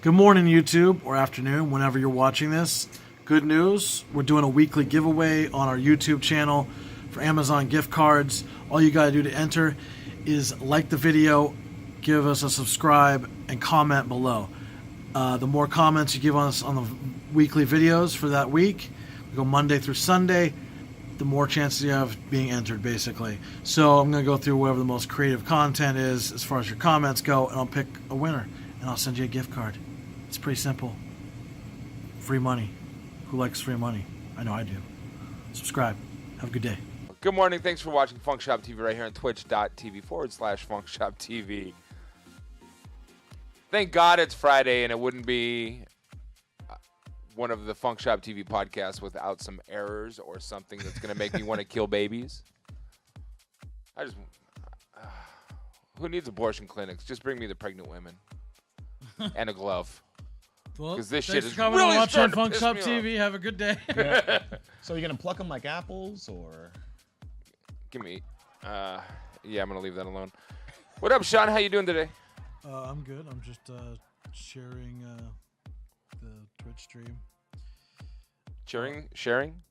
Good morning, YouTube, or afternoon, whenever you're watching this. Good news, we're doing a weekly giveaway on our YouTube channel for Amazon gift cards. All you got to do to enter is like the video, give us a subscribe, and comment below. The more comments you give us on the weekly videos for that week, we go Monday through Sunday, the more chances you have being entered, basically. So I'm going to go through whatever the most creative content is as far as your comments go, and I'll pick a winner, and I'll send you a gift card. It's pretty simple. Free money. Who likes free money? I know I do. Subscribe. Have a good day. Good morning. Thanks for watching Funkshop TV right here on twitch.tv/Funkshop TV. Thank God it's Friday and it wouldn't be one of the Funkshop TV podcasts without some errors or something that's going to make me want to kill babies. Who needs abortion clinics? Just bring me the pregnant women and a glove. Well, because this thanks shit is for coming really and watching starting to piss Funkshop me TV. Have a good day. Yeah. So you're gonna pluck them like apples, or? Give me. Yeah, I'm gonna leave that alone. What up, Shawn? How you doing today? I'm good. I'm just sharing the Twitch stream. Sharing, Cheering,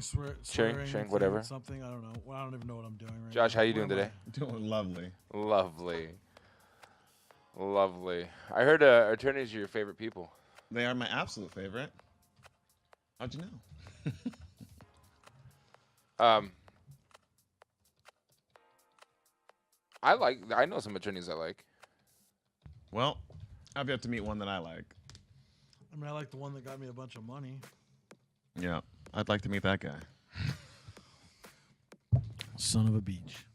swearing, sharing, whatever. Something. I don't know. Well, I don't even know what I'm doing right Josh, now. how you doing today? Doing lovely. Lovely. I heard attorneys are your favorite people. They are my absolute favorite. How'd you know? I know some attorneys I like. Well, I've yet to meet one that I like. I mean, I like the one that got me a bunch of money. Yeah, I'd like to meet that guy. Son of a beach.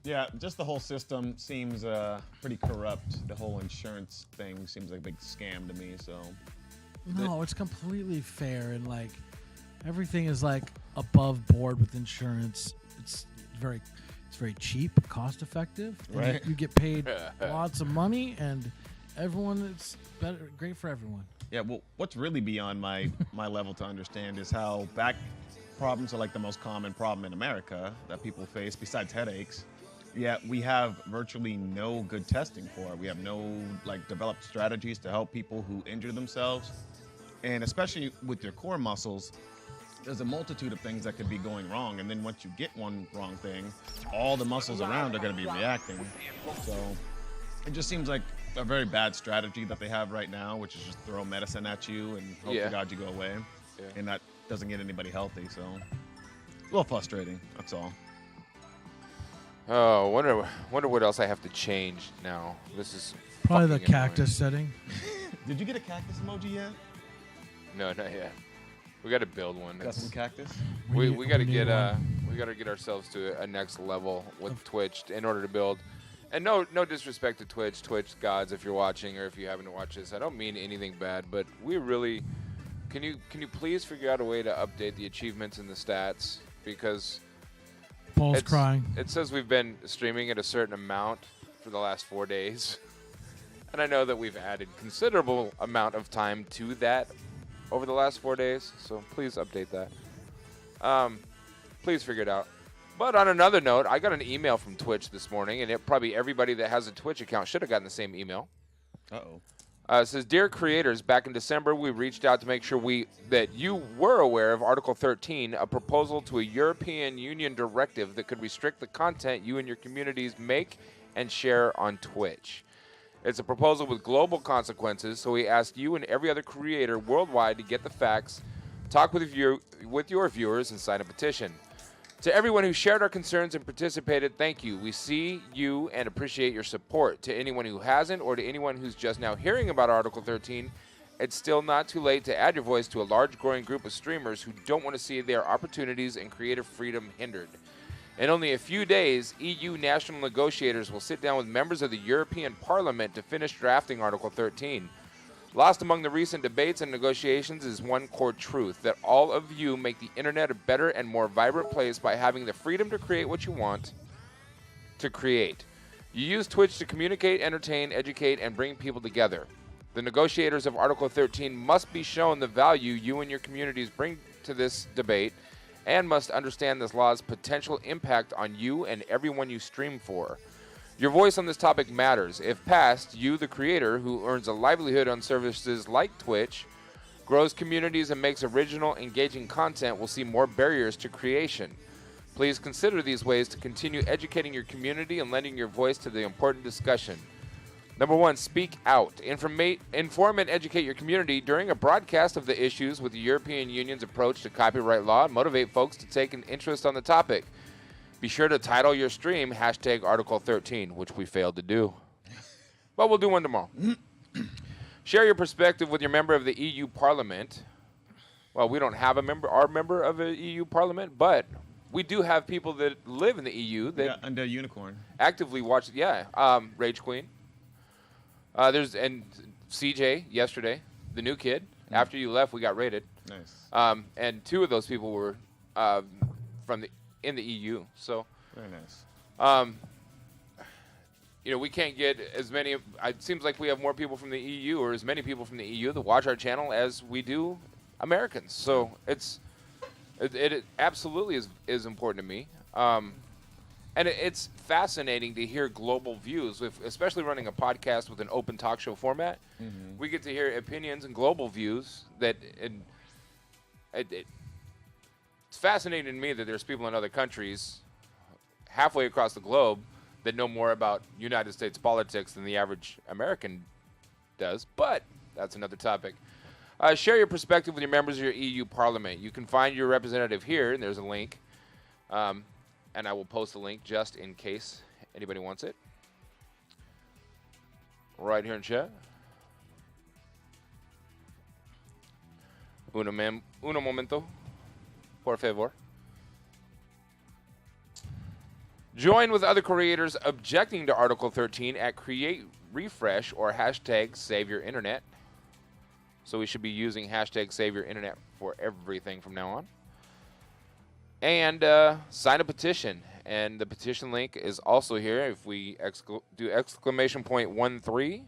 Yeah, just the whole system seems pretty corrupt. The whole insurance thing seems like a big scam to me. So. No, it's completely fair, and like everything is like above board with insurance. It's very cheap, cost effective. Right. You get paid lots of money, and everyone. It's great for everyone. Yeah. Well, what's really beyond my level to understand is how back problems are like the most common problem in America that people face besides headaches. Yet we have virtually no good testing for it. We have no developed strategies to help people who injure themselves. And especially with your core muscles, there's a multitude of things that could be going wrong. And then once you get one wrong thing, all the muscles around are going to be reacting. So it just seems like a very bad strategy that they have right now, which is just throw medicine at you and hope to God you go away. Yeah. And that doesn't get anybody healthy. So a little frustrating. That's all. Oh, wonder what else I have to change now. This is Probably the cactus setting. Did you get a cactus emoji yet? No, not yet. We got to build one. Got some cactus? We got to get ourselves to a next level with Twitch in order to build. And no disrespect to Twitch gods, if you're watching or if you happen to watch this. I don't mean anything bad, but we really can you please figure out a way to update the achievements and the stats, because Paul's crying. It says we've been streaming at a certain amount for the last 4 days. And I know that we've added considerable amount of time to that over the last 4 days. So please update that. Please figure it out. But on another note, I got an email from Twitch this morning, and probably everybody that has a Twitch account should have gotten the same email. Uh-oh. It says, "Dear creators, back in December, we reached out to make sure that you were aware of Article 13, a proposal to a European Union directive that could restrict the content you and your communities make and share on Twitch. It's a proposal with global consequences, so we asked you and every other creator worldwide to get the facts, talk with your viewers, and sign a petition. To everyone who shared our concerns and participated, thank you. We see you and appreciate your support. To anyone who hasn't, or to anyone who's just now hearing about Article 13, it's still not too late to add your voice to a large growing group of streamers who don't want to see their opportunities and creative freedom hindered. In only a few days, EU national negotiators will sit down with members of the European Parliament to finish drafting Article 13. Lost among the recent debates and negotiations is one core truth, that all of you make the internet a better and more vibrant place by having the freedom to create what you want to create. You use Twitch to communicate, entertain, educate, and bring people together. The negotiators of Article 13 must be shown the value you and your communities bring to this debate, and must understand this law's potential impact on you and everyone you stream for. Your voice on this topic matters. If passed, you, the creator, who earns a livelihood on services like Twitch, grows communities and makes original, engaging content, will see more barriers to creation. Please consider these ways to continue educating your community and lending your voice to the important discussion. Number 1, speak out. Inform and educate your community during a broadcast of the issues with the European Union's approach to copyright law and motivate folks to take an interest on the topic. Be sure to title your stream Article 13, which we failed to do. But we'll do one tomorrow. Share your perspective with your member of the EU Parliament. Well, we don't have our member of the EU Parliament, but we do have people that live in the EU that under Unicorn actively watch. Rage Queen. There's CJ yesterday, the new kid. After you left, we got raided. Nice. And 2 of those people were in the EU. So very nice. We can't get as many. It seems like we have more people from the EU, or as many people from the EU that watch our channel as we do Americans. So it absolutely is important to me. And it's fascinating to hear global views, especially running a podcast with an open talk show format. Mm-hmm. We get to hear opinions and global views it's fascinating to me that there's people in other countries halfway across the globe that know more about United States politics than the average American does. But that's another topic. Share your perspective with your members of your EU Parliament. You can find your representative here, and there's a link. And I will post a link just in case anybody wants it. Right here in chat. Uno momento, por favor. Join with other creators objecting to Article 13 at Create Refresh or Save Your Internet. So we should be using Save Your Internet for everything from now on. And sign a petition. And the petition link is also here. If we do exclamation point 13,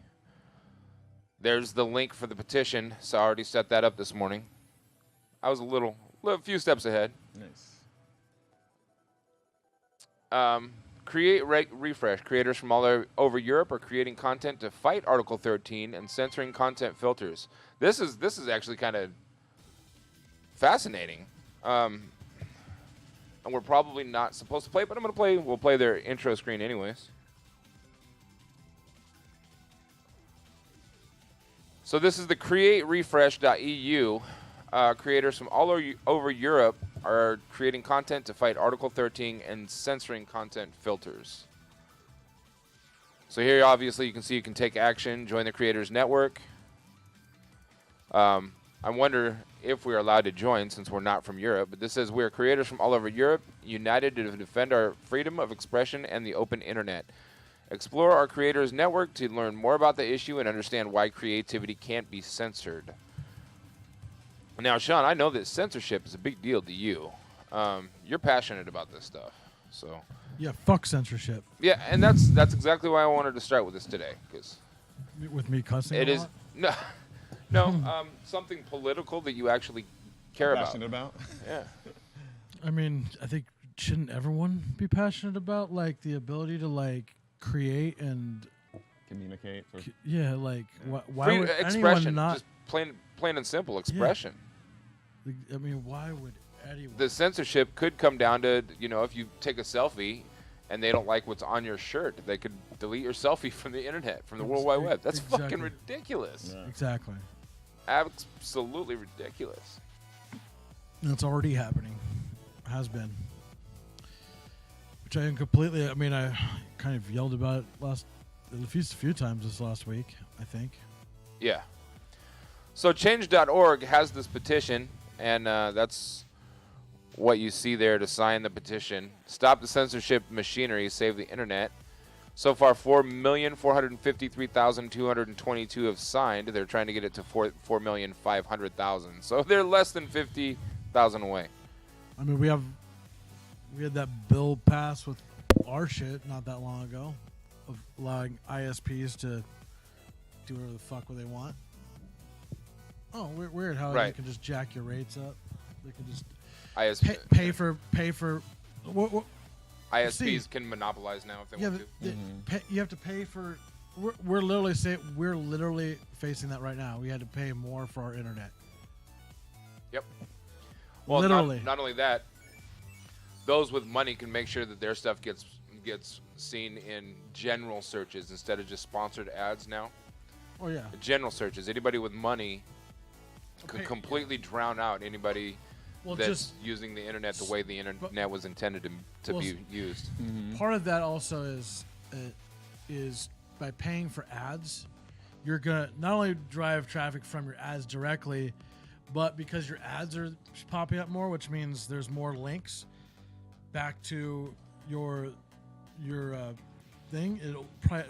there's the link for the petition. So I already set that up this morning. I was a few steps ahead. Nice. Create Refresh. Creators from all over Europe are creating content to fight Article 13 and censoring content filters. This is actually kind of fascinating. And we're probably not supposed to play, but we'll play their intro screen anyways. So this is the createrefresh.eu. Creators from all over Europe are creating content to fight Article 13 and censoring content filters. So here, obviously, you can see you can take action, join the Creators Network. I wonder if we're allowed to join since we're not from Europe. But this says we are creators from all over Europe, united to defend our freedom of expression and the open internet. Explore our Creators Network to learn more about the issue and understand why creativity can't be censored. Now, Shawn, I know that censorship is a big deal to you. You're passionate about this stuff, so. Yeah, fuck censorship. Yeah, and that's exactly why I wanted to start with this today, because with me cussing. It is something political that you actually care about. Passionate about. Yeah. I mean, I think shouldn't everyone be passionate about like the ability to like create and communicate? Why would anyone not? Just plain and simple expression. Yeah. I mean, why would anyone? The censorship could come down to, if you take a selfie and they don't like what's on your shirt, they could delete your selfie from the internet, from the World Wide Web. That's fucking ridiculous. Yeah. Exactly. Absolutely ridiculous. That's already happening. Has been. Which I completely, I kind of yelled about it a few times this last week, I think. Yeah. So change.org has this petition, and that's what you see there to sign the petition. Stop the censorship machinery, save the internet. So far, 4,453,222 have signed. They're trying to get it to 4,500,000. So they're less than 50,000 away. I mean, we had that bill passed with our shit not that long ago, of allowing ISPs to do whatever the fuck they want. Oh, weird how they can just jack your rates up. They can just ISP pay for what ISPs can monopolize now if they want to. You have to pay for. We're literally facing that right now. We had to pay more for our internet. Yep. Well, literally. Not only that, those with money can make sure that their stuff gets seen in general searches instead of just sponsored ads now. Oh yeah. General searches. Anybody with money could completely drown out anybody that's using the internet the way the internet was intended to be used. Part of that also is by paying for ads, you're gonna not only drive traffic from your ads directly, but because your ads are popping up more, which means there's more links back to your thing.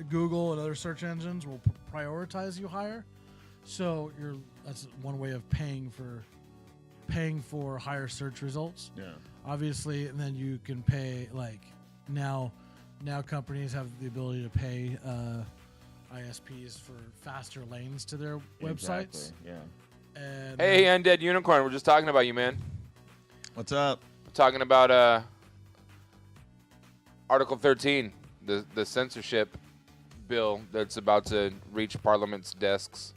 Google and other search engines will prioritize you higher. So that's one way of paying for higher search results. Yeah. Obviously, and then you can pay now companies have the ability to pay ISPs for faster lanes to their websites. Yeah. And Hey, Undead Unicorn, we're just talking about you, man. What's up? We're talking about Article 13, the censorship bill that's about to reach Parliament's desks.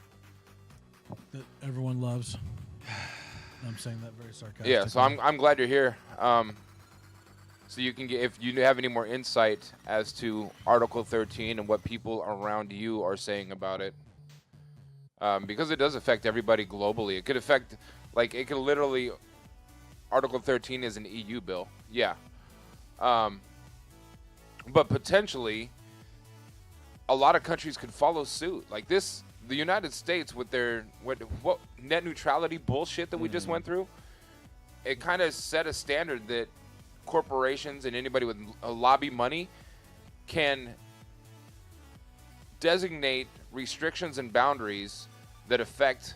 that everyone loves. I'm saying that very sarcastically. Yeah, so I'm glad you're here. So you can get, if you have any more insight as to Article 13 and what people around you are saying about it, because it does affect everybody globally. It could affect, it could literally, Article 13 is an EU bill, yeah. But potentially, a lot of countries could follow suit. Like this, the United States with their what net neutrality bullshit that we just went through, it kind of set a standard that corporations and anybody with lobby money can designate restrictions and boundaries that affect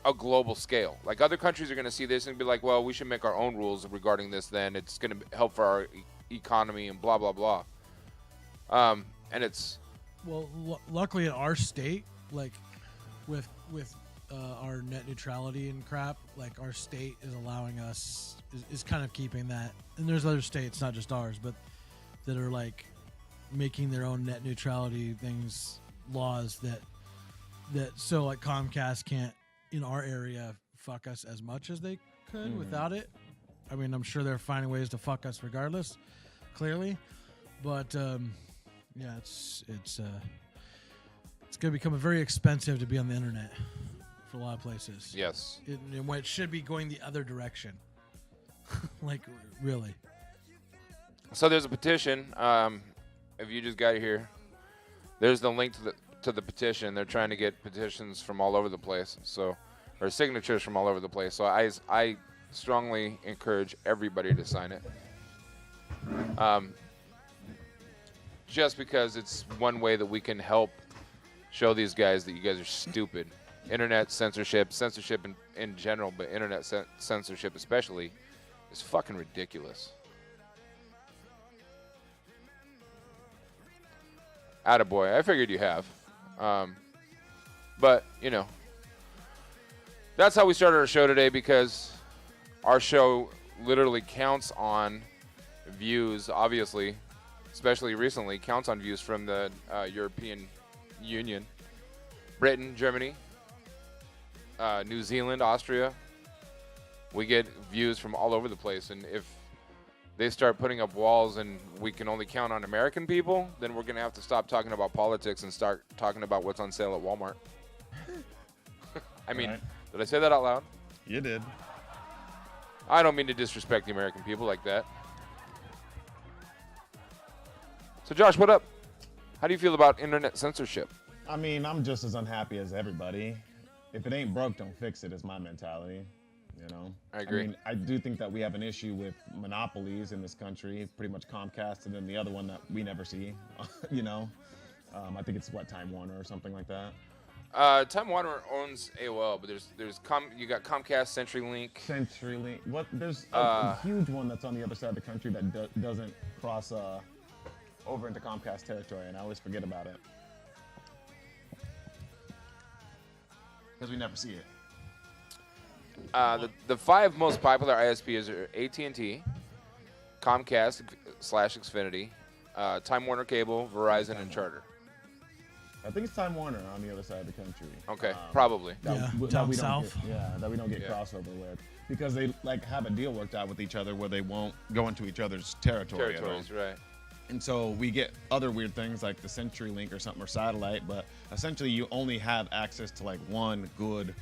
a global scale. Like other countries are going to see this and be like, well, we should make our own rules regarding this then. It's going to help for our economy and blah, blah, blah. And it's... Well, luckily in our state, with our net neutrality and crap, our state is allowing us, is kind of keeping that. And there's other states, not just ours, but that are making their own net neutrality laws that so Comcast can't in our area fuck us as much as they could without it. I mean, I'm sure they're finding ways to fuck us regardless, clearly, but yeah, it's going to become very expensive to be on the internet for a lot of places. Yes. It should be going the other direction. Really. So there's a petition. If you just got here, there's the link to the petition. They're trying to get petitions from all over the place, or signatures from all over the place. So I strongly encourage everybody to sign it. Just because it's one way that we can help show these guys that you guys are stupid. Internet censorship in general, but internet censorship especially, is fucking ridiculous. Attaboy. I figured you have. But, that's how we started our show today, because our show literally counts on views, obviously, especially recently, counts on views from the European Union, Britain, Germany, New Zealand, Austria. We get views from all over the place, and if they start putting up walls and we can only count on American people, then we're going to have to stop talking about politics and start talking about what's on sale at Walmart. I mean, Did I say that out loud? You did. I don't mean to disrespect the American people like that. So, Josh, what up? How do you feel about internet censorship? I mean, I'm just as unhappy as everybody. If it ain't broke, don't fix it is my mentality. I agree. I mean, I do think that we have an issue with monopolies in this country, pretty much Comcast, and then the other one that we never see, I think it's Time Warner or something like that. Time Warner owns AOL, but you got Comcast, CenturyLink. CenturyLink. There's a huge one that's on the other side of the country that doesn't cross over into Comcast territory, and I always forget about it. Because we never see it. The five most popular ISPs are AT&T, Comcast, Xfinity, Time Warner Cable, Verizon, and Charter. I think it's Time Warner on the other side of the country. Okay, probably. Down south. That we don't get crossover with, because they like have a deal worked out with each other where they won't go into each other's territory. Territories, right. And so we get other weird things like the CenturyLink or something, or satellite, but essentially you only have access to like one good,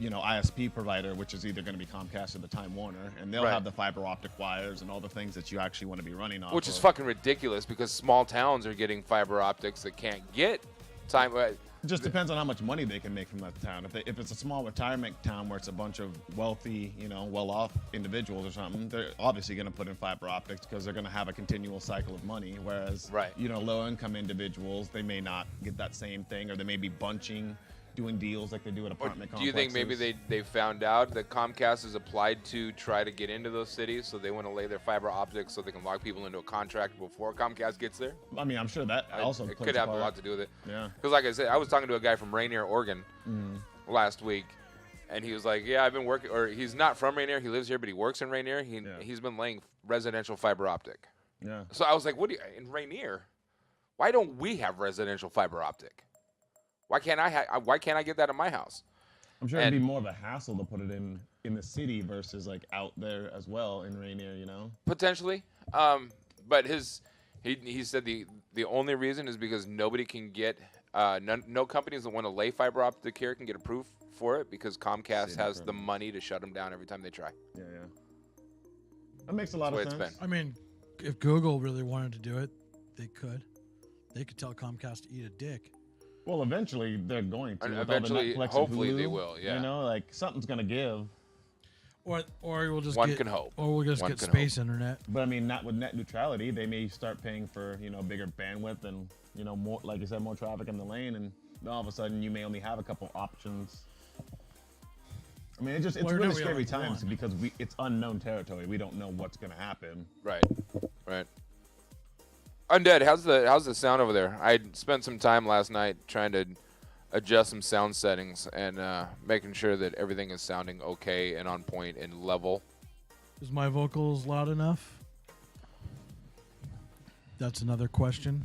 ISP provider, which is either going to be Comcast or the Time Warner, and they'll have the fiber optic wires and all the things that you actually want to be running off. Which is fucking ridiculous, because small towns are getting fiber optics that can't get time. It just depends on how much money they can make from that town. If it's a small retirement town where it's a bunch of wealthy, well-off individuals or something, they're obviously going to put in fiber optics because they're going to have a continual cycle of money. Whereas, low-income individuals, they may not get that same thing, or they may be bunching, doing deals like they do at apartment complexes. Do you think maybe they found out that Comcast has applied to try to get into those cities, so they want to lay their fiber optics so they can lock people into a contract before Comcast gets there? I mean, I'm sure that also it could have a lot to do with it. Yeah. Because like I said, I was talking to a guy from Rainier, Oregon last week, and he was like, yeah, I've been working, or he's not from Rainier, he lives here, but he works in Rainier. He's been laying residential fiber optic. Yeah. So I was like, in Rainier, why don't we have residential fiber optic? Why can't I get that in my house? I'm sure it'd be more of a hassle to put it in the city versus like out there as well in Rainier, Potentially. But he said the only reason is because nobody can get no companies that want to lay fiber optic here can get approved for it, because Comcast has the money to shut them down every time they try. Yeah. That makes a lot of sense. I mean, if Google really wanted to do it, they could. They could tell Comcast to eat a dick. Well, eventually they're going to. And eventually, hopefully they will. Yeah. Like something's gonna give. Or we'll just can hope. Or we'll just get space internet. But I mean, not with net neutrality, they may start paying for bigger bandwidth and more, like you said, more traffic in the lane, and all of a sudden you may only have a couple options. I mean, it's really scary times because it's unknown territory. We don't know what's gonna happen. Right. Undead, how's the sound over there? I spent some time last night trying to adjust some sound settings and making sure that everything is sounding okay and on point and level. Is my vocals loud enough? That's another question.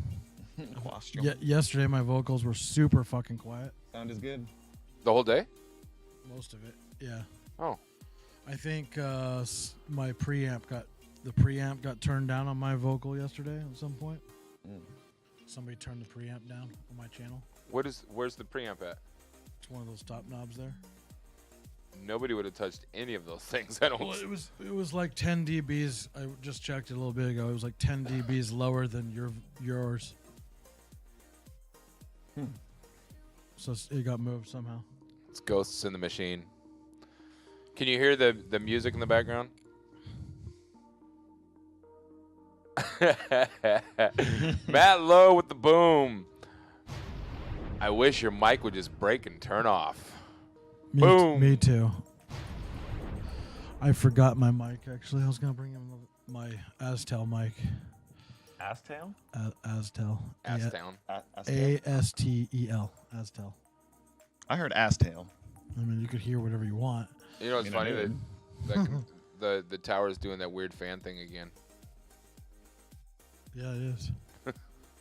Yesterday my vocals were super fucking quiet. Sound is good. The whole day? Most of it, yeah. Oh. I think my preamp got turned down on my vocal yesterday at some point. Somebody turned the preamp down on my channel. Where's the preamp at? It's one of those top knobs there. Nobody would have touched any of those things. I don't. Well, it was like 10 dBs. I just checked it a little bit ago. It was like 10 dBs lower than yours. So it got moved somehow. It's ghosts in the machine. Can you hear the music in the background? Matt Lowe with the boom. I wish your mic would just break and turn off. Boom. Me too. I forgot my mic, actually. I was going to bring in my Astel mic. Astel? Astel. Astel. A-S-T-E-L. Astel. I heard Astel. I mean, you could hear whatever you want. You know, it's funny that the tower's doing that weird fan thing again. Yeah, it is.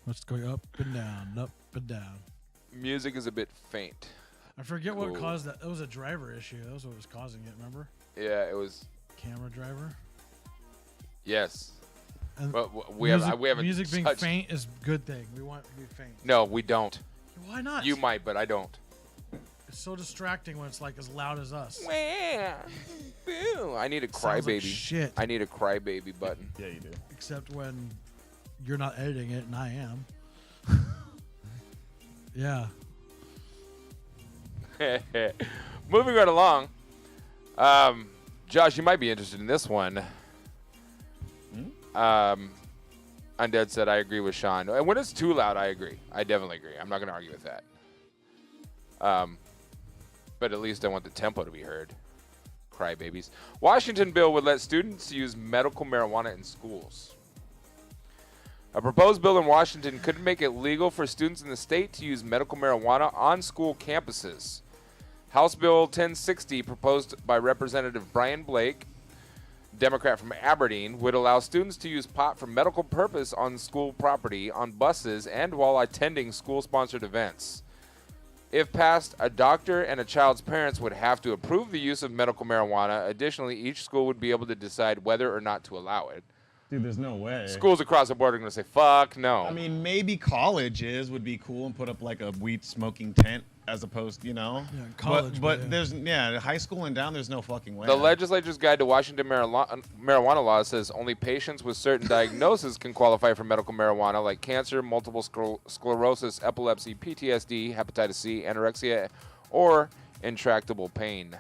It's going up and down, up and down. Music is a bit faint. I forget what caused that. It was a driver issue. That was what was causing it, remember? Yeah, it was. Camera driver? Yes. And but we haven't music being faint is a good thing. We want it to be faint. No, we don't. Why not? You might, but I don't. It's so distracting when it's like as loud as us. Boo. I need a crybaby. Like shit. I need a crybaby button. Yeah, you do. Except when you're not editing it and I am. Yeah. Moving right along. Josh, you might be interested in this one. Undead said, I agree with Shawn. And when it's too loud, I agree. I definitely agree. I'm not going to argue with that. But at least I want the tempo to be heard. Crybabies. Washington bill would let students use medical marijuana in schools. A proposed bill in Washington could make it legal for students in the state to use medical marijuana on school campuses. House Bill 1060, proposed by Representative Brian Blake, Democrat from Aberdeen, would allow students to use pot for medical purpose on school property, on buses, and while attending school-sponsored events. If passed, a doctor and a child's parents would have to approve the use of medical marijuana. Additionally, each school would be able to decide whether or not to allow it. Dude, there's no way. Schools across the board are going to say, fuck no. I mean, maybe colleges would be cool and put up like a weed smoking tent as opposed, you know? Yeah, college. But there's, high school and down, there's no fucking way. The legislature's guide to Washington marijuana laws says only patients with certain diagnoses can qualify for medical marijuana, like cancer, multiple sclerosis, epilepsy, PTSD, hepatitis C, anorexia, or intractable pain.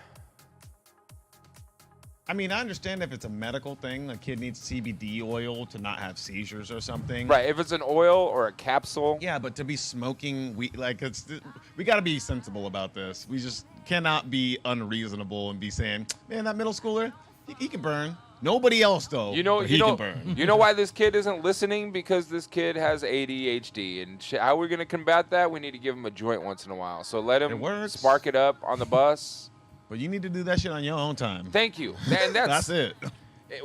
I mean, I understand if it's a medical thing, a kid needs CBD oil to not have seizures or something. Right, if it's an oil or a capsule. Yeah, but to be smoking weed, we got to be sensible about this. We just cannot be unreasonable and be saying, man, that middle schooler, he can burn. Nobody else though. He can burn. You know why this kid isn't listening? Because this kid has ADHD, and how we're gonna combat that? We need to give him a joint once in a while. So let him spark it up on the bus. But you need to do that shit on your own time. Thank you. And that's it.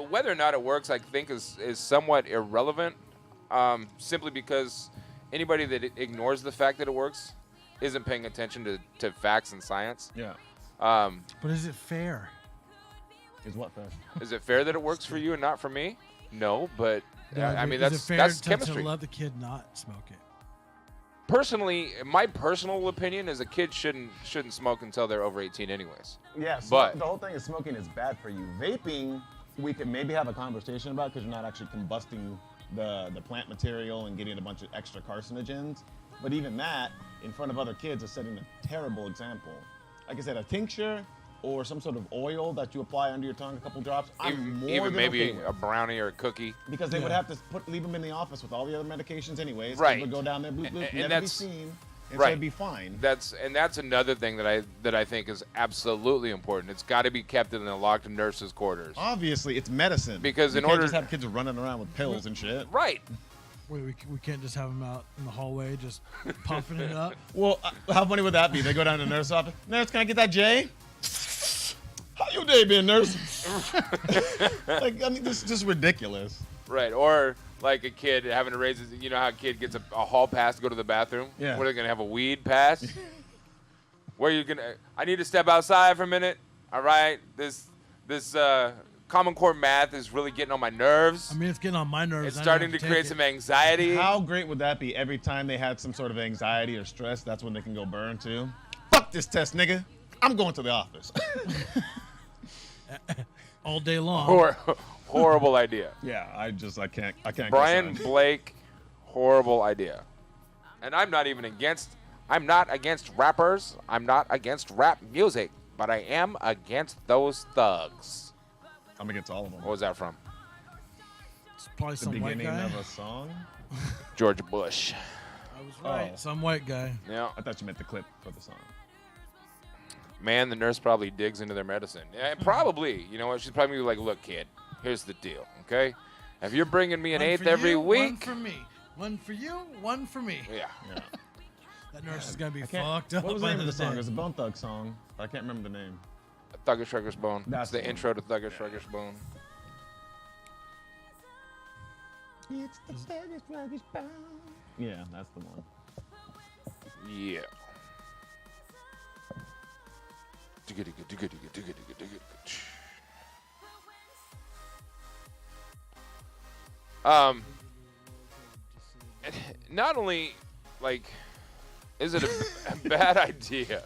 Whether or not it works, I think, is somewhat irrelevant. Simply because anybody that ignores the fact that it works isn't paying attention to facts and science. Yeah. But is it fair? Is what fair? Is it fair that it works for you and not for me? No, but I mean is that's it fair that's to chemistry. let the kid not smoke it? Personally, my personal opinion is a kid shouldn't smoke until they're over 18 anyways. Yeah, so but the whole thing is smoking is bad for you. Vaping, we can maybe have a conversation about because you're not actually combusting the plant material and getting a bunch of extra carcinogens. But even that, in front of other kids, is setting a terrible example. Like I said, a tincture or some sort of oil that you apply under your tongue, a couple drops, even maybe a brownie or a cookie. Because they would have to leave them in the office with all the other medications anyways. Right. They would go down there, bloop, bloop, and never be seen. And right. so it'd be fine. That's another thing that I think is absolutely important. It's got to be kept in the locked nurses' quarters. Obviously, it's medicine. Because you can't just have kids running around with pills and shit. Right. Wait, we can't just have them out in the hallway just pumping it up? Well, how funny would that be? They go down to the nurse's office. Nurse, can I get that J? How your day been, nurse? Like, I mean, this is just ridiculous. Right, or like a kid having to raise his, you know how a kid gets a hall pass to go to the bathroom? Yeah. What, are they going to have a weed pass? Where you going to, I need to step outside for a minute. All right, this Common Core math is really getting on my nerves. I mean, it's getting on my nerves. It's starting to create some anxiety. How great would that be? Every time they had some sort of anxiety or stress, that's when they can go burn too. Fuck this test, nigga. I'm going to the office. All day long. Horrible idea. Yeah, I can't. Brian Blake, horrible idea. And I'm not against rappers. I'm not against rap music, but I am against those thugs. I'm against all of them. What was that from? It's probably The some white beginning guy. of a song? George Bush. I was right. Oh. Some white guy. Yeah. I thought you meant the clip for the song. Man, the nurse probably digs into their medicine. Yeah, probably. You know what? She's probably like, look, kid, here's the deal, okay? If you're bringing me an eighth every week. One for me. One for you, one for me. Yeah. That nurse is going to be fucked up. What was the by name of the song? day. It was a Bone Thug song, but I can't remember the name. Thuggish Ruggish Bone. That's the the one. intro to Thuggish Ruggish Bone. It's the Thuggish Ruggish Bone. Yeah, that's the one. Yeah. Not only, like, is it a bad idea,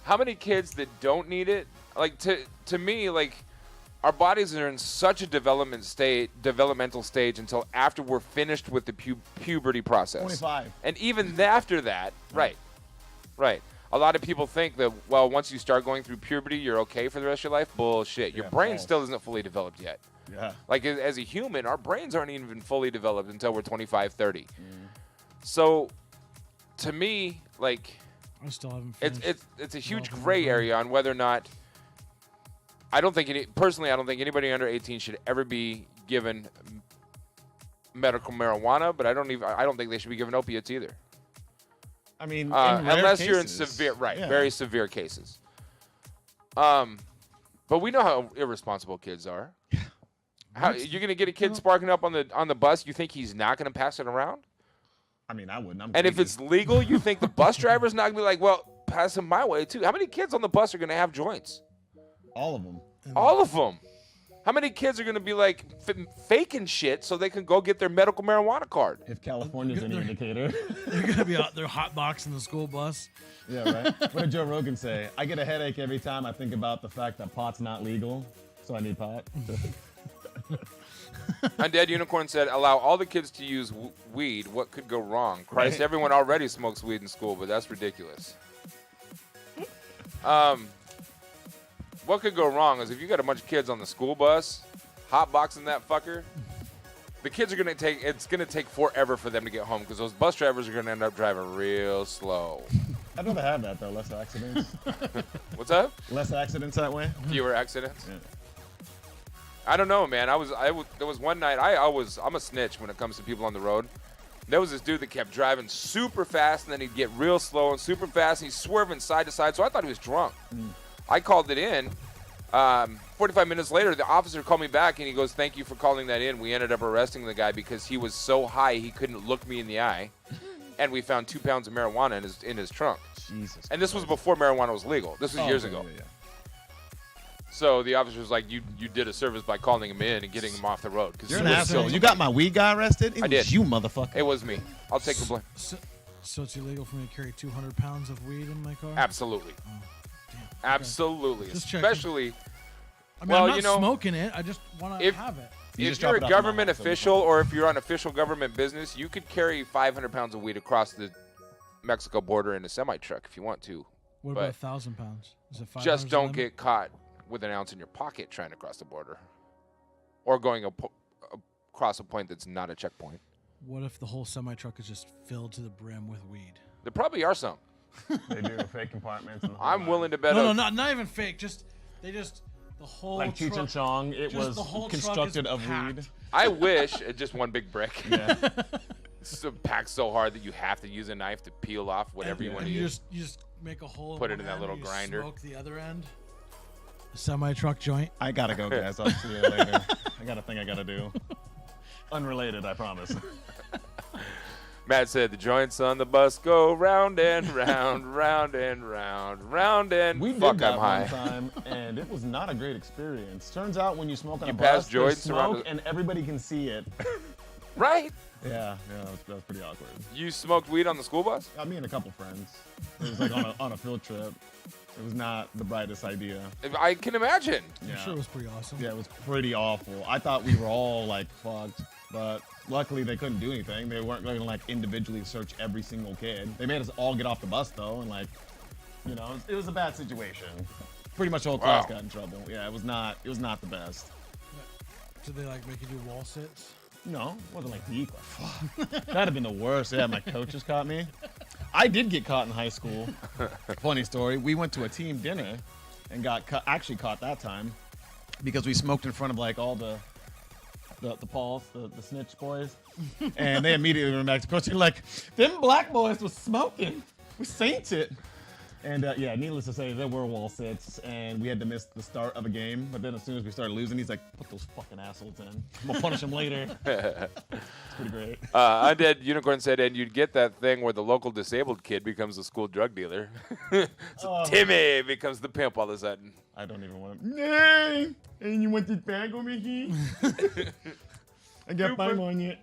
how many kids that don't need it, like, to me, like, our bodies are in such a developmental stage until after we're finished with the puberty process. 25. And even after that, right. A lot of people think that, well, once you start going through puberty, you're okay for the rest of your life. Bullshit. Your brain still isn't fully developed yet. Yeah. Like, as a human, our brains aren't even fully developed until we're 25, 30. So, to me, like, I still haven't finished. it's a huge gray area on whether or not, I don't think anybody under 18 should ever be given medical marijuana, but I don't think they should be given opiates either. I mean, in unless rare you're in cases. severe, Yeah. very severe cases. But we know how irresponsible kids are. How you're gonna get a kid sparking up on the bus? You think he's not gonna pass it around? I mean, I wouldn't. I'm And if greedy. it's legal, you think the bus driver's not gonna be like, well, pass him my way too? How many kids on the bus are gonna have joints? All of them. All of them. How many kids are gonna be like faking shit so they can go get their medical marijuana card? If California's any indicator. They're gonna be out there hotboxing the school bus. Yeah, right. What did Joe Rogan say? I get a headache every time I think about the fact that pot's not legal, so I need pot. Undead Unicorn said, allow all the kids to use weed. What could go wrong? Christ, Right. everyone already smokes weed in school, but that's ridiculous. What could go wrong is if you got a bunch of kids on the school bus, hotboxing that fucker, the kids are going to take, it's going to take forever for them to get home because those bus drivers are going to end up driving real slow. I'd rather have that, though. Less accidents. What's up? Less accidents that way. Fewer accidents? Yeah. I don't know, man. There was one night, I'm a snitch when it comes to people on the road. There was this dude that kept driving super fast, and then he'd get real slow and super fast, and he's swerving side to side, so I thought he was drunk. I called it in. 45 minutes later, the officer called me back, and he goes, thank you for calling that in. We ended up arresting the guy because he was so high he couldn't look me in the eye, and we found 2 pounds of marijuana in his trunk. Jesus. And this was before marijuana was legal. This was years ago. Yeah. So the officer was like, you did a service by calling him in and getting him off the road. 'Cause You're he an was asshole. so- You got my weed guy arrested? It I was did. you, motherfucker. It was me. I'll take the blame. So it's illegal for me to carry 200 pounds of weed in my car? Absolutely. Damn. Absolutely. Just checking. Especially I mean, Well, I'm not you know, smoking it. I just want to if- have it. You if just you're drop a it off at my government house, so we official can- or if you're on official government business, you could carry 500 pounds of weed across the Mexico border in a semi-truck if you want to. What but about 1,000 pounds? Is it 500? Just don't get caught with an ounce in your pocket trying to cross the border. Or going across a point that's not a checkpoint. What if the whole semi truck is just filled to the brim with weed? There probably are some. They do fake compartments. And the whole I'm nine. willing to bet No, a- not even fake. Just the whole Like Cheech truck. and Chong, it just was the whole truck is constructed of packed. weed. I wish just one big brick. Yeah. It's packed so hard that you have to use a knife to peel off whatever you And want to you use. just make a hole. Put it one in that end little and you grinder. Smoke the other end. A semi truck joint. I gotta go, guys. I'll see you later. I got a thing I gotta do. Unrelated, I promise. Matt said the joints on the bus go round and round, round and round, round and We did fuck, that I'm one high. time, and it was not a great experience. Turns out when you smoke on You a pass bus, there's joints around smoke, the- and everybody can see it. Right? Yeah, that was pretty awkward. You smoked weed on the school bus? Me and a couple friends. It was like on a field trip. It was not the brightest idea. I can imagine. Yeah. I'm sure it was pretty awesome. Yeah, it was pretty awful. I thought we were all like fucked, but luckily they couldn't do anything. They weren't going to like individually search every single kid. They made us all get off the bus though, and like, you know, it was a bad situation. Pretty much the whole class Wow. got in trouble. Yeah, it was not the best. Did they like make you do wall sits? No, it wasn't like the fuck. That'd have been the worst. Yeah, my coaches caught me. I did get caught in high school. Funny story. We went to a team dinner and got actually caught that time because we smoked in front of like all the Pauls, the snitch boys, and they immediately went back to coach. Like, them black boys was smoking. We seen it. And yeah, needless to say, there were wall sits, and we had to miss the start of a game. But then as soon as we started losing, he's like, "Put those fucking assholes in. I'm gonna punish them later." It's pretty great. Undead Unicorn said, and you'd get that thing where the local disabled kid becomes the school drug dealer. So Timmy becomes the pimp all of a sudden. I don't even want to. Nay, and you want this bag over here? I got my money.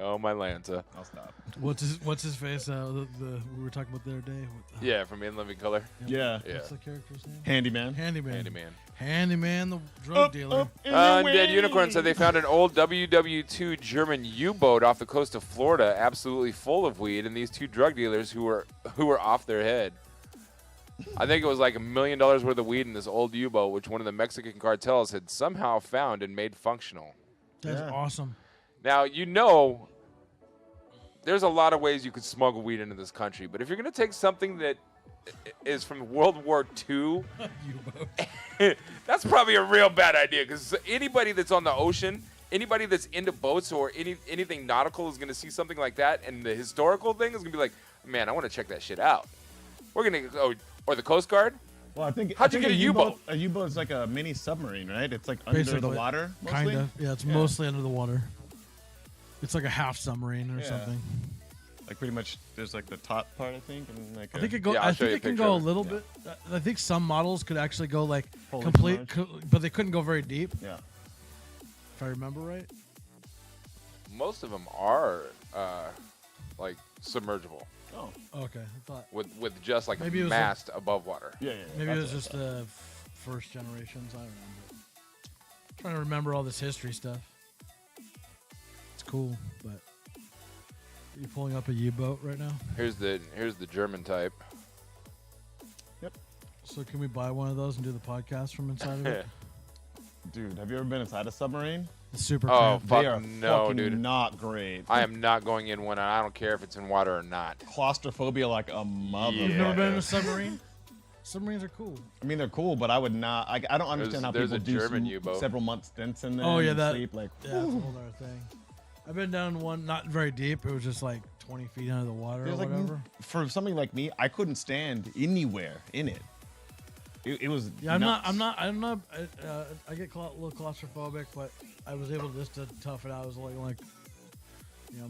Oh, my Lanta. I'll stop. What's his face? We were talking about the other day. Yeah, from In Living Color. Yeah. Yeah. What's the character's name? Handyman. Handyman. Handyman. Handyman, the drug dealer. Undead Unicorn said they found an old WW2 German U-boat off the coast of Florida, absolutely full of weed, and these two drug dealers who were off their head. I think it was like $1 million worth of weed in this old U-boat, which one of the Mexican cartels had somehow found and made functional. That's Yeah. awesome. Now, you know, there's a lot of ways you could smuggle weed into this country, but if you're going to take something that is from World War II, U-boat. that's probably a real bad idea, because anybody that's on the ocean, anybody that's into boats or anything nautical is going to see something like that, and the historical thing is going to be like, man, I want to check that shit out. We're going to, or the Coast Guard, Well, I think How'd you get a U-boat? A U-boat is like a mini submarine, right? It's like under the Basically, water, mostly? Kind of. Yeah, it's mostly under the water. It's like a half submarine or Yeah. something. Like pretty much, there's like the top part, I think, and like. I think it go. Yeah, I'll I show think you a it can picture go a of it. little bit. I think some models could actually go like Fully complete, submerged. but they couldn't go very deep. Yeah. If I remember right. Most of them are like submergible Oh. Okay, I thought with just like Maybe it a was mast above water. Yeah. maybe it was just the first generations. I don't know. Trying to remember all this history stuff. It's cool, but are you pulling up a U-boat right now? Here's the German type. So can we buy one of those and do the podcast from inside of it? Dude, have you ever been inside a submarine? It's super Oh, cramped. fuck They are no, fucking dude. not great. I am not going in one. And I don't care if it's in water or not. Claustrophobia like a mother. You've Yeah. never been in a submarine? Submarines are cool. I mean, they're cool, but I would not. I don't understand how There's people a do German U-boat. several month stints in there. Oh, yeah, and that- sleep like. Yeah, it's a whole other thing. I've been down one, not very deep. It was just like 20 feet under the water or There's like whatever. for somebody like me, I couldn't stand anywhere in it. It was. Yeah, I'm nuts. not. I get a little claustrophobic, but I was able just to tough it out. I was like,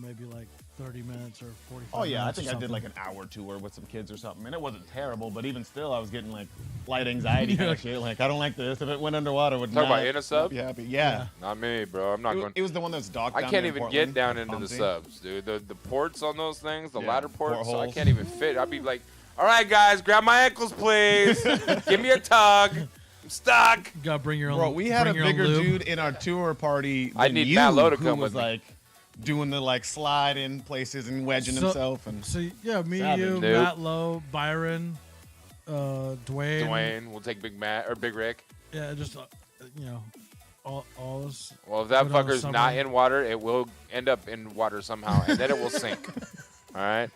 maybe like 30 minutes or 45. Oh yeah, I minutes think or I did like something. an hour tour with some kids or something, and it wasn't terrible. But even still, I was getting like light anxiety kind of shit. Like I don't like this. If it went underwater, would Talk not about in a sub? be happy. Yeah. Not me, bro. I'm not going. It was the one that's docked. I down can't in even Portland, get down like into the Ponzi. subs, dude. The ports on those things, the Yeah, ladder ports, I portholes. can't even fit. I'd be like, all right, guys, grab my ankles, please. Give me a tug. I'm stuck. You gotta bring your own. Bro, we had a bring your own bigger lube. dude in our tour party. I than need you, Matt Lowe to who come was with me. like doing the like slide in places and wedging So- himself and. So yeah, me, Savage. you, Nope. Matt Lowe, Byron, Dwayne. Dwayne, we'll take Big Matt or Big Rick. Yeah, just all us. Well, if that Put on a fucker's not submarine. in water, it will end up in water somehow, and then it will sink. All right?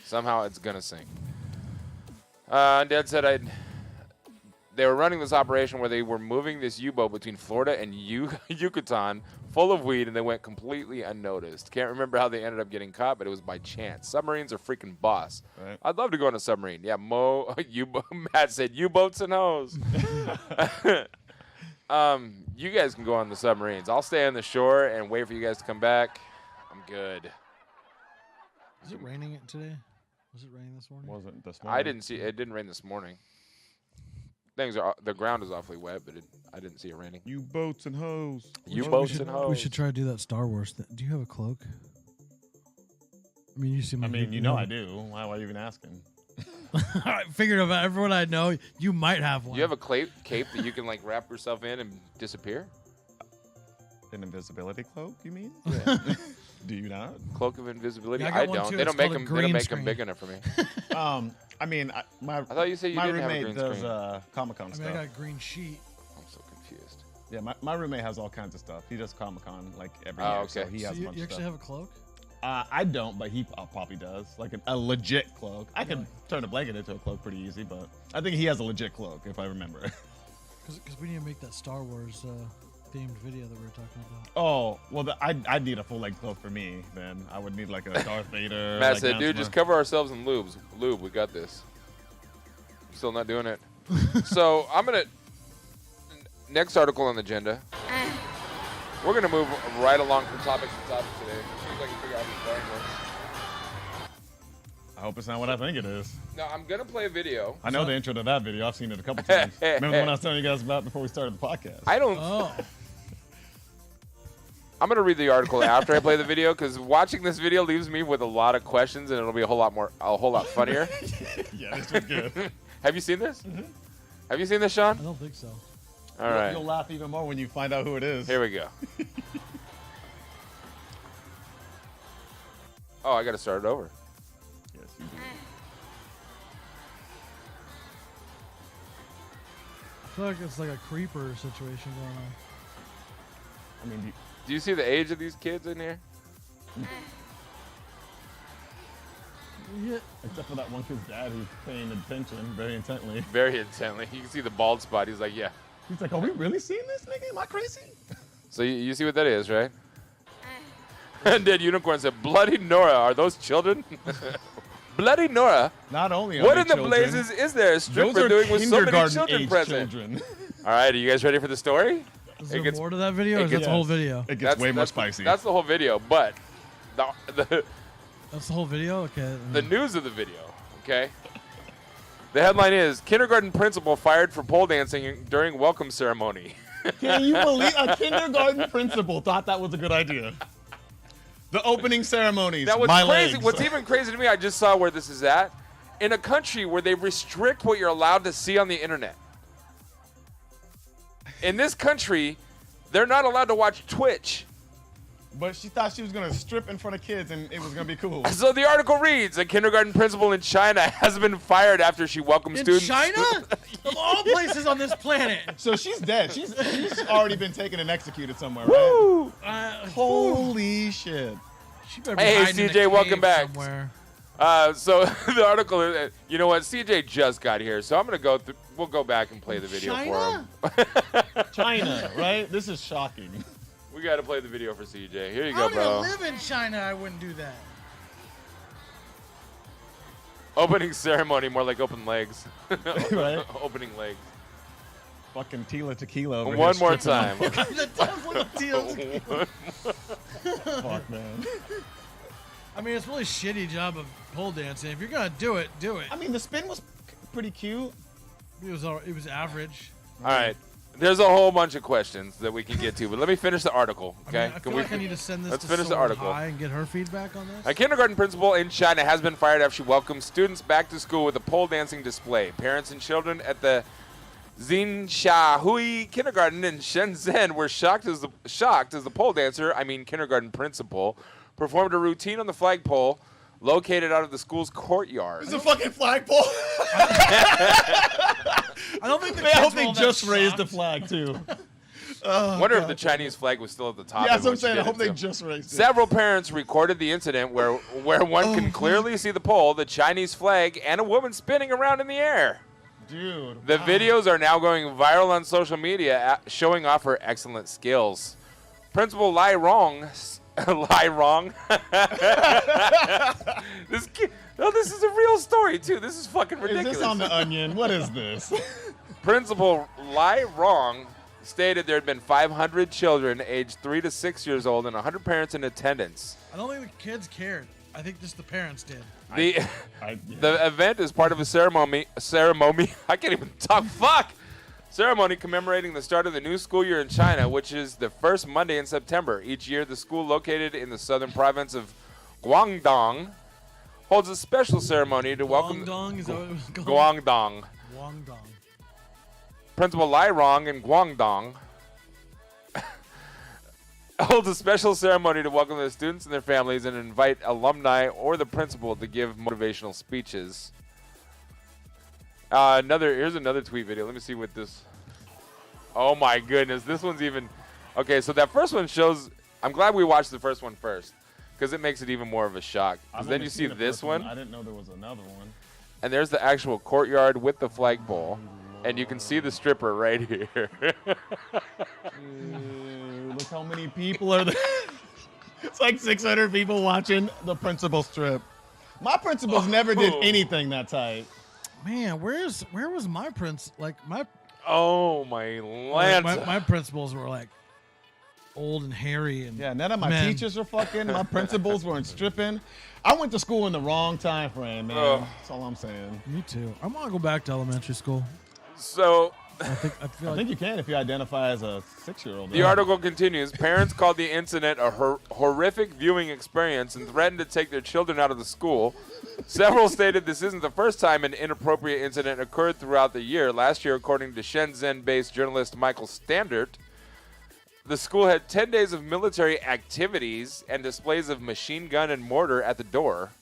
Somehow it's going to sink. Dad said they were running this operation where they were moving this U-boat between Florida and Yucatan full of weed, and they went completely unnoticed. Can't remember how they ended up getting caught, but it was by chance. Submarines are freaking boss. Right. I'd love to go on a submarine. Yeah, Matt said U-boats and hoes. You guys can go on the submarines. I'll stay on the shore and wait for you guys to come back. I'm good. Is it raining today? Was it raining this morning? Wasn't this morning. I didn't see it. Didn't rain this morning. The ground is awfully wet, but I didn't see it raining. U-boats and hoes. U-boats and hoes. We should try to do that Star Wars. Do you have a cloak? I mean, you seem. I like mean, you know I do. Why are you even asking? I figured about everyone I know, you might have one. Do you have a cape that you can like wrap yourself in and disappear? An invisibility cloak, you mean? Yeah. Do you not? Cloak of invisibility? Yeah, I got I one don't. too. They It's don't make called a them. They don't green make them screen. big enough for me. I mean, I thought you said you my didn't have a roommate green does screen. Comic-Con I mean, stuff. I got a green sheet. I'm so confused. Yeah, my roommate has all kinds of stuff. He does Comic-Con like every Oh, year, okay. so he So has a you bunch of actually stuff. have a cloak? I don't, but he probably does. Like a legit cloak. I can turn a blanket into a cloak pretty easy, but I think he has a legit cloak, if I remember. Because we need to make that Star Wars themed video that we were talking about. Oh, well, I'd need a full-length cloak for me, then. I would need like a Darth Vader. Matt like said, down "Dude, to just my- cover ourselves in lube. We got this." Still not doing it. So I'm gonna. Next article on the agenda. We're gonna move right along from topic to topic today. As soon as I can figure out how this phone works. I hope it's not what I think it is. No, I'm gonna play a video. I know the intro to that video. I've seen it a couple times. Remember the one I was telling you guys about before we started the podcast? I don't. Oh. I'm gonna read the article after I play the video because watching this video leaves me with a lot of questions and it'll be a whole lot funnier. Yeah, this was good. Have you seen this? Have you seen this, Shawn? I don't think so. All right. You'll laugh even more when you find out who it is. Here we go. Oh, I got to start it over. Yes, you do. I feel like it's like a creeper situation going on. I mean, Do you see the age of these kids in here? Yeah. except for that one kid's dad who's paying attention very intently. Very intently. You can see the bald spot. He's like, yeah. He's like, are we really seeing this, nigga? Am I crazy? So you see what that is, right? And Dead Unicorn said, Bloody Nora, are those children? Bloody Nora. Not only are What they in the children, blazes is there a those stripper are doing with so many children kindergarten-age present? children. All right, are you guys ready for the story? Is there more to that video, or is that gets- the whole video? It gets way more spicy. That's the whole video, but the That's the whole video? Okay. the news of the video, okay? The headline is, kindergarten principal fired for pole dancing during welcome ceremony. Can you believe a kindergarten principal thought that was a good idea? The opening ceremonies. Now, what's my crazy, legs. what's even crazy to me, I just saw where this is at. In a country where they restrict what you're allowed to see on the internet. In this country, they're not allowed to watch Twitch. But she thought she was gonna strip in front of kids and it was gonna be cool. So the article reads, a kindergarten principal in China has been fired after she welcomed In students. China? Of all places on this planet. So she's dead. She's already been taken and executed somewhere, right? Holy shit. She better be Hey, hiding in a CJ, welcome cave back. somewhere. So the article, you know what? CJ just got here, so I'm gonna go. We'll go back and play the video China? for him. China, right? This is shocking. We got to play the video for CJ. Here you I go, don't even bro. live in China. I wouldn't do that. Opening ceremony, more like open legs. Right? Opening legs. Fucking Tila Tequila over One here more stripping time. The devil of deals. Fuck, man. I mean, it's a really shitty job of pole dancing. If you're gonna do it, do it. I mean, the spin was pretty cute. It was average. All right. There's a whole bunch of questions that we can get to, but let me finish the article, okay? I mean, I feel like I need to send this let's to finish the Solar article. High and get her feedback on this. A kindergarten principal in China has been fired after she welcomed students back to school with a pole dancing display. Parents and children at the Xinshahui Kindergarten in Shenzhen were shocked as the pole dancer, kindergarten principal, performed a routine on the flagpole located out of the school's courtyard. It's a fucking flagpole. I don't think I hope they just raised the flag, too. Wonder if the Chinese flag was still at the top. Yeah, of that's what I'm what she saying. I did hope it they to. just raised it. Several parents recorded the incident where one can clearly see the pole, the Chinese flag, and a woman spinning around in the air. Dude. The videos are now going viral on social media, showing off her excellent skills. Principal Lai Rong. This is a real story too. This is fucking ridiculous. Is this on The Onion? What is this? Principal Lai Rong stated there had been 500 children aged 3 to 6 years old and 100 parents in attendance. I don't think the kids cared. I think just the parents did. The event is part of a ceremony. I can't even talk. Fuck. Ceremony commemorating the start of the new school year in China, which is the first Monday in September. Each year, the school located in the southern province of Guangdong holds a special ceremony to welcome Guangdong, is that what it was called? Guangdong. Guangdong. Principal Lai Rong in Guangdong holds a special ceremony to welcome the students and their families and invite alumni or the principal to give motivational speeches. Here's another tweet video. Let me see what this. Oh my goodness, this one's even. Okay, so that first one shows. I'm glad we watched the first one first, because it makes it even more of a shock. Because then you see this one, I didn't know there was another one. and there's the actual courtyard with the flagpole, and you can see the stripper right here. Dude, look how many people are there. It's like 600 people watching the principal strip. My principals never did anything that tight. Man, where was my prince? Like my Oh my land! my principals were like old and hairy and Yeah, none of my men. teachers were fucking. My principals weren't stripping. I went to school in the wrong time frame, man. Ugh. That's all I'm saying. Me too. I want to go back to elementary school. So I feel I like think you can if you identify as a 6-year-old. the article continues. Parents called the incident a horrific viewing experience and threatened to take their children out of the school. Several stated this isn't the first time an inappropriate incident occurred throughout the year. Last year, according to Shenzhen-based journalist Michael Standert, the school had 10 days of military activities and displays of machine gun and mortar at the door.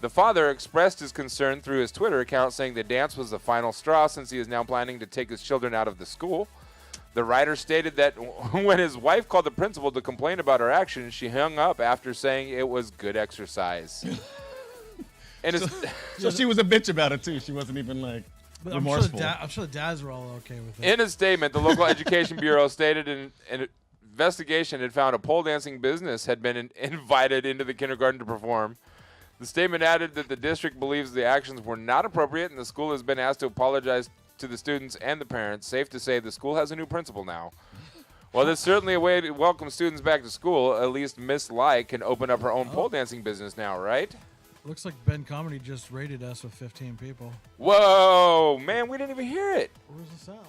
The father expressed his concern through his Twitter account, saying the dance was the final straw since he is now planning to take his children out of the school. The writer stated that when his wife called the principal to complain about her actions, she hung up after saying it was good exercise. And So she was a bitch about it too. She wasn't even like but remorseful. I'm sure the dads were all okay with it. in a statement, the local education bureau stated an investigation had found a pole dancing business had been invited into the kindergarten to perform. The statement added that the district believes the actions were not appropriate and the school has been asked to apologize to the students and the parents. Safe to say the school has a new principal now. While there's certainly a way to welcome students back to school, at least Miss Lai can open up her own pole dancing business now, right? Looks like Ben Comedy just rated us with 15 people. Whoa, man, we didn't even hear it. Where's the sound?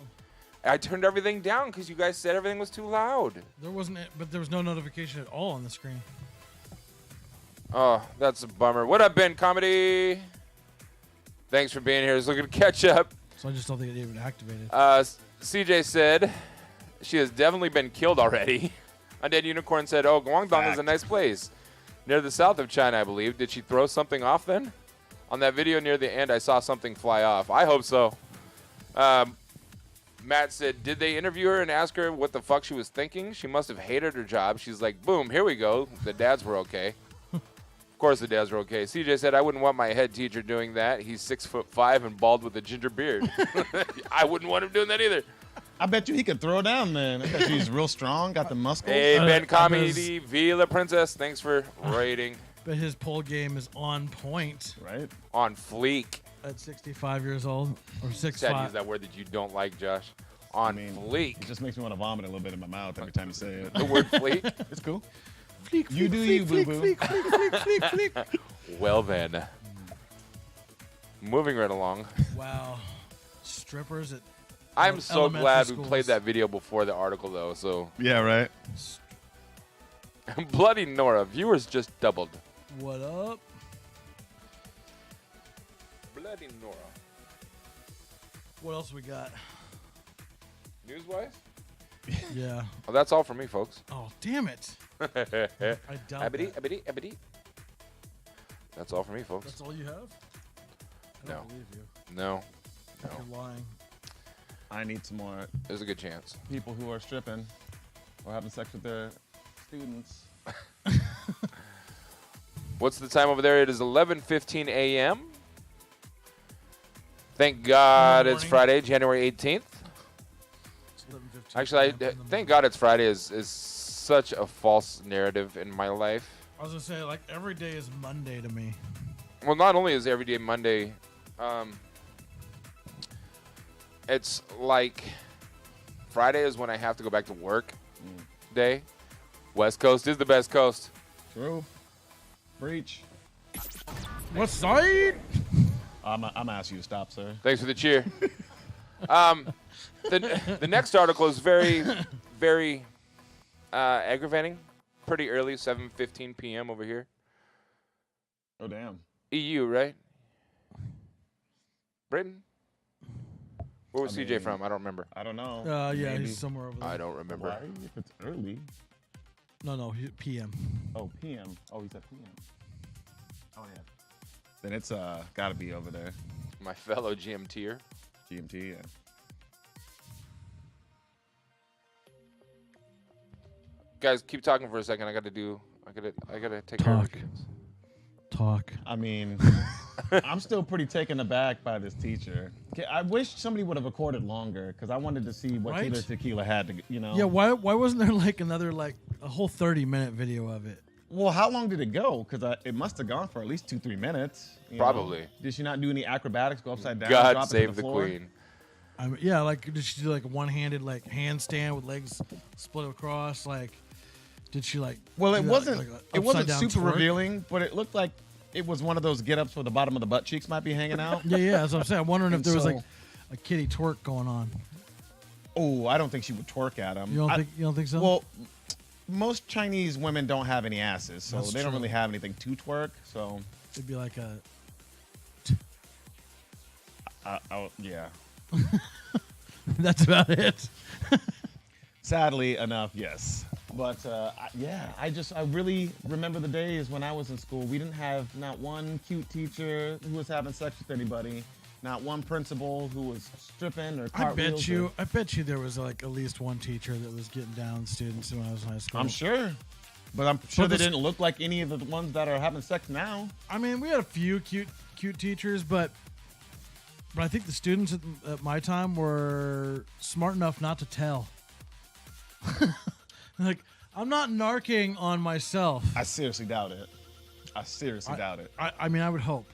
I turned everything down because you guys said everything was too loud. There wasn't, but there was no notification at all on the screen. Oh, that's a bummer. What up, Ben Comedy? Thanks for being here. I was looking to catch up. So I just don't think it even activated. CJ said she has definitely been killed already. Undead Unicorn said, oh, Guangdong is a nice place. Near the south of China, I believe. Did she throw something off then? On that video near the end, I saw something fly off. I hope so. Matt said, did they interview her and ask her what the fuck she was thinking? She must have hated her job. She's like, boom, here we go. The dads were okay. Of course the dads were okay. CJ said, I wouldn't want my head teacher doing that. He's 6'5" and bald with a ginger beard. I wouldn't want him doing that either. I bet you he could throw down, man. I bet you he's real strong, got the muscles. Hey, Ben Comedy, Vila Princess, thanks for rating. But his pole game is on point. Right? On fleek. At 65 years old, or 6'5". Sad use that word that you don't like, Josh. On fleek. It just makes me want to vomit a little bit in my mouth every time you say it. The word fleek? It's cool. Fleek, You fleek, do fleek, you, fleek, boo-boo. fleek, fleek, fleek, fleek, fleek. Well then. Moving right along. Wow. Strippers at I'm so elementary glad we schools. played that video before the article, though. So Yeah, right? Bloody Nora, viewers just doubled. What up? Bloody Nora. What else we got? News-wise? Yeah. Well, that's all for me, folks. Oh, damn it. I doubt Abity, that. abity, abity. That's all for me, folks. That's all you have? I No. don't believe you. No. No. You're lying. I need some more There's a good chance. people who are stripping or having sex with their students. What's the time over there? It is 11:15 a.m. Thank God it's morning. Friday, January 18th. It's 11:15 Actually, p.m. in the thank God it's Friday is such a false narrative in my life. I was going to say, like, every day is Monday to me. Well, not only is every day Monday, it's like Friday is when I have to go back to work day. West Coast is the best coast. True. Breach. What side? I'm gonna ask you to stop, sir. Thanks for the cheer. The next article is very, very aggravating. Pretty early, 7:15 p.m. over here. Oh, damn. EU, right? Britain? Where was I CJ mean, from? I don't remember. I don't know. Yeah, Maybe. he's somewhere over there. I don't remember. Why? If it's early. No, PM. Oh, PM. Oh, he's at PM. Oh, yeah. Then it's gotta be over there. My fellow GMTer. GMT, yeah. Guys, keep talking for a second. I gotta take care of Talk. things. Talk. I mean, I'm still pretty taken aback by this teacher. I wish somebody would have recorded longer because I wanted to see what Right? Killer Tequila had to, you know. Yeah, why wasn't there like another a whole 30-minute video of it? Well, how long did it go? Because it must have gone for at least 2-3 minutes. you know. Probably. Did she not do any acrobatics? Go upside down? God drop it to save the floor? queen. I mean, yeah, like did she do like a one-handed like handstand with legs split across? Like, did she like? Well, do it that, wasn't. like, a It wasn't upside-down super twerk? revealing, but it looked like it was one of those get-ups where the bottom of the butt cheeks might be hanging out. Yeah, that's what I'm saying. I'm wondering if And there was so- like a kitty twerk going on. Oh, I don't think she would twerk at him. You don't think so? Well, most Chinese women don't have any asses, so That's they don't true. really have anything to twerk. So, it'd be like a. yeah. That's about it. Sadly enough, yes. But I really remember the days when I was in school. We didn't have not one cute teacher who was having sex with anybody, not one principal who was stripping or I cartwheels. bet you there was like at least one teacher that was getting down with students when I was in high school. I'm sure. But I'm sure they this- didn't look like any of the ones that are having sex now. I mean, we had a few cute teachers, but I think the students at my time were smart enough not to tell. Like, I'm not narking on myself. I seriously doubt it. I seriously doubt it. I mean, I would hope.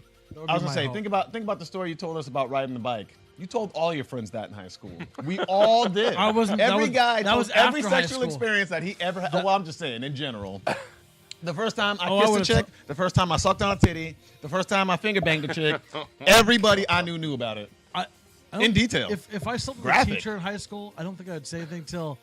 I was gonna say, think about the story you told us about riding the bike. You told all your friends that in high school. We all did. I wasn't. Every guy told every after high sexual school. experience that he ever had. Well, I'm just saying, in general. The first time I I kissed a would've chick, the first time I sucked on a titty, the first time I finger banged a chick, everybody I knew about it. I don't- In detail. If I slept with Graphic. a teacher in high school, I don't think I'd say anything till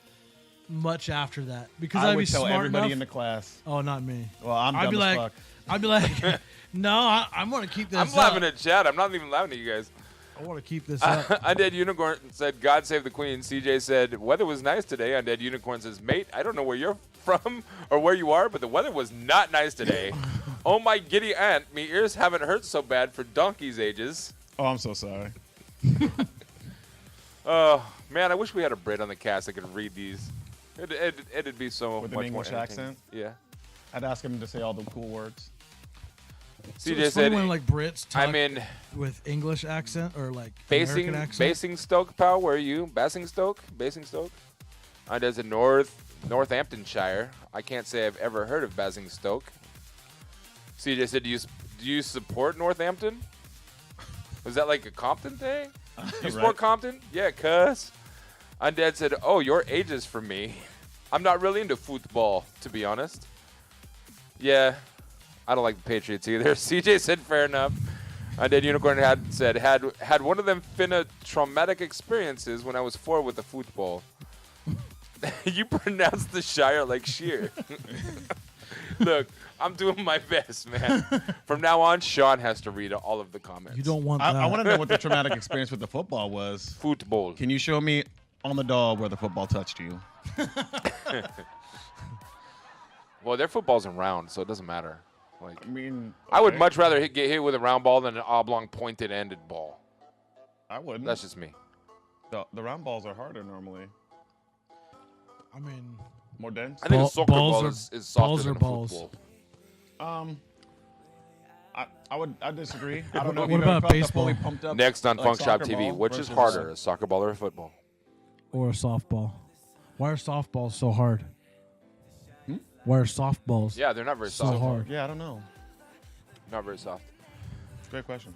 much after that because I I'd be would tell smart everybody enough. in the class. Oh, not me. Well, I'm I'd dumb be as like, fuck. I'd be like, no, I'm gonna keep this. I'm laughing at Chad. I'm not even laughing at you guys. I want to keep this up. Undead Unicorn said, God save the queen. CJ said, weather was nice today. Undead Unicorn says, mate, I don't know where you're from or where you are, but the weather was not nice today. Oh, my giddy aunt, me ears haven't hurt so bad for donkey's ages. Oh, I'm so sorry. Oh, man, I wish we had a Brit on the cast that could read these. It'd be so With much an English more entertaining. accent? Yeah. I'd ask him to say all the cool words. So CJ it's said, funny when like Brits talk I'm in with English accent or like Basing, American accent. Basingstoke, pal. Where are you? Basingstoke? Undead said Northamptonshire. I can't say I've ever heard of Basingstoke. CJ said, do you support Northampton? Was that like a Compton thing? You support Right. Compton? Yeah, cuz. Undead said, oh, your age is for me. I'm not really into football, to be honest. Yeah, I don't like the Patriots either. CJ said, fair enough. Undead Unicorn had one of them finna traumatic experiences when I was 4 with the football. You pronounced the Shire like sheer. Look, I'm doing my best, man. From now on, Shawn has to read all of the comments. You don't want that. I want to know what the traumatic experience with the football was. Football. Can you show me on the doll where the football touched you? Well, their football's in round, so it doesn't matter. Like, I mean, I would okay. much rather get hit with a round ball than an oblong pointed-ended ball. I wouldn't. That's just me. The round balls are harder normally. I mean, More dense. I think a soccer balls ball are- is softer balls than are a balls. football. I disagree. I don't know if What you've ever about felt baseball? the fully pumped up. Next on like Funkshop soccer TV, ball which is versus- harder, a soccer ball or a football? or a softball. Why are softballs so hard? Why are softballs Yeah, they're not very so soft. hard? Yeah, I don't know. Not very soft. Great question.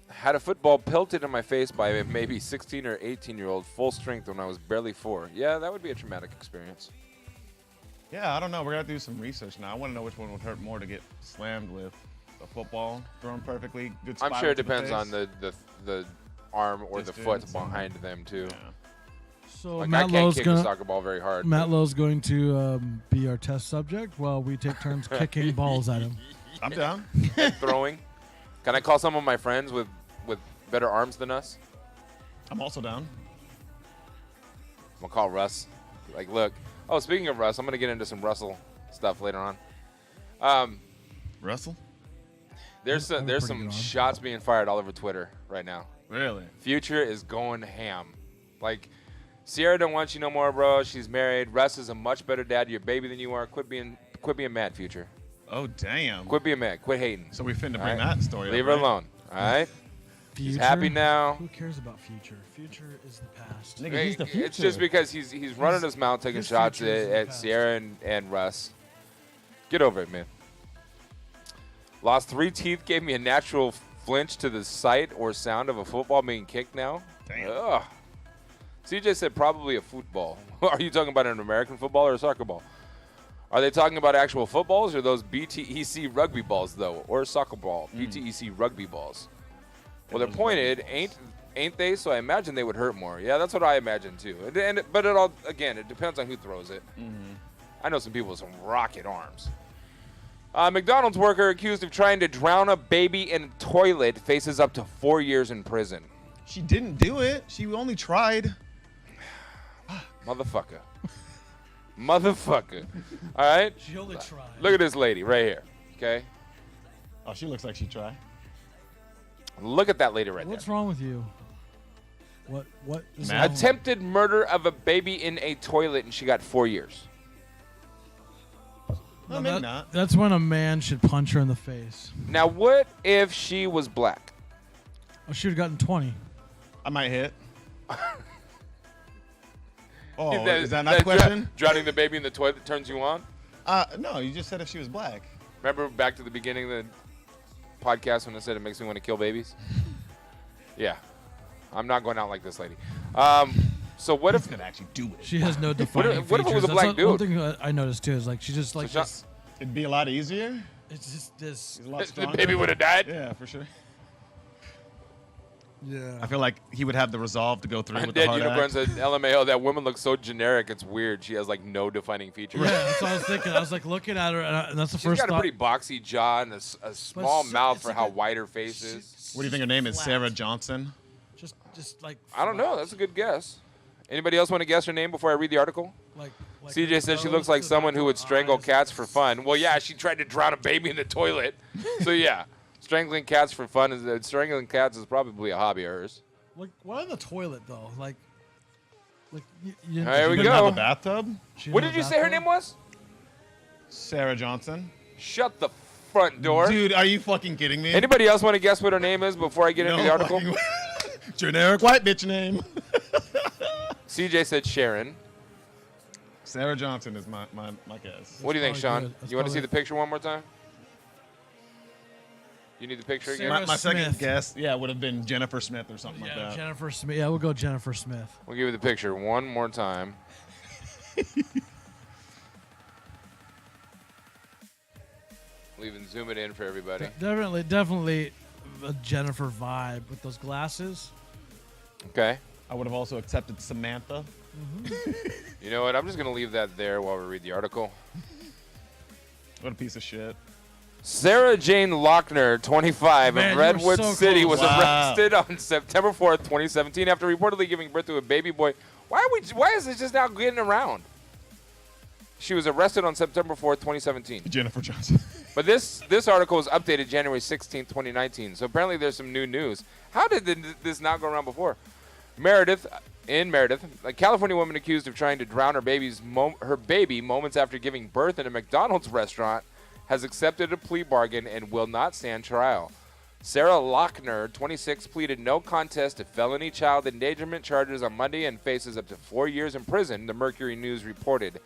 Had a football pelted in my face by a maybe 16 or 18-year-old full strength when I was barely 4. Yeah, that would be a traumatic experience. Yeah, I don't know. We're gonna have to do some research now. I want to know which one would hurt more to get slammed with. A football thrown perfectly. Good. I'm sure spiral it to the depends face. on the arm or the foot Distance and- behind them too. Yeah. So Like I Matt can't Lowe's kick a gonna soccer ball very hard. Matt Lowe's going to be our test subject while we take turns kicking balls at him. I'm down. And throwing. Can I call some of my friends with better arms than us? I'm also down. I'm gonna call Russ. Like, look. Oh, speaking of Russ, I'm gonna get into some Russell stuff later on. Russell? There's pretty some good arm. shots being fired all over Twitter right now. Really? Future is going ham. Like, Sierra don't want you no more, bro. She's married. Russ is a much better dad to your baby than you are. Quit being mad, Future. Oh, damn. Quit being mad. Quit hating. So we finna bring All right? that story Leave up, her right? alone. All right. Future? happy now. Who cares about future? Future is the past. Nigga, he's the future. It's just because he's running his mouth, taking his shots future is in the at past. Sierra and Russ. Get over it, man. Lost 3 teeth, gave me a natural flinch to the sight or sound of a football being kicked now. Damn. Ugh. CJ said probably a football. Are you talking about an American football or a soccer ball? Are they talking about actual footballs or those BTEC rugby balls, though? Or a soccer ball? BTEC rugby balls. Well, they're pointed, ain't they? So I imagine they would hurt more. Yeah, that's what I imagine, too. But it all, again, it depends on who throws it. I know some people with some rocket arms. McDonald's worker accused of trying to drown a baby in a toilet faces up to 4 years in prison. She didn't do it. She only tried. Motherfucker. Motherfucker. All right? She only tried. Look at this lady right here. Okay? Oh, she looks like she tried. Look at that lady right What's there. wrong with you? What is Matt? wrong? Attempted murder of a baby in a toilet, and she got 4 years. No, maybe not. That's when a man should punch her in the face. Now, what if she was black? Oh, she would have gotten 20. I might hit. Oh, is that not the question? Drowning the baby in the toilet turns you on? No, you just said if she was black. Remember back to the beginning of the podcast when I said it makes me want to kill babies? Yeah. I'm not going out like this lady. So what if... He's gonna actually do it. She has no defining what if it was a features. black That's one dude? thing I noticed too is like she's just like So this. It'd be a lot easier. It's just this. He's a lot The stronger. baby would have died? Yeah, for sure. Yeah. I feel like he would have the resolve to go through with the Dead hard Unicorn act. said, LMAO, that woman looks so generic, it's weird. She has like no defining features. Yeah, that's what I was thinking. I was like looking at her, and that's the She's first got a thought. pretty boxy jaw and a small so- mouth it's for like how a- wide her face is. What do you think her name is? Flat. Sarah Johnson? Just like. I don't know. That's a good guess. Anybody else want to guess her name before I read the article? Like CJ says she looks like someone who would strangle cats for fun. Well, yeah, she tried to drown a baby in the toilet. So yeah, strangling cats for fun strangling cats is probably a hobby of hers. Like why in the toilet though? Like you There we She didn't go. have a bathtub? What did you say her name was? Sarah Johnson. Shut the front door. Dude, are you fucking kidding me? Anybody else want to guess what her name is before I get into the article? fucking- Generic white bitch name. CJ said Sharon. Sarah Johnson is my guess. What do you think, probably Sean? good. That's You want to see probably- the picture one more time? You need the picture again? Sarah My second Smith. guess, would have been Jennifer Smith or something like that. Jennifer Smith. Yeah, we'll go Jennifer Smith. We'll give you the picture one more time. We'll even zoom it in for everybody. Definitely a Jennifer vibe with those glasses. Okay. I would have also accepted Samantha. You know what? I'm just going to leave that there while we read the article. What a piece of shit. Sarah Jane Lochner, 25, Man, of you were Redwood so City, close. was Wow. arrested on September 4th, 2017, after reportedly giving birth to a baby boy. Why is this just now getting around? She was arrested on September 4th, 2017. Jennifer Johnson. But this article was updated January 16th, 2019. So apparently there's some new news. How did this not go around before? Meredith, a California woman accused of trying to drown her baby moments after giving birth in a McDonald's restaurant, has accepted a plea bargain and will not stand trial. Sarah Lochner, 26, pleaded no contest to felony child endangerment charges on Monday and faces up to 4 years in prison, the Mercury News reported.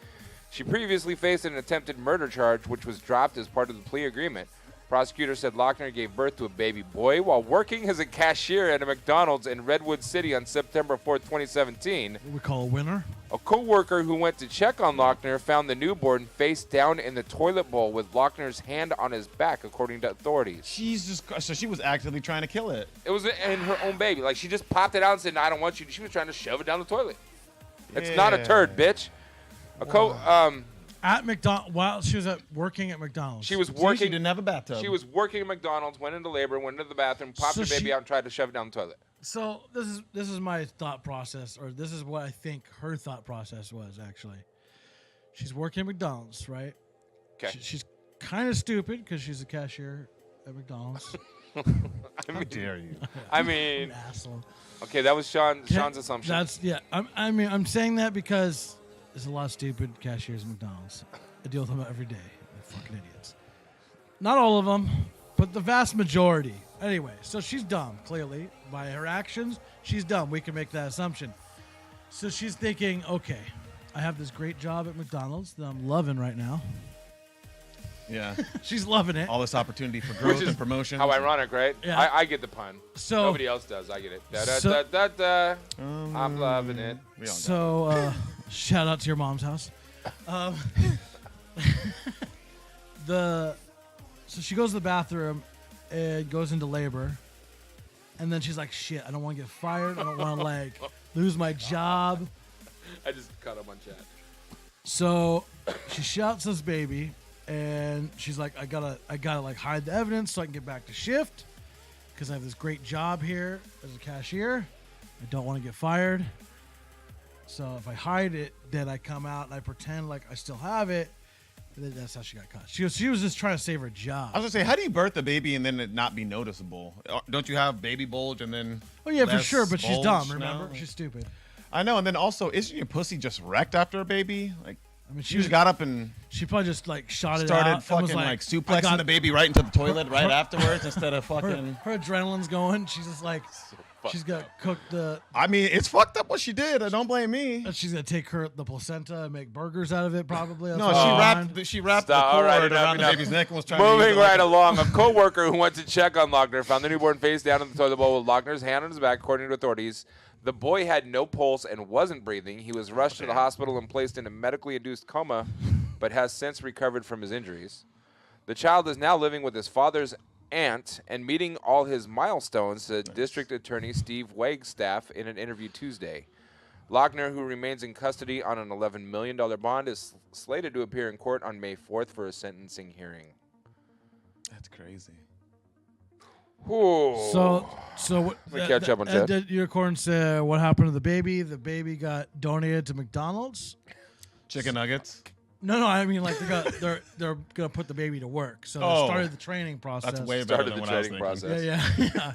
She previously faced an attempted murder charge, which was dropped as part of the plea agreement. Prosecutors said Lochner gave birth to a baby boy while working as a cashier at a McDonald's in Redwood City on September 4th, 2017. What we call a winner. A co-worker who went to check on Lochner found the newborn face down in the toilet bowl with Lochner's hand on his back, according to authorities. So she was actively trying to kill it. It was in her own baby. Like, she just popped it out and said, "No, I don't want you." She was trying to shove it down the toilet. It's not a turd, bitch. At McDonald's, while she was working at McDonald's. She was She working. didn't have a bathtub. She was working at McDonald's, went into labor, went into the bathroom, popped So her baby she- out, and tried to shove it down the toilet. So this is my thought process, or this is what I think her thought process was actually. She's working at McDonald's, right? Okay. She's kind of stupid because she's a cashier at McDonald's. How dare you? I mean, An asshole. okay, that was Sean's assumption. That's I'm saying that because there's a lot of stupid cashiers at McDonald's. I deal with them every day. They're fucking idiots. Not all of them, but the vast majority. Anyway, so she's dumb, clearly. By her actions, she's dumb. We can make that assumption. So she's thinking, okay, I have this great job at McDonald's that I'm loving right now. Yeah. She's loving it. All this opportunity for growth is and promotion. How ironic, right? Yeah. I get the pun. So- Nobody else does. I get it. Da, da, So- da, da, da. I'm loving it. We all got it. So, shout out to your mom's house. So she goes to the bathroom and goes into labor, and then she's like, "Shit, I don't want to get fired. I don't want to like lose my job." I just caught up on chat. So she shouts this baby, and she's like, I gotta like hide the evidence so I can get back to shift because I have this great job here as a cashier. I don't want to get fired. So if I hide it, then I come out and I pretend like I still have it. And then that's how she got caught. She was just trying to save her job. I was gonna say, how do you birth a baby and then it not be noticeable? Don't you have baby bulge and then? Oh yeah, for less sure. But she's bulge dumb. now? Remember, she's stupid. I know. And then also, isn't your pussy just wrecked after a baby? Like, I mean, She just got up and she probably just like shot it started out. fucking like suplexing the baby right into the toilet right afterwards instead of fucking. Her adrenaline's going. She's just like, she's got cooked the. I mean, it's fucked up what she did. I don't blame me. She's gonna take the placenta and make burgers out of it, probably. That's No, what she wrapped Stop. the cord All right, around the enough. baby's neck and was trying to Moving use it right like along, a co-worker who went to check on Lochner found the newborn face down in the toilet bowl with Lochner's hand on his back, according to authorities. The boy had no pulse and wasn't breathing. He was rushed to the hospital and placed in a medically induced coma, but has since recovered from his injuries. The child is now living with his father's aunt and meeting all his milestones, said District Attorney Steve Wagstaff in an interview Tuesday. Lochner, who remains in custody on an $11 million bond, is slated to appear in court on May 4th for a sentencing hearing. That's crazy. Ooh. So what? Let me catch up on Jeff. Unicorn said, "What happened to the baby? The baby got donated to McDonald's." Chicken nuggets. No, I mean like they're gonna put the baby to work. So they started the training process. That's way better Started than the what I was training thinking. process. Yeah.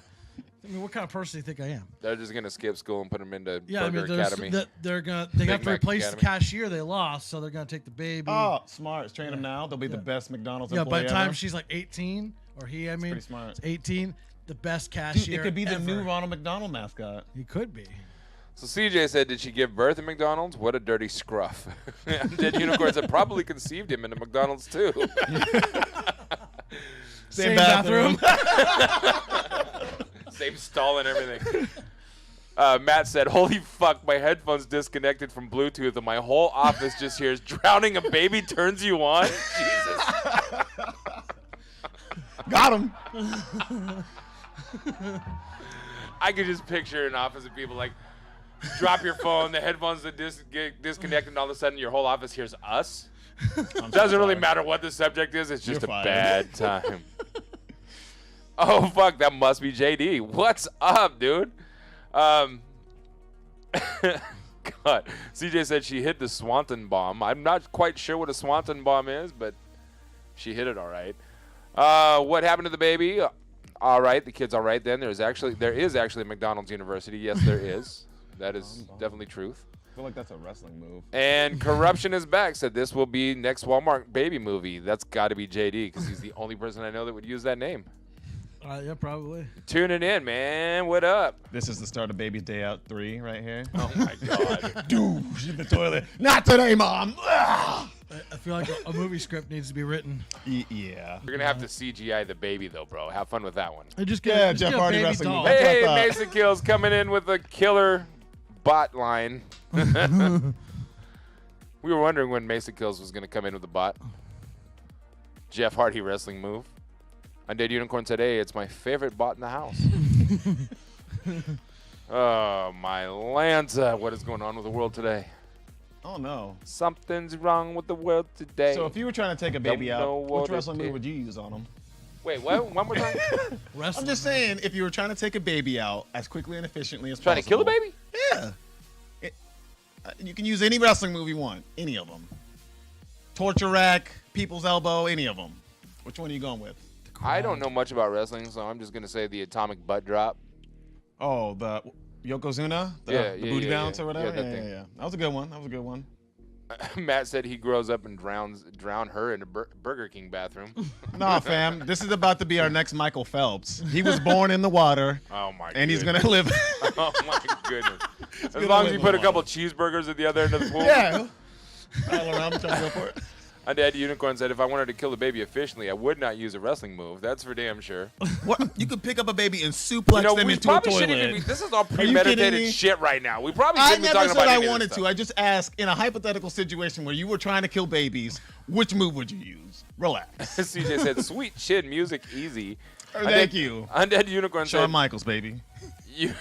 I mean, what kind of person do you think I am? They're just gonna skip school and put them into Yeah, Burger I mean, Academy. they Big have to Mac replace Academy. the cashier they lost, so they're gonna take the baby. Oh, smart. Train them now. They'll be the best McDonald's yeah. employee By the time ever. she's like 18, or he, I mean, pretty smart. is 18, the best Dude, cashier. it could be the ever. new Ronald McDonald mascot. He could be. So CJ said, did she give birth at McDonald's? What a dirty scruff. Dead Unicorn said, probably conceived him in a McDonald's too. Same bathroom. Same stall and everything. Matt said, holy fuck, my headphones disconnected from Bluetooth and my whole office just hears drowning a baby turns you on? Jesus. Got him. I could just picture an office of people like, drop your phone, the headphones that get disconnected, and all of a sudden your whole office hears us. Doesn't really matter what the subject is, it's just You're a fired. bad time. Oh, fuck, that must be JD. What's up, dude? God. CJ said she hit the Swanton bomb. I'm not quite sure what a Swanton bomb is, but she hit it all right. What happened to the baby? All right, the kid's all right then. There is actually a McDonald's University. Yes, there is. That is definitely truth. I feel like that's a wrestling move. And Corruption is back. Said this will be next Walmart baby movie. That's got to be JD because he's the only person I know that would use that name. Yeah, probably. Tuning in, man. What up? This is the start of Baby's Day Out 3 right here. Oh my God. Douche in the toilet. Not today, Mom. I feel like a movie script needs to be written. Yeah. You're gonna have to CGI the baby though, bro. Have fun with that one. And just Yeah, get, Jeff just get a Hardy baby wrestling doll. movie. That's what I Hey, thought. Mason Kills coming in with a killer bot line. We were wondering when Mason Kills was gonna come in with a bot. Jeff Hardy wrestling move. Undead Unicorn said, hey, it's my favorite bot in the house. Oh, my Lanza. What is going on with the world today? Oh, no. Something's wrong with the world today. So if you were trying to take a baby Don't know out, what which it wrestling move is. would you use on him? Wait, what? One more time? Wrestling. I'm just saying, if you were trying to take a baby out as quickly and efficiently as Trying to kill the possible. baby? Yeah. You can use any wrestling move you want. Any of them. Torture rack, people's elbow, any of them. Which one are you going with? I don't know much about wrestling, so I'm just going to say the atomic butt drop. Oh, the Yokozuna? The booty bounce or whatever? Yeah, that thing. That was a good one. Matt said he grows up and drown her in a Burger King bathroom. Nah, fam. This is about to be our next Michael Phelps. He was born in the water, Oh, my and he's goodness. going to live. Oh, my goodness. As gonna long as live you a put a while. couple cheeseburgers at the other end of the pool. Yeah. All around, trying to go for it. Undead Unicorn said, if I wanted to kill the baby efficiently, I would not use a wrestling move. That's for damn sure. What? You could pick up a baby and suplex them we into a probably shouldn't toilet. even be, this is all kidding premeditated me? shit right now. We probably I shouldn't be never talking said about I any of wanted this to. stuff. I just asked, in a hypothetical situation where you were trying to kill babies, which move would you use? Relax. CJ said, sweet chin music, easy. Thank you. Undead Unicorn Shawn said, Michaels, baby. you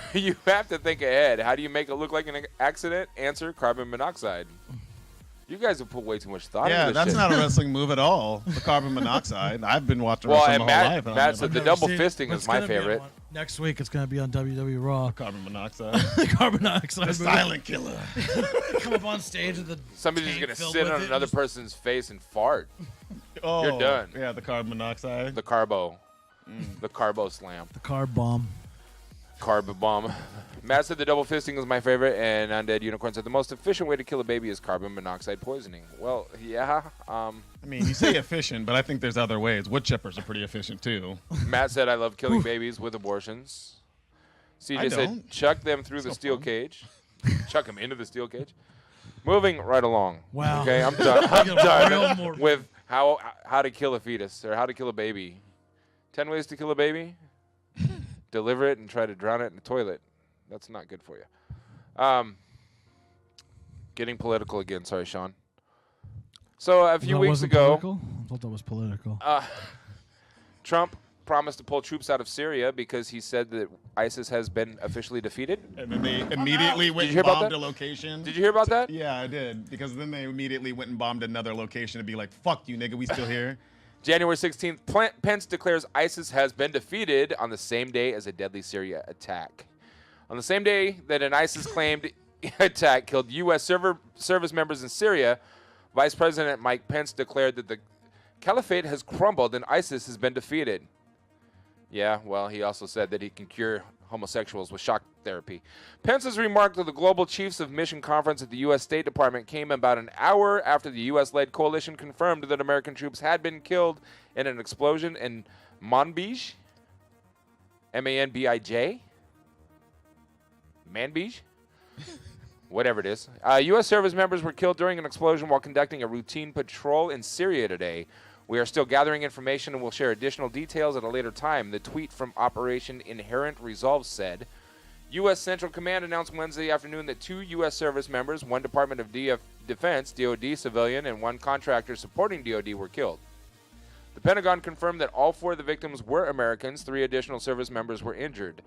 have to think ahead. How do you make it look like an accident? Answer, carbon monoxide. You guys have put way too much thought Yeah, into this that's shit. not a wrestling move at all. The carbon monoxide. I've been watching Well, wrestling and my whole Matt, life. and Matt I've said never- the double See, fisting but is it's my gonna be on favorite. one- Next week, it's going to be on WWE Raw. carbon monoxide. The carbon dioxide. The movie. silent killer. Come up on stage with the Somebody's just tank going to filled sit with on it another and just- person's face and fart. Oh, You're done. Yeah, the carbon monoxide. The carbo. The carbo slam. The carb bomb. Carb bomb. Matt said the double fisting is my favorite, and Undead Unicorn said the most efficient way to kill a baby is carbon monoxide poisoning. Well, yeah. I mean, you say efficient, but I think there's other ways. Wood chippers are pretty efficient, too. Matt said I love killing babies with abortions. CJ said chuck them through the steel cage. Chuck them into the steel cage. Moving right along. Wow. Okay, I'm done. I'm done with how to kill a fetus or how to kill a baby. 10 ways to kill a baby. Deliver it and try to drown it in the toilet. That's not good for you. Getting political again. Sorry, Shawn. So a few weeks ago, I thought that was political. Trump promised to pull troops out of Syria because he said that ISIS has been officially defeated. And then they immediately went and bombed a location. Did you hear about that? Yeah, I did. Because then they immediately went and bombed another location to be like, fuck you, nigga, we still here. January 16th, Pence declares ISIS has been defeated on the same day as a deadly Syria attack. On the same day that an ISIS-claimed attack killed U.S. service members in Syria, Vice President Mike Pence declared that the caliphate has crumbled and ISIS has been defeated. Yeah, well, he also said that he can cure homosexuals with shock therapy. Pence's remark to the Global Chiefs of Mission Conference at the U.S. State Department came about an hour after the U.S.-led coalition confirmed that American troops had been killed in an explosion in Manbij, M-A-N-B-I-J, Manbij, whatever it is. U.S. service members were killed during an explosion while conducting a routine patrol in Syria today. We are still gathering information and will share additional details at a later time. The tweet from Operation Inherent Resolve said, U.S. Central Command announced Wednesday afternoon that 2 U.S. service members, 1 Department of Defense, DOD civilian, and 1 contractor supporting DOD were killed. The Pentagon confirmed that all 4 of the victims were Americans. 3 additional service members were injured.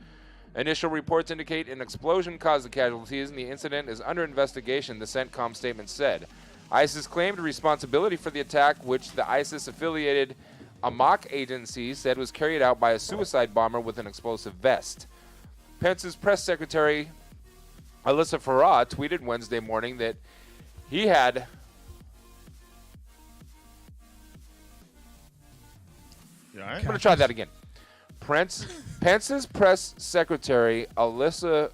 Initial reports indicate an explosion caused the casualties, and the incident is under investigation, the CENTCOM statement said. ISIS claimed responsibility for the attack, which the ISIS-affiliated Amaq agency said was carried out by a suicide bomber with an explosive vest. Pence's press secretary, Alyssa Farah, tweeted Wednesday morning that he had... I'm going to try that again. Pence's press secretary, Alyssa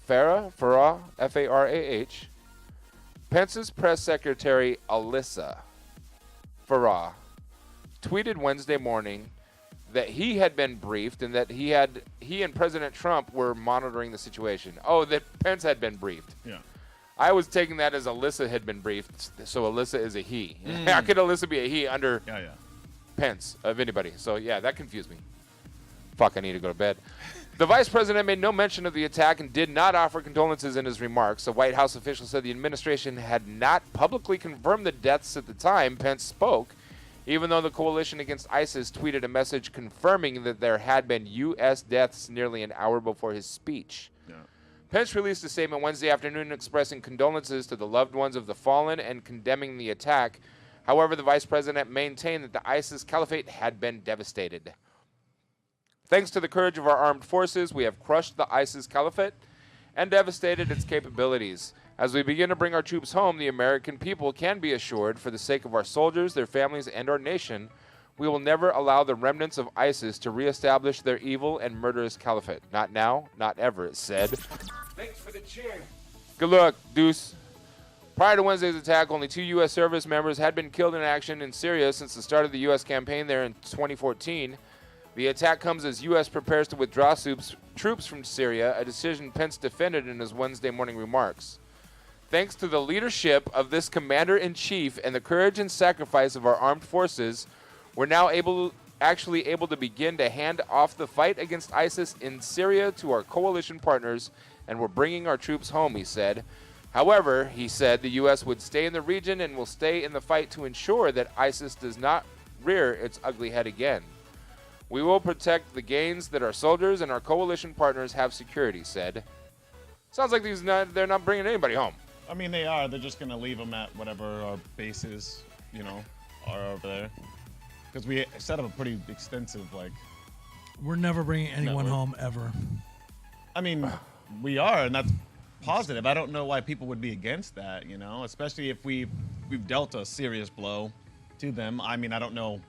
Farah, F-A-R-A-H, Pence's press secretary, Alyssa Farah, tweeted Wednesday morning that he had been briefed and that he and President Trump were monitoring the situation. Oh, that Pence had been briefed. Yeah. I was taking that as Alyssa had been briefed, so Alyssa is a he. How could Alyssa be a he under Pence of anybody? So, yeah, that confused me. Fuck, I need to go to bed. The vice president made no mention of the attack and did not offer condolences in his remarks. A White House official said the administration had not publicly confirmed the deaths at the time Pence spoke, even though the coalition against ISIS tweeted a message confirming that there had been U.S. deaths nearly an hour before his speech. Yeah. Pence released a statement Wednesday afternoon expressing condolences to the loved ones of the fallen and condemning the attack. However, the vice president maintained that the ISIS caliphate had been devastated. Thanks to the courage of our armed forces, we have crushed the ISIS caliphate and devastated its capabilities. As we begin to bring our troops home, the American people can be assured, for the sake of our soldiers, their families, and our nation, we will never allow the remnants of ISIS to reestablish their evil and murderous caliphate. Not now, not ever, it said. Thanks for the cheer. Good luck, Duce. Prior to Wednesday's attack, only 2 U.S. service members had been killed in action in Syria since the start of the U.S. campaign there in 2014. The attack comes as U.S. prepares to withdraw troops from Syria, a decision Pence defended in his Wednesday morning remarks. Thanks to the leadership of this commander-in-chief and the courage and sacrifice of our armed forces, we're now actually able to begin to hand off the fight against ISIS in Syria to our coalition partners, and we're bringing our troops home, he said. However, he said the U.S. would stay in the region and will stay in the fight to ensure that ISIS does not rear its ugly head again. We will protect the gains that our soldiers and our coalition partners have secured, he said. Sounds like they're not bringing anybody home. I mean, they are. They're just going to leave them at whatever our bases, are over there. Because we set up a pretty extensive, We're never bringing anyone home, ever. I mean, we are, and that's positive. I don't know why people would be against that, especially if we've dealt a serious blow to them. I mean, I don't know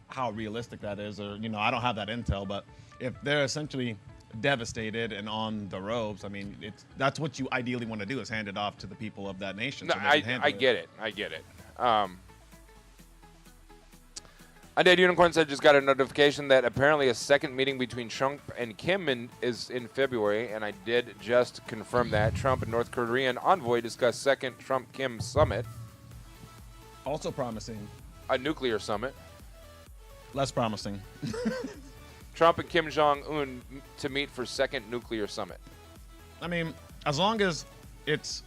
how realistic that is, or I don't have that intel, but if they're essentially devastated and on the ropes. I mean, that's what you ideally want to do, is hand it off to the people of that nation. No, so they can handle it. I get it. Undead Unicorn said just got a notification that apparently a second meeting between Trump and Kim is in February, and I did just confirm that. Trump and North Korean envoy discussed second Trump-Kim summit. Also promising. A nuclear summit. Less promising. Trump and Kim Jong-un to meet for second nuclear summit. I mean, as long as it's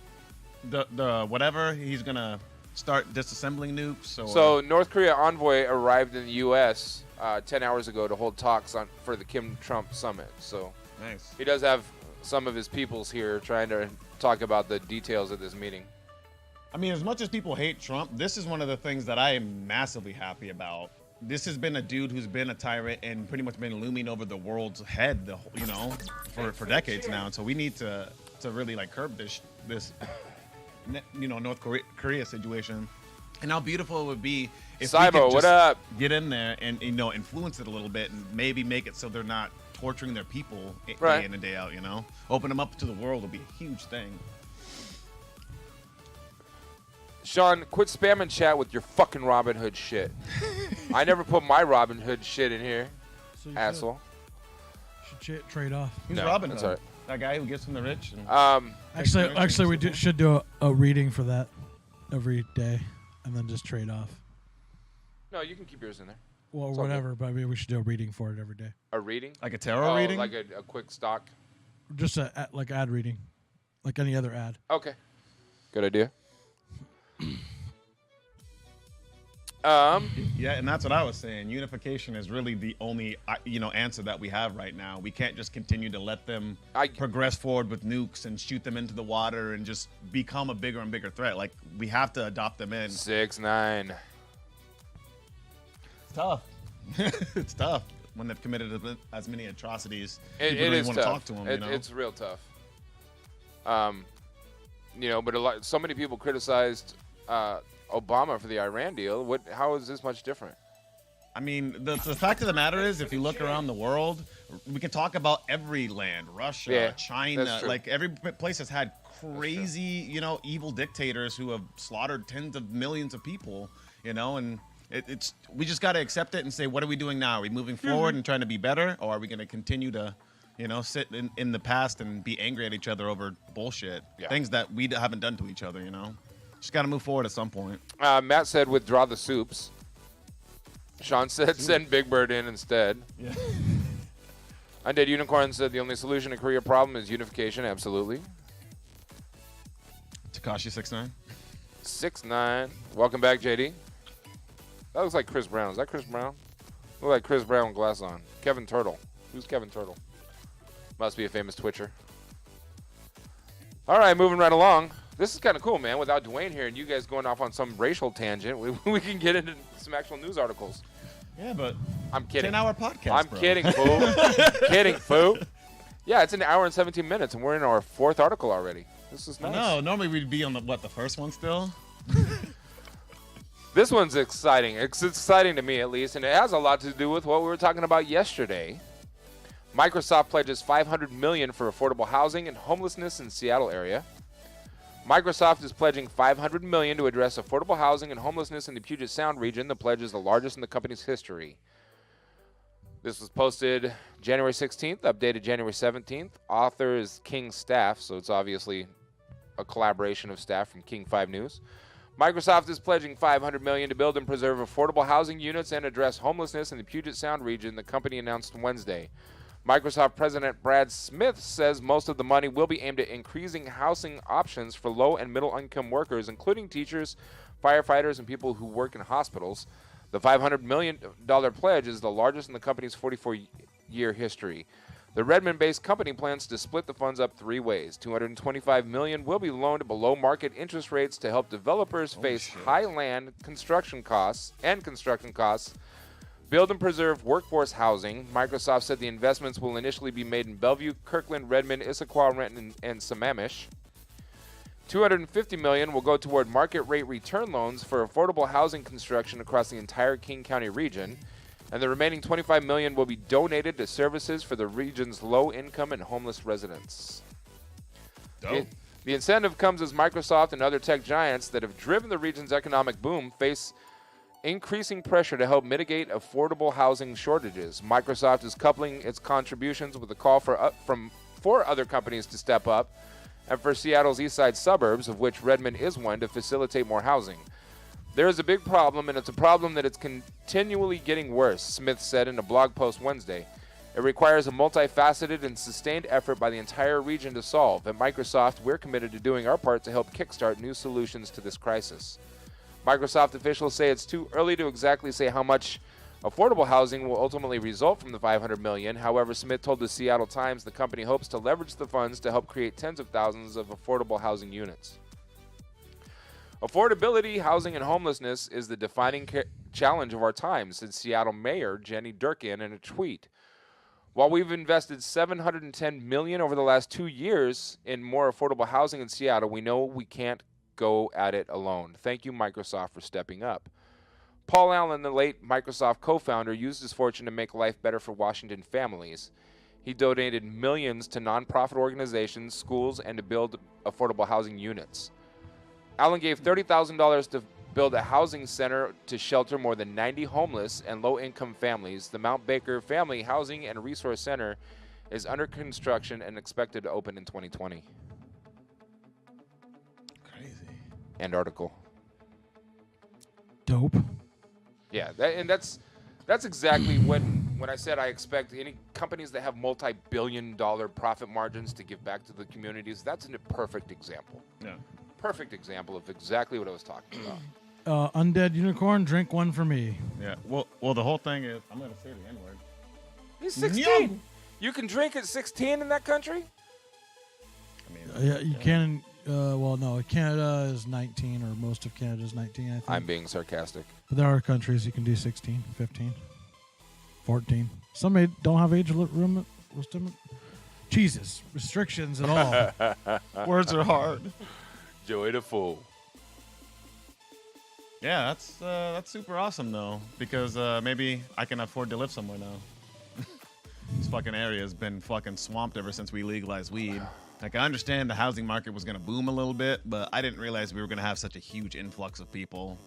the whatever, he's going to start disassembling nukes. Or So North Korea envoy arrived in the U.S. 10 hours ago to hold talks for the Kim-Trump summit. So nice. he does have some of his peoples here trying to talk about the details of this meeting. I mean, as much as people hate Trump, this is one of the things that I am massively happy about. This has been a dude who's been a tyrant and pretty much been looming over the world's head, for decades now. And so we need to really like curb this North Korea situation. And how beautiful it would be if we Cybo, could what just up? get in there and influence it a little bit and maybe make it so they're not torturing their people Right. day in and day out. Open them up to the world will be a huge thing. Shawn, quit spamming chat with your fucking Robin Hood shit. I never put my Robin Hood shit in here, So you asshole. should trade off. Who's No, Robin that's Hood? all right. That guy who gives from the rich? And Actually, we should do a reading for that every day, and then just trade off. No, you can keep yours in there. Well, It's all whatever, but maybe we should do a reading for it every day. A reading? like a tarot reading? Like a quick stock. Just like ad reading, like any other ad. Okay. Good idea. Yeah, and that's what I was saying. Unification is really the only answer that we have right now. We can't just continue to let them progress forward with nukes and shoot them into the water and just become a bigger and bigger threat. Like, we have to adopt them in. 6ix9ine. It's tough. It's tough when they've committed as many atrocities. It People don't is even want to tough. talk to them. It's real tough. But so many people criticized Obama for the Iran deal. How is this much different? I mean, the fact of the matter is, if you look around the world, we can talk about every land, Russia, Yeah, China, that's true. like every place has had crazy, evil dictators who have slaughtered tens of millions of people, and we just got to accept it and say, what are we doing now? Are we moving forward and trying to be better, or are we going to continue to, sit in the past and be angry at each other over bullshit, things that we haven't done to each other, Just got to move forward at some point. Matt said withdraw the soups. Shawn said send Big Bird in instead. Yeah. Undead Unicorn said the only solution to Korea problem is unification. Absolutely. Tekashi 6ix9ine. 6ix9ine. Welcome back, JD. That looks like Chris Brown. Is that Chris Brown? Look like Chris Brown with glass on. Kevin Turtle. Who's Kevin Turtle? Must be a famous Twitcher. All right, moving right along. This is kind of cool, man. Without Duane here and you guys going off on some racial tangent, we can get into some actual news articles. Yeah, but I'm kidding. 10-hour podcast, I'm bro. kidding, fool. Kidding, fool. Yeah, it's an hour and 17 minutes, and we're in our 4th article already. This is nice. No, normally we'd be on the first one still? This one's exciting. It's exciting to me, at least, and it has a lot to do with what we were talking about yesterday. Microsoft pledges $500 million for affordable housing and homelessness in Seattle area. Microsoft is pledging $500 million to address affordable housing and homelessness in the Puget Sound region. The pledge is the largest in the company's history. This was posted January 16th, updated January 17th. Author is King Staff, so it's obviously a collaboration of staff from King 5 News. Microsoft is pledging $500 million to build and preserve affordable housing units and address homelessness in the Puget Sound region, the company announced Wednesday. Microsoft President Brad Smith says most of the money will be aimed at increasing housing options for low and middle income workers, including teachers, firefighters, and people who work in hospitals. The $500 million pledge is the largest in the company's 44-year history. The Redmond-based company plans to split the funds up 3 ways. $225 million will be loaned below market interest rates to help developers face high land construction costs, build and preserve workforce housing. Microsoft said the investments will initially be made in Bellevue, Kirkland, Redmond, Issaquah, Renton, and Sammamish. $250 million will go toward market rate return loans for affordable housing construction across the entire King County region. And the remaining $25 million will be donated to services for the region's low-income and homeless residents. Dope. The incentive comes as Microsoft and other tech giants that have driven the region's economic boom face increasing pressure to help mitigate affordable housing shortages. Microsoft is coupling its contributions with a call for other companies to step up, and for Seattle's east side suburbs, of which Redmond is one, to facilitate more housing. There is a big problem, and it's a problem that it's continually getting worse, Smith said in a blog post Wednesday. It requires a multifaceted and sustained effort by the entire region to solve. At Microsoft, we're committed to doing our part to help kickstart new solutions to this crisis. Microsoft officials say it's too early to exactly say how much affordable housing will ultimately result from the $500 million. However, Smith told the Seattle Times the company hopes to leverage the funds to help create tens of thousands of affordable housing units. Affordability, housing, and homelessness is the defining challenge of our times, said Seattle Mayor Jenny Durkin in a tweet. While we've invested $710 million over the last 2 years in more affordable housing in Seattle, we know we can't go at it alone. Thank you, Microsoft, for stepping up. Paul Allen, the late Microsoft co-founder, used his fortune to make life better for Washington families. He donated millions to nonprofit organizations, schools, and to build affordable housing units. Allen gave $30,000 to build a housing center to shelter more than 90 homeless and low-income families. The Mount Baker Family Housing and Resource Center is under construction and expected to open in 2020. Crazy. End article. Dope. Yeah, that's exactly when I said I expect any companies that have multi-billion-dollar profit margins to give back to the communities. That's a perfect example. Yeah. Perfect example of exactly what I was talking about. Undead unicorn, drink one for me. Yeah. Well, the whole thing is, I'm gonna say the N-word. He's 16. Yo! You can drink at 16 in that country? I mean, Yeah, you can. Well, no, Canada is 19, or most of Canada is 19, I think. I'm being sarcastic. But there are countries you can do 16, 15, 14. Some don't have age limit. Jesus, restrictions at all. words are hard. Joey the Fool. Yeah, that's super awesome though, because maybe I can afford to live somewhere now. This fucking area has been fucking swamped ever since we legalized weed. Like, I understand the housing market was gonna boom a little bit, but I didn't realize we were gonna have such a huge influx of people.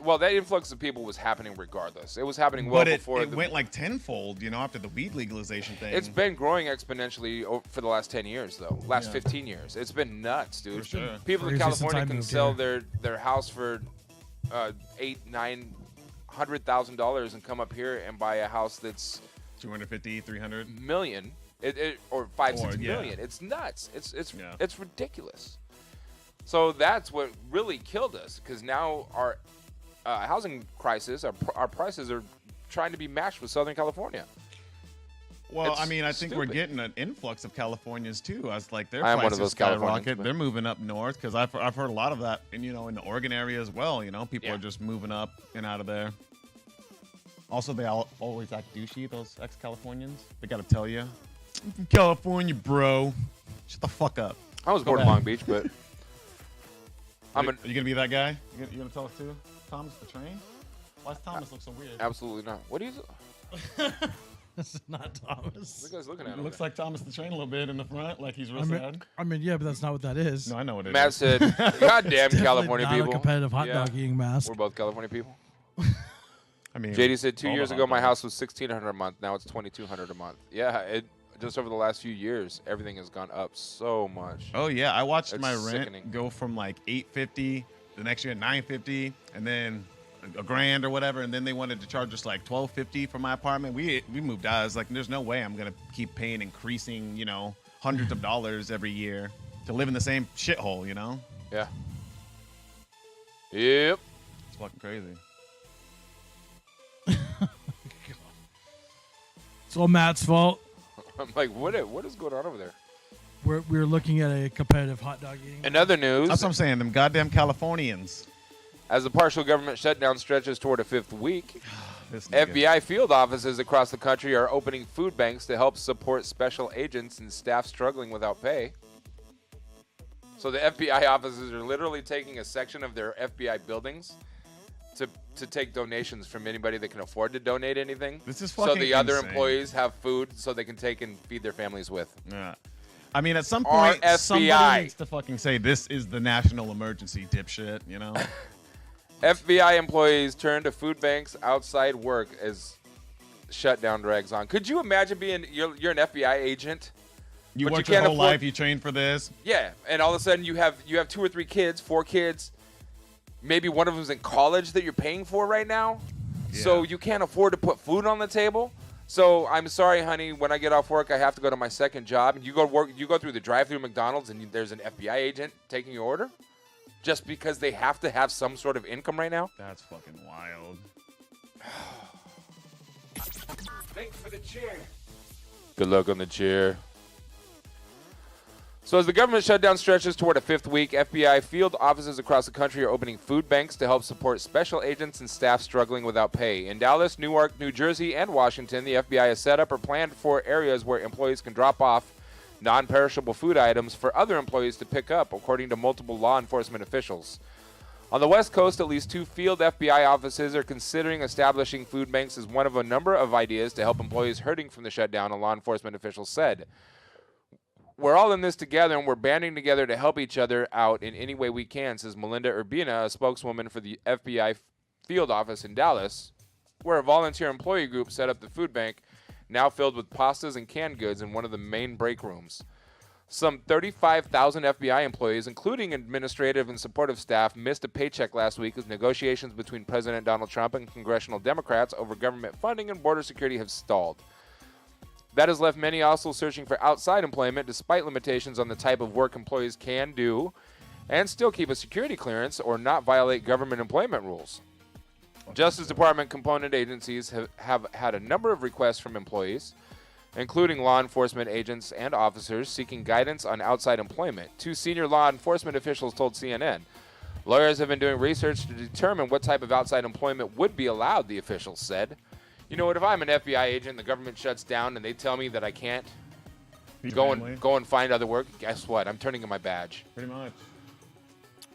Well, that influx of people was happening regardless. It was happening well before. It went like tenfold, after the weed legalization thing. It's been growing exponentially for the last 10 years, though. Last 15 years. It's been nuts, dude. For sure. People in Crazy since California I can moved sell here. their house for $800,000 and come up here and buy a house that's 250, 300 million, or 5, 6 yeah. million. It's nuts. It's Yeah. ridiculous. So that's what really killed us, because now our housing crisis, our prices are trying to be matched with Southern California. Well, It's I mean, I think we're stupid. getting an influx of Californians too. As like their I am one prices of those Californians, skyrocket. but- They're moving up north because I've heard a lot of that, in the Oregon area as well. People Yeah. are just moving up and out of there. Also, they always act douchey. Those ex-Californians. They gotta tell you, I'm from California, bro. Shut the fuck up. I was Go born in back. Long Beach, but Are you gonna be that guy? You gonna tell us too? Thomas the Train? Why does Thomas look so weird? absolutely not. What are you? This is not Thomas. What are you guys looking at? It over looks there? like Thomas the Train a little bit in the front, like he's real I sad. mean, yeah, but that's not what that is. No, I know what it is. Matt said, "God damn Definitely California not people." a competitive hot Yeah. dog eating mask. We're both California people. I mean, JD said 2 all years the ago hot my dogs. house was $1,600 a month. Now it's $2,200 a month. Yeah, just over the last few years, everything has gone up so much. Oh yeah, I watched It's my rent sickening. go from like $850 the next year $950, and then $1,000 or whatever, and then they wanted to charge us like $1,250 for my apartment. We moved out. I was like, there's no way I'm gonna keep paying increasing, hundreds of dollars every year to live in the same shithole. Yeah. Yep. It's fucking crazy. It's all Matt's fault. I'm like, what is going on over there? We're looking at a competitive hot dog eating. In other news, That's what I'm saying. Them goddamn Californians. as the partial government shutdown stretches toward a fifth week, This nigga. FBI field offices across the country are opening food banks to help support special agents and staff struggling without pay. So the FBI offices are literally taking a section of their FBI buildings to take donations from anybody that can afford to donate anything. This is so fucking the other insane. employees have food so they can take and feed their families with. Yeah. I mean, at some point, FBI. somebody needs to fucking say this is the national emergency, dipshit. You know. FBI employees turn to food banks outside work as shutdown drags on. Could you imagine being you're an FBI agent? You but worked you your can't whole afford- life. You trained for this. Yeah, and all of a sudden you have 2 or 3 kids, 4 kids. Maybe one of them's in college that you're paying for right now. Yeah. So you can't afford to put food on the table. So I'm sorry, honey. When I get off work, I have to go to my second job. And you go to work. You go through the drive-through McDonald's, and there's an FBI agent taking your order, just because they have to have some sort of income right now. That's fucking wild. Thanks for the chair. Good luck on the chair. So as the government shutdown stretches toward a 5th week, FBI field offices across the country are opening food banks to help support special agents and staff struggling without pay. In Dallas, Newark, New Jersey, and Washington, the FBI has set up or planned for areas where employees can drop off non-perishable food items for other employees to pick up, according to multiple law enforcement officials. On the West Coast, at least 2 field FBI offices are considering establishing food banks as one of a number of ideas to help employees hurting from the shutdown, a law enforcement official said. We're all in this together, and we're banding together to help each other out in any way we can, says Melinda Urbina, a spokeswoman for the FBI field office in Dallas, where a volunteer employee group set up the food bank, now filled with pastas and canned goods in one of the main break rooms. Some 35,000 FBI employees, including administrative and supportive staff, missed a paycheck last week as negotiations between President Donald Trump and congressional Democrats over government funding and border security have stalled. That has left many also searching for outside employment despite limitations on the type of work employees can do and still keep a security clearance or not violate government employment rules. Justice Department component agencies have had a number of requests from employees, including law enforcement agents and officers seeking guidance on outside employment. 2 senior law enforcement officials told CNN. Lawyers have been doing research to determine what type of outside employment would be allowed, the officials said. You know what, if I'm an FBI agent and the government shuts down and they tell me that I can't go and find other work, guess what? I'm turning in my badge. Pretty much.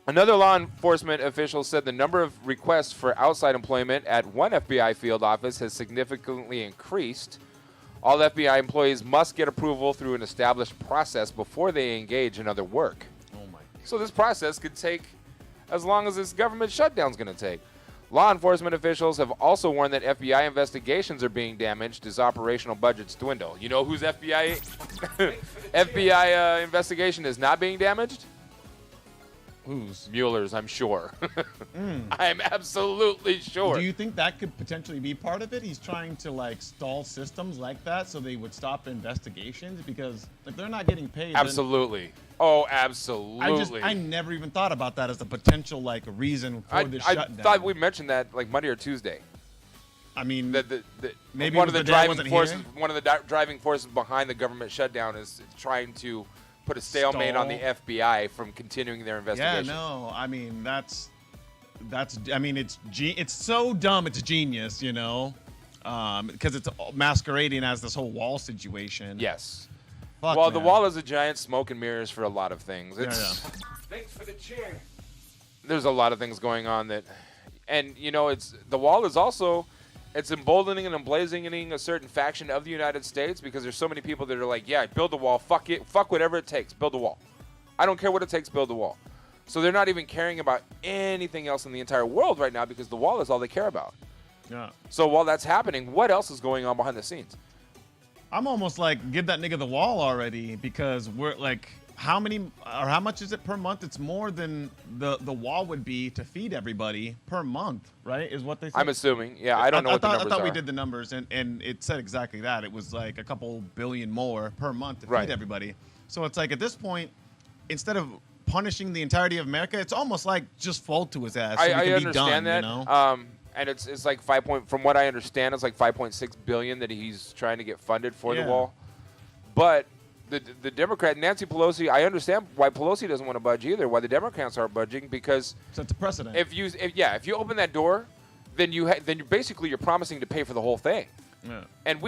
Another law enforcement official said the number of requests for outside employment at one FBI field office has significantly increased. All FBI employees must get approval through an established process before they engage in other work. Oh my God. So this process could take as long as this government shutdown is going to take. Law enforcement officials have also warned that FBI investigations are being damaged as operational budgets dwindle. You know whose FBI investigation is not being damaged? Whose? Mueller's, I'm sure. I'm absolutely sure. Do you think that could potentially be part of it? He's trying to like stall systems like that so they would stop investigations because if they're not getting paid. Absolutely. Oh, absolutely. I never even thought about that as a potential like reason for this shutdown. I thought we mentioned that like Monday or Tuesday. I mean, Maybe one one of of the driving forces behind the government shutdown is trying to put a stalemate on the FBI from continuing their investigation. Yeah, no, I mean that's I mean it's so dumb it's genius, you know, because it's masquerading as this whole wall situation. Yes. Fuck, well, the man. wall is a giant smoke and mirrors for a lot of things. Thanks for the chair. There's a lot of things going on that, and you know, the wall is also. It's emboldening and emblazoning a certain faction of the United States because there's so many people that are like, yeah, build a wall, fuck it, fuck whatever it takes, build a wall. I don't care what it takes, build a wall. So they're not even caring about anything else in the entire world right now because the wall is all they care about. Yeah. So while that's happening, what else is going on behind the scenes? I'm almost like, give that nigga the wall already because we're like, how much is it per month? It's more than the wall would be to feed everybody per month, right? Is what they said. I'm assuming. Yeah, I don't know what the numbers are. I thought we did the numbers, and it said exactly that. It was like a couple billion more per month to feed everybody. So it's like at this point, instead of punishing the entirety of America, it's almost like just fold to his ass. So I understand that. You know? And it's like from what I understand, it's like 5.6 billion that he's trying to get funded for the wall. But the Democrat Nancy Pelosi, I understand why Pelosi doesn't want to budge either. Why the Democrats aren't budging because so it's a precedent. If you open that door, then you're promising to pay for the whole thing. Yeah. And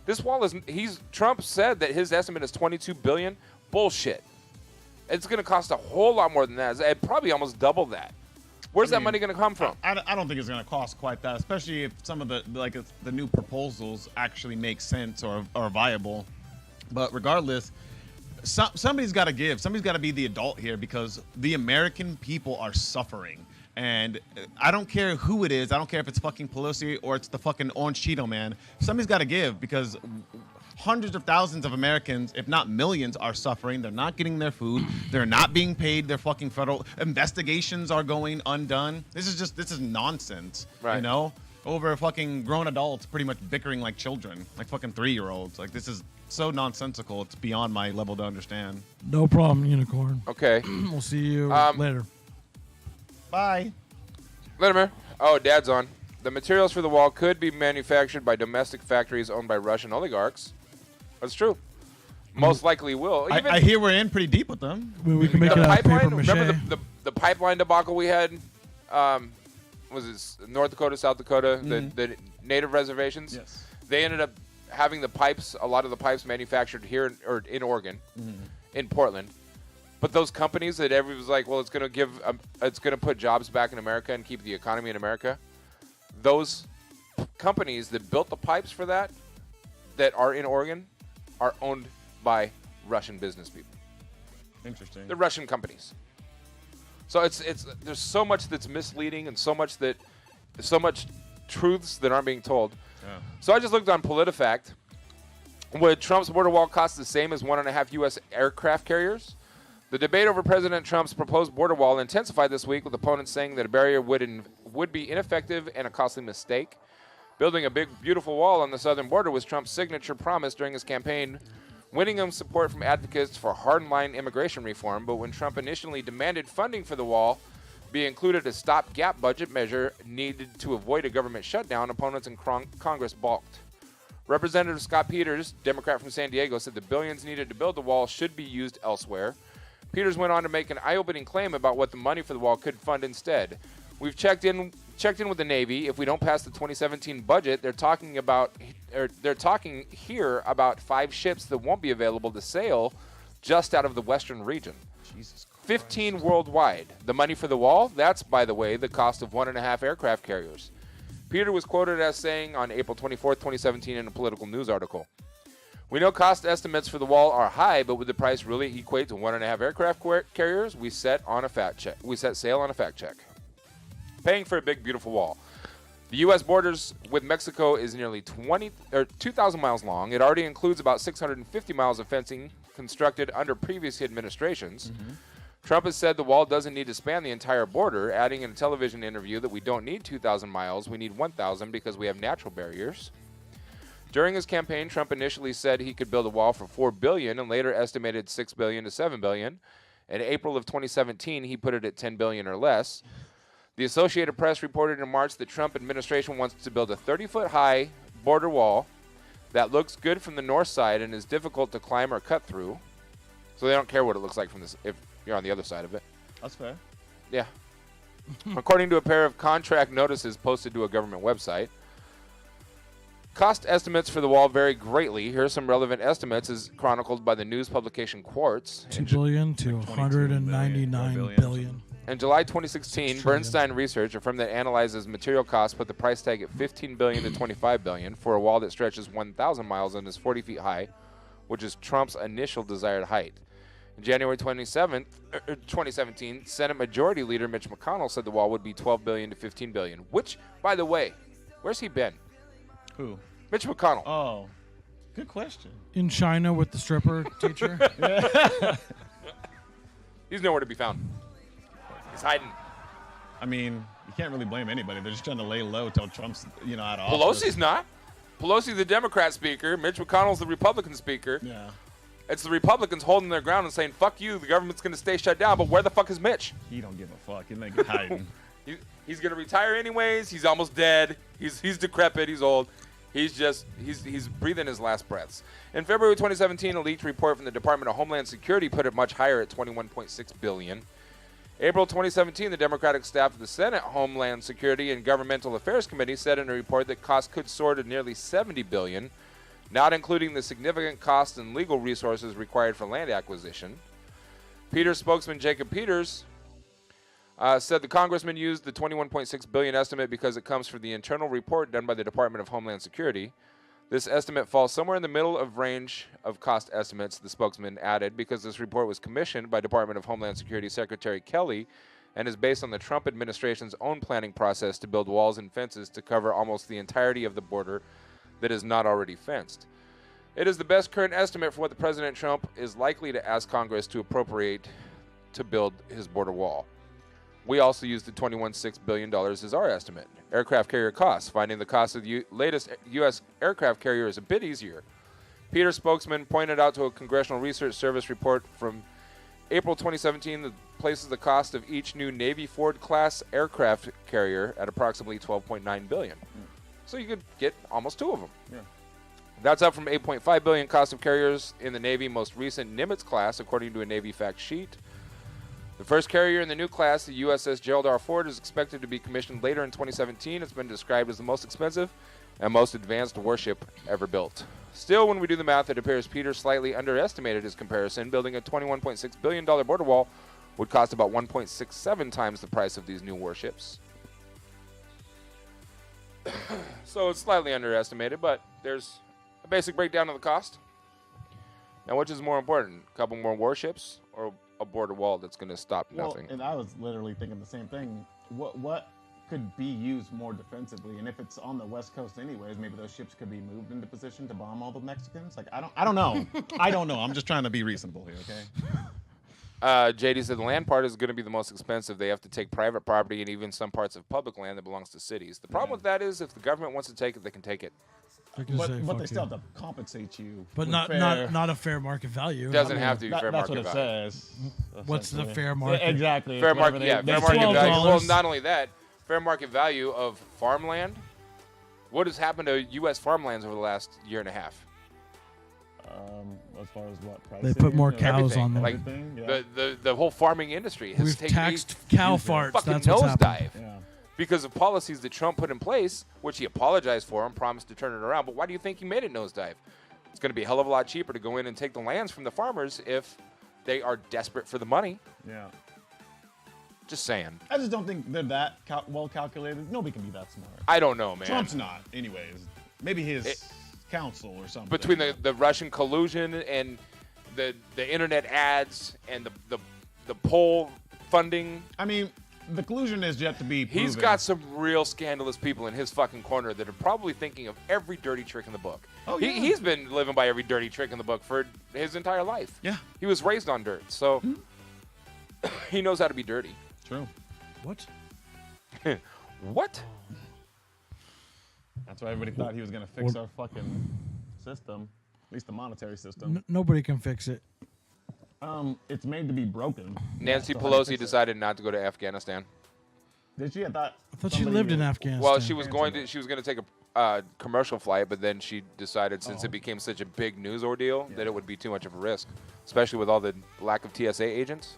this wall is Trump said that his estimate is 22 billion. Bullshit. It's going to cost a whole lot more than that. It probably almost double that. Where's that money going to come from? I don't think it's going to cost quite that, especially if some of the new proposals actually make sense or are viable. But regardless, somebody's got to give. Somebody's got to be the adult here because the American people are suffering. And I don't care who it is. I don't care if it's fucking Pelosi or it's the fucking Orange Cheeto man. Somebody's got to give because hundreds of thousands of Americans, if not millions, are suffering. They're not getting their food. They're not being paid their fucking federal investigations are going undone. This is nonsense. Right. You know, over fucking grown adults pretty much bickering like children, like fucking 3-year-olds. Like this is so nonsensical. It's beyond my level to understand. No problem, Unicorn. Okay. We'll see you later. Bye. Later, man. Oh, Dad's on. The materials for the wall could be manufactured by domestic factories owned by Russian oligarchs. That's true. Most likely will. I hear we're in pretty deep with them. We can make it out of paper mache. Remember the pipeline debacle we had? Was it North Dakota, South Dakota, the native reservations? Yes. They ended up having a lot of the pipes manufactured here in Oregon, in Portland. But those companies that everybody was like, well, it's going to put jobs back in America and keep the economy in America. Those companies that built the pipes for that are in Oregon, are owned by Russian business people. Interesting. They're Russian companies. So there's so much that's misleading and so much truths that aren't being told. Yeah. So I just looked on PolitiFact. Would Trump's border wall cost the same as 1.5 U.S. aircraft carriers? The debate over President Trump's proposed border wall intensified this week, with opponents saying that a barrier would be ineffective and a costly mistake. Building a big, beautiful wall on the southern border was Trump's signature promise during his campaign, winning him support from advocates for hardline immigration reform. But when Trump initially demanded funding for the wall be included a stopgap budget measure needed to avoid a government shutdown, opponents in Congress balked. Representative Scott Peters, Democrat from San Diego, said the billions needed to build the wall should be used elsewhere. Peters went on to make an eye-opening claim about what the money for the wall could fund instead. We've checked in with the Navy. If we don't pass the 2017 budget, they're talking here about 5 ships that won't be available to sail just out of the western region. Jesus Christ. 15 worldwide. The money for the wall, that's, by the way, the cost of 1.5 aircraft carriers. Peter was quoted as saying on April 24th, 2017 in a political news article, "We know cost estimates for the wall are high, but would the price really equate to 1.5 aircraft carriers? We set sail on a fact check. Paying for a big, beautiful wall. The U.S. borders with Mexico is nearly 2,000 miles long. It already includes about 650 miles of fencing constructed under previous administrations. Trump has said the wall doesn't need to span the entire border, adding in a television interview that we don't need 2,000 miles, we need 1,000 because we have natural barriers. During his campaign, Trump initially said he could build a wall for $4 billion and later estimated $6 billion to $7 billion. In April of 2017, he put it at $10 billion or less. The Associated Press reported in March that Trump administration wants to build a 30-foot-high border wall that looks good from the north side and is difficult to climb or cut through. So they don't care what it looks like from this if you're on the other side of it. That's fair. Yeah. According to a pair of contract notices posted to a government website, cost estimates for the wall vary greatly. Here are some relevant estimates as chronicled by the news publication Quartz. $2 billion to $199 billion. In July 2016, Bernstein Research, a firm that analyzes material costs, put the price tag at $15 billion to $25 billion for a wall that stretches 1,000 miles and is 40 feet high, which is Trump's initial desired height. In January 2017, Senate Majority Leader Mitch McConnell said the wall would be $12 billion to $15 billion, which, by the way, where's he been? Who? Mitch McConnell. Oh, good question. In China with the stripper teacher. He's nowhere to be found. He's hiding. I mean, you can't really blame anybody. They're just trying to lay low till Trump's, out of office. Pelosi's not. Pelosi's the Democrat speaker. Mitch McConnell's the Republican speaker. Yeah. It's the Republicans holding their ground and saying, fuck you, the government's going to stay shut down, but where the fuck is Mitch? He don't give a fuck. He's not hiding. He's going to retire anyways. He's almost dead. He's decrepit. He's old. He's breathing his last breaths. In February 2017, a leaked report from the Department of Homeland Security put it much higher at $21.6 billion. April 2017, the Democratic staff of the Senate Homeland Security and Governmental Affairs Committee said in a report that costs could soar to nearly $70 billion, not including the significant costs and legal resources required for land acquisition. Peters spokesman Jacob Peters Said the congressman used the $21.6 billion estimate because it comes from the internal report done by the Department of Homeland Security. This estimate falls somewhere in the middle of range of cost estimates, the spokesman added, because this report was commissioned by Department of Homeland Security Secretary Kelly and is based on the Trump administration's own planning process to build walls and fences to cover almost the entirety of the border that is not already fenced. It is the best current estimate for what the President Trump is likely to ask Congress to appropriate to build his border wall. We also used the $21.6 billion as our estimate. Aircraft carrier costs. Finding the cost of the latest U.S. aircraft carrier is a bit easier. Peter's spokesman pointed out to a Congressional Research Service report from April 2017 that places the cost of each new Navy Ford-class aircraft carrier at approximately $12.9 billion. So you could get almost two of them. Yeah. That's up from $8.5 billion cost of carriers in the Navy most recent Nimitz class, according to a Navy fact sheet. The first carrier in the new class, the USS Gerald R. Ford, is expected to be commissioned later in 2017. It's been described as the most expensive and most advanced warship ever built. Still, when we do the math, it appears Peter slightly underestimated his comparison. Building a $21.6 billion border wall would cost about 1.67 times the price of these new warships. So it's slightly underestimated, but there's a basic breakdown of the cost. Now, which is more important, a couple more warships or a border wall that's going to stop nothing? And I was literally thinking the same thing. What could be used more defensively? And if it's on the West Coast anyways, maybe those ships could be moved into position to bomb all the Mexicans. Like, I don't know. I don't know. I'm just trying to be reasonable here, okay? JD said the land part is going to be the most expensive. They have to take private property and even some parts of public land that belongs to cities. The problem with that is if the government wants to take it, they can take it. But they still have to compensate you. But not a fair market value. It doesn't have to be fair that's market what it value. says. What's the fair Yeah, market? exactly. Fair market, fair market $12. value. Well, not only that, fair market value of farmland. What has happened to U.S. farmlands over the last year and a half? As far as what price? They put more cows Everything. on them. Like yeah. the whole farming industry has We've taken taxed cow farts. fucking That's what's happened. nosedive. Yeah. Because of policies that Trump put in place, which he apologized for and promised to turn it around. But why do you think he made it nosedive? It's going to be a hell of a lot cheaper to go in and take the lands from the farmers if they are desperate for the money. Yeah. Just saying. I just don't think they're that well calculated. Nobody can be that smart. I don't know, man. Trump's not, anyways. Maybe his council or something. Between the Russian collusion and the internet ads and the poll funding. I mean, the collusion is yet to be proven. He's got some real scandalous people in his fucking corner that are probably thinking of every dirty trick in the book. Oh, yeah. He's been living by every dirty trick in the book for his entire life. Yeah. He was raised on dirt, so he knows how to be dirty. True. What? What? That's why everybody thought he was going to fix our fucking system, at least the monetary system. Nobody can fix it. It's made to be broken. Nancy So how do you Pelosi fix it? decided not to go to Afghanistan. Did she? I thought she somebody lived in knew. Afghanistan. Well, she was going to take a commercial flight, but then she decided since it became such a big news ordeal that it would be too much of a risk, especially with all the lack of TSA agents.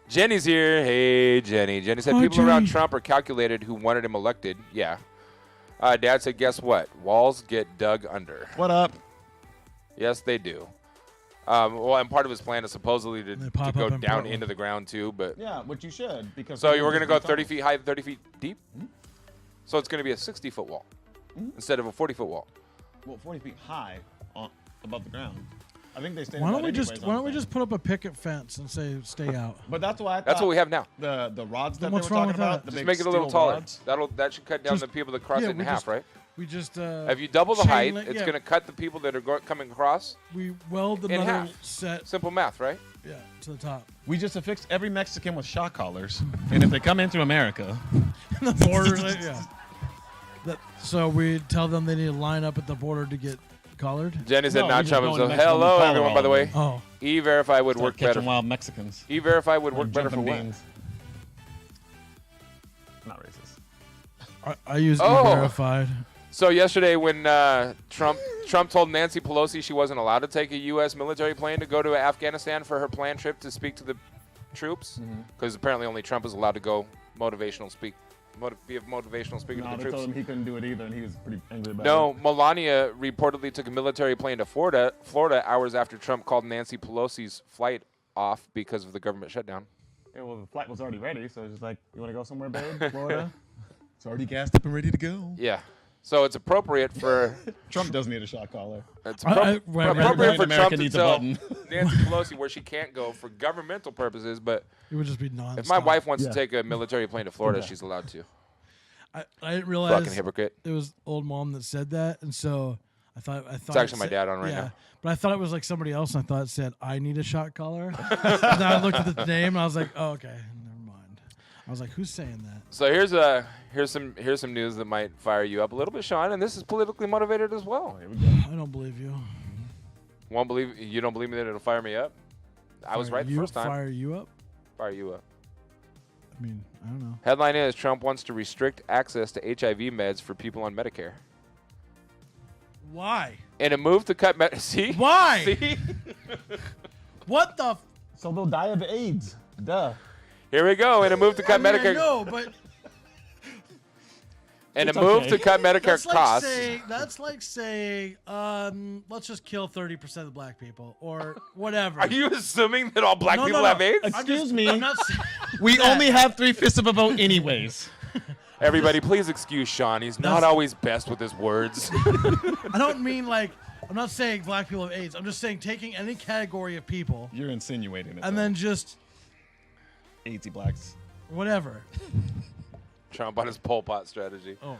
Jenny's here. Hey, Jenny. Jenny said people around Trump are calculated who wanted him elected. Yeah. Dad said, guess what? Walls get dug under. What up? Yes, they do. Well, and part of his plan is supposedly to pop go up in down Portland. into the ground, too. But Yeah, which you should because. so you were going going to to go 30 feet high, 30 feet deep? So it's going to be a 60-foot wall instead of a 40-foot wall. Well, 40 feet high above the ground. I think they stay. Why don't we just put up a picket fence and say stay out? But that's why I thought That's what we have now. The rods that what's they were wrong talking with about. that? The Just big make it a little steel taller. rods. That should cut down Just- the people that cross it in we half, just- right? We just If you double the chain height, link- it's yeah. going to cut the people that are coming across. we weld in another half. set Simple math, right? to the top. We just affixed every Mexican with shock collars, and if they come into America, The border, so we tell them they need to line up at the border to get collared. Jenny said No, not we just Trump go into himself. Mexico and Hello, collar everyone, by the all way. of them. Oh, E-Verify would start work better. catching wild Mexicans. E-Verify would work better for Jumping what? beans. Not racist. I use Oh. E-Verified. So yesterday when Trump told Nancy Pelosi she wasn't allowed to take a U.S. military plane to go to Afghanistan for her planned trip to speak to the troops, because apparently only Trump is allowed to go be a motivational speaker No, to the they told troops. him he couldn't do it either, and he was pretty angry about No, it. Melania reportedly took a military plane to Florida hours after Trump called Nancy Pelosi's flight off because of the government shutdown. Yeah, well, the flight was already ready, so it's just like, you want to go somewhere, babe? Florida? It's already gassed up and ready to go. Yeah. So it's appropriate for Trump does need a shot collar. it's right, appropriate for America Trump to needs a tell button. Nancy Pelosi where she can't go for governmental purposes, but It would just be nonstop. if my wife wants Yeah. to take a military plane to Florida, Yeah. she's allowed to. I didn't realize Fucking hypocrite. it was old mom that said that, and so I thought It's actually my said- dad on right now. But I thought it was like somebody else, and I thought it said I need a shot collar. And then I looked at the name, and I was like, oh, okay, never mind. I was like, who's saying that? So here's some news that might fire you up a little bit, Shawn, and this is politically motivated as well. Here we go. I don't believe you. You don't believe me that it'll fire me up? I was Fire right the you- first time. Fire you up? Fire you up. I mean, I don't know. Headline is Trump wants to restrict access to HIV meds for people on Medicare. Why? In a move to cut see? Why? See? What the? So they'll die of AIDS. Duh. Here we go. In a move to cut Medicare. No, but In a It's move okay. to cut Medicare that's like costs. saying, let's just kill 30% of black people or whatever. Are you assuming that all black No, people no. have AIDS? Excuse me. I'm not saying We that. only have 3/5 of a vote anyways. Everybody, please excuse Shawn. He's not That's- always best with his words. I don't mean like. I'm not saying black people have AIDS. I'm just saying taking any category of people You're insinuating it. and then just AIDSy blacks. whatever. Trump on his Pol Pot strategy. Oh,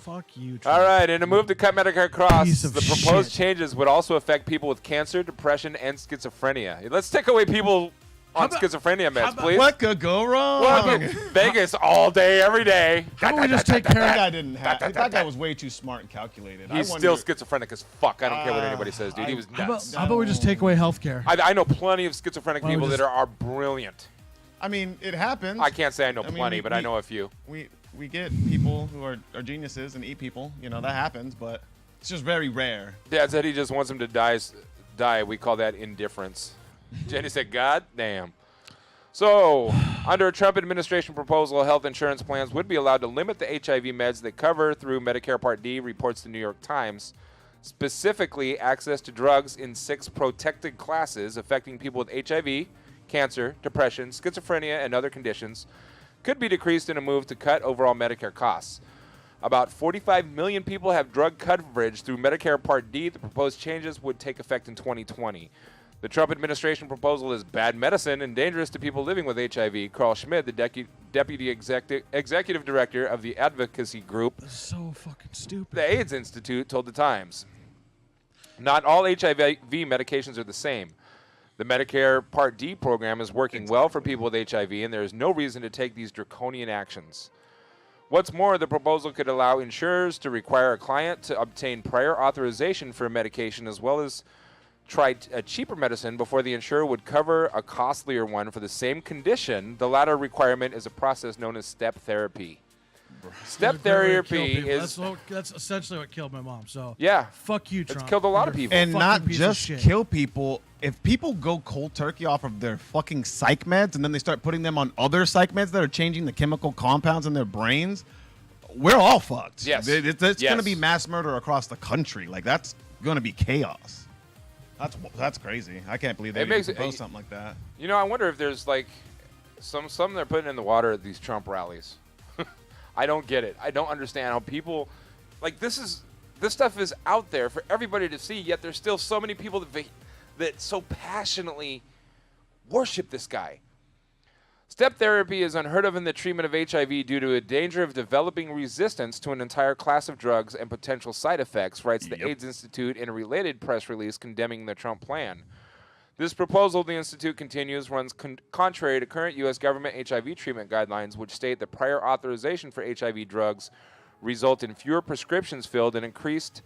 fuck you, Trump. All right, in a move to cut Medicare costs, Piece of the proposed shit. changes would also affect people with cancer, depression, and schizophrenia. Let's take away people on about- schizophrenia meds, about- please. What could go wrong? Well, Vegas all day, every day. How about we just take care That of guy didn't have. That guy was way too smart and calculated. He's I still wonder- schizophrenic as fuck. I don't care what anybody says, dude. He was How nuts. about we just take away health care? I know plenty of schizophrenic Why don't we people that just- are brilliant. I mean, it happens. I can't say I know I mean, plenty, but I know a few. We get people who are geniuses and eat people. You know, that happens, but it's just very rare. Dad said he just wants him to die. We call that indifference. Jenny said, God damn. So, under a Trump administration proposal, health insurance plans would be allowed to limit the HIV meds they cover through Medicare Part D, reports the New York Times. Specifically, access to drugs in 6 protected classes affecting people with HIV, cancer, depression, schizophrenia, and other conditions could be decreased in a move to cut overall Medicare costs. About 45 million people have drug coverage through Medicare Part D. The proposed changes would take effect in 2020. The Trump administration proposal is bad medicine and dangerous to people living with HIV. Carl Schmid, the deputy executive director of the advocacy group, This is so fucking stupid. the AIDS Institute, told the Times. Not all HIV medications are the same. The Medicare Part D program is working well for people with HIV, and there is no reason to take these draconian actions. What's more, the proposal could allow insurers to require a client to obtain prior authorization for a medication as well as try a cheaper medicine before the insurer would cover a costlier one for the same condition. The latter requirement is a process known as step therapy. Step They're gonna kill therapy people. is, that's essentially what killed my mom. So yeah, fuck you, Trump. it's killed a lot of You're people. And fucking not piece of just shit. kill people. If people go cold turkey off of their fucking psych meds and then they start putting them on other psych meds that are changing the chemical compounds in their brains, we're all fucked. Yes. It's Yes. going to be mass murder across the country. Like, that's going to be chaos. That's crazy. I can't believe they It makes it- propose something like that. You know, I wonder if there's like some they're putting in the water at these Trump rallies. I don't get it. I don't understand how people like this stuff is out there for everybody to see, yet there's still so many people that so passionately worship this guy. Step therapy is unheard of in the treatment of HIV due to a danger of developing resistance to an entire class of drugs and potential side effects, writes the AIDS Institute in a related press release condemning the Trump plan. This proposal, the Institute continues, runs contrary to current U.S. government HIV treatment guidelines, which state that prior authorization for HIV drugs result in fewer prescriptions filled and increased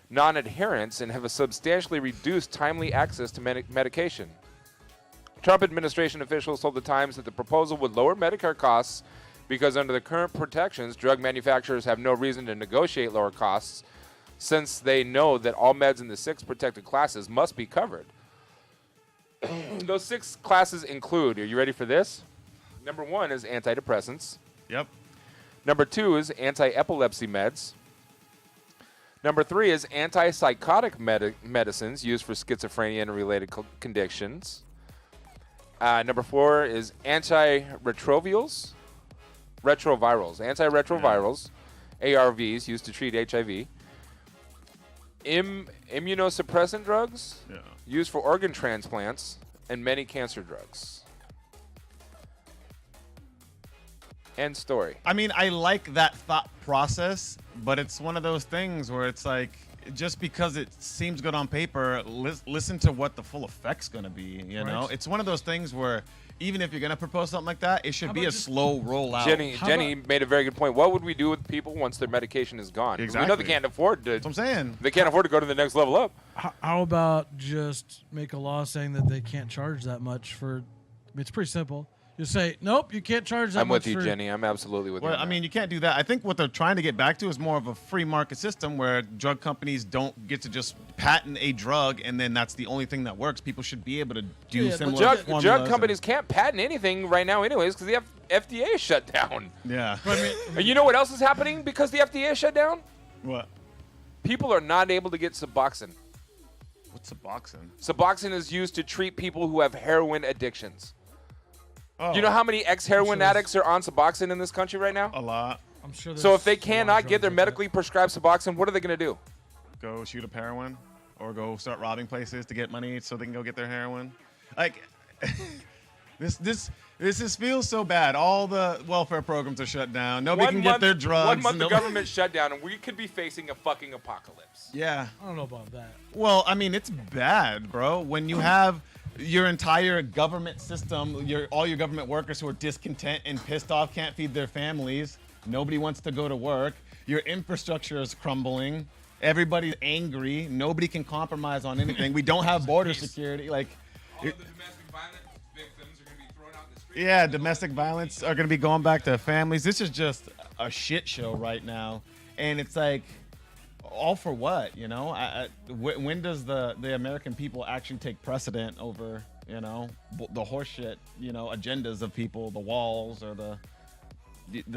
non-adherence and have a substantially reduced timely access to medication. Trump administration officials told the Times that the proposal would lower Medicare costs because under the current protections, drug manufacturers have no reason to negotiate lower costs since they know that all meds in the 6 protected classes must be covered. Those 6 classes include, are you ready for this? Number 1 is antidepressants. Yep. Number 2 is anti-epilepsy meds. Number 3 is antipsychotic medicines used for schizophrenia and related conditions. Number 4 is antiretrovirals. Antiretrovirals, ARVs, used to treat HIV. Immunosuppressant drugs, used for organ transplants, and many cancer drugs. End story. I mean, I like that thought process, but it's one of those things where it's like, just because it seems good on paper, listen to what the full effect's going to be, you know? It's one of those things where even if you're going to propose something like that, it should be a slow rollout. Jenny made a very good point. What would we do with people once their medication is gone? Exactly. We know they can't afford to. That's what I'm saying. They can't afford to go to the next level up. How about just make a law saying that they can't charge that much for? I mean, it's pretty simple. Just say, nope, you can't charge that much. I'm with you, Jenny. I'm absolutely with you. Well, I mean, you can't do that. I think what they're trying to get back to is more of a free market system where drug companies don't get to just patent a drug and then that's the only thing that works. People should be able to do similar formulas. Drug companies can't patent anything right now anyways because the FDA is shut down. Yeah. And you know what else is happening because the FDA is shut down? What? People are not able to get Suboxone. What's Suboxone? Suboxone is used to treat people who have heroin addictions. Oh. Do you know how many ex-heroin addicts are on Suboxone in this country right now? A lot. I'm sure. So if they cannot get their medically prescribed Suboxone, what are they going to do? Go shoot up heroin, or go start robbing places to get money so they can go get their heroin. Like, this feels so bad. All the welfare programs are shut down. Nobody can get their drugs. 1 month the government shut down, and we could be facing a fucking apocalypse. Yeah. I don't know about that. Well, I mean, it's bad, bro. When you have your entire government system, all your government workers who are discontent and pissed off, can't feed their families. Nobody wants to go to work. Your infrastructure is crumbling. Everybody's angry. Nobody can compromise on anything. We don't have border security. Like, all of the domestic violence victims are going to be thrown out in the street. yeah, domestic violence are going to be going back to families. This is just a shit show right now, and it's like, all for what, you know? When does the American people actually take precedent over, you know, the horseshit, you know, agendas of people, the walls or the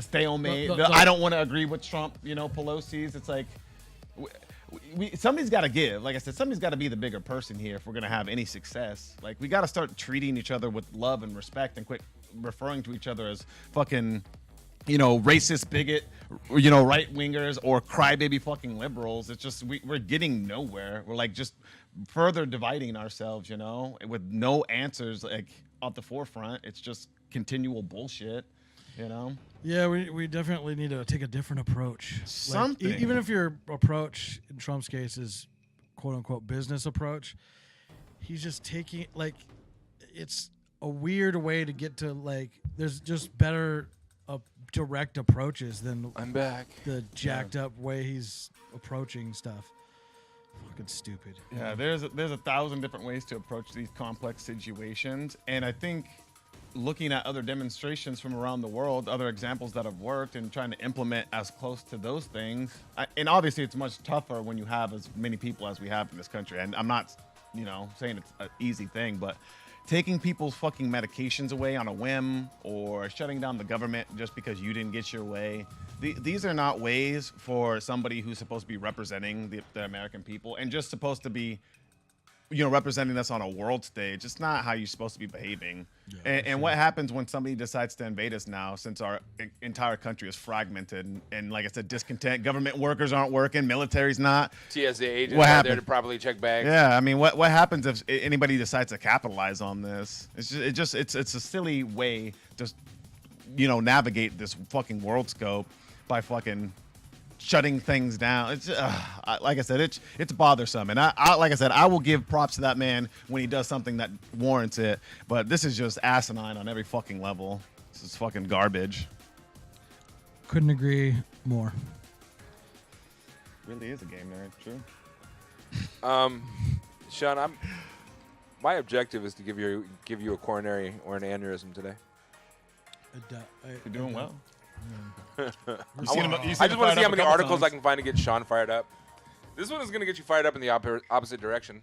stalemate? I don't want to agree with Trump, you know, Pelosi's. It's like, somebody's got to give. Like I said, somebody's got to be the bigger person here if we're going to have any success. Like, we got to start treating each other with love and respect and quit referring to each other as fucking, you know, racist bigot, you know, right wingers or crybaby fucking liberals. It's just we're getting nowhere. We're like just further dividing ourselves, you know, with no answers like at the forefront. It's just continual bullshit, you know. Yeah, we definitely need to take a different approach. Something. Like, even if your approach in Trump's case is quote unquote business approach, he's just taking, like, it's a weird way to get to, like, there's just better direct approaches than I'm back. The jacked up way he's approaching stuff. Fucking stupid. Yeah, there's 1,000 different ways to approach these complex situations, and I think looking at other demonstrations from around the world, other examples that have worked, and trying to implement as close to those things. And obviously, it's much tougher when you have as many people as we have in this country. And I'm not, you know, saying it's an easy thing, but taking people's fucking medications away on a whim or shutting down the government just because you didn't get your way. These are not ways for somebody who's supposed to be representing the American people and just supposed to be, you know, representing us on a world stage. It's not how you're supposed to be behaving. Yeah, and what happens when somebody decides to invade us now, since our entire country is fragmented and like I said, discontent, government workers aren't working, military's not. TSA agents are there to properly check bags. Yeah, I mean, what happens if anybody decides to capitalize on this? It's a silly way to, you know, navigate this fucking world scope by fucking shutting things down. It's like I said, it's bothersome, and I like I said, I will give props to that man when he does something that warrants it. But this is just asinine on every fucking level. This is fucking garbage. Couldn't agree more. Really is a game nerd, true. Shawn, my objective is to give you a coronary or an aneurysm today. You're doing well. I just want to see how many articles I can find to get Shawn fired up. This one is going to get you fired up in the opposite direction.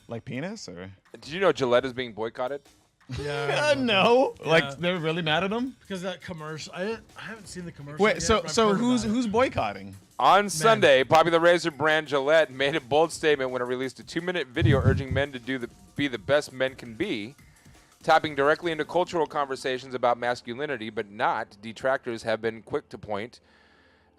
Like penis, or? Did you know Gillette is being boycotted? Yeah. No. Yeah. Like they're really mad at him? Because that commercial, I haven't seen the commercial. Wait, yet, so who's boycotting? On Sunday, popular razor brand Gillette made a bold statement when it released a 2-minute video urging men to be the best men can be, tapping directly into cultural conversations about masculinity, but not, detractors have been quick to point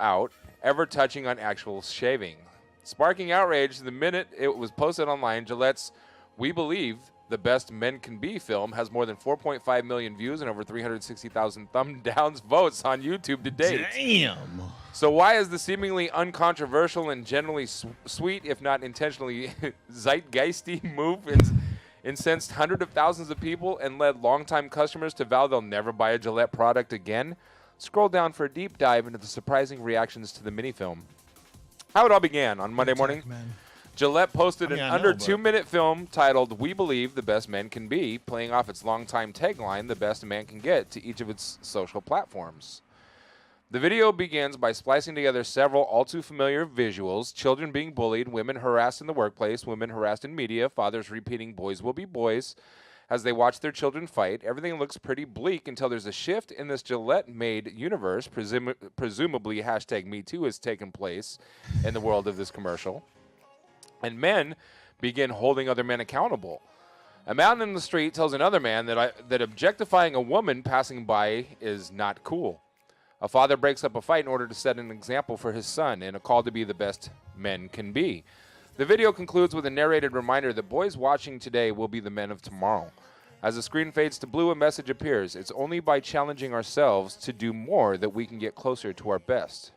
out, ever touching on actual shaving. Sparking outrage the minute it was posted online, Gillette's We Believe the Best Men Can Be film has more than 4.5 million views and over 360,000 thumb downs votes on YouTube to date. Damn. So why is the seemingly uncontroversial and generally sweet, if not intentionally zeitgeisty move incensed hundreds of thousands of people and led longtime customers to vow they'll never buy a Gillette product again? Scroll down for a deep dive into the surprising reactions to the mini-film. How it all began on Monday morning. Gillette posted an under 2-minute film titled We Believe the Best Men Can Be, playing off its longtime tagline, The Best a Man Can Get, to each of its social platforms. The video begins by splicing together several all-too-familiar visuals: children being bullied, women harassed in the workplace, women harassed in media, fathers repeating boys will be boys as they watch their children fight. Everything looks pretty bleak until there's a shift in this Gillette-made universe. Presumably #MeToo has taken place in the world of this commercial. And men begin holding other men accountable. A man in the street tells another man that objectifying a woman passing by is not cool. A father breaks up a fight in order to set an example for his son in a call to be the best men can be. The video concludes with a narrated reminder that boys watching today will be the men of tomorrow. As the screen fades to blue, a message appears. It's only by challenging ourselves to do more that we can get closer to our best.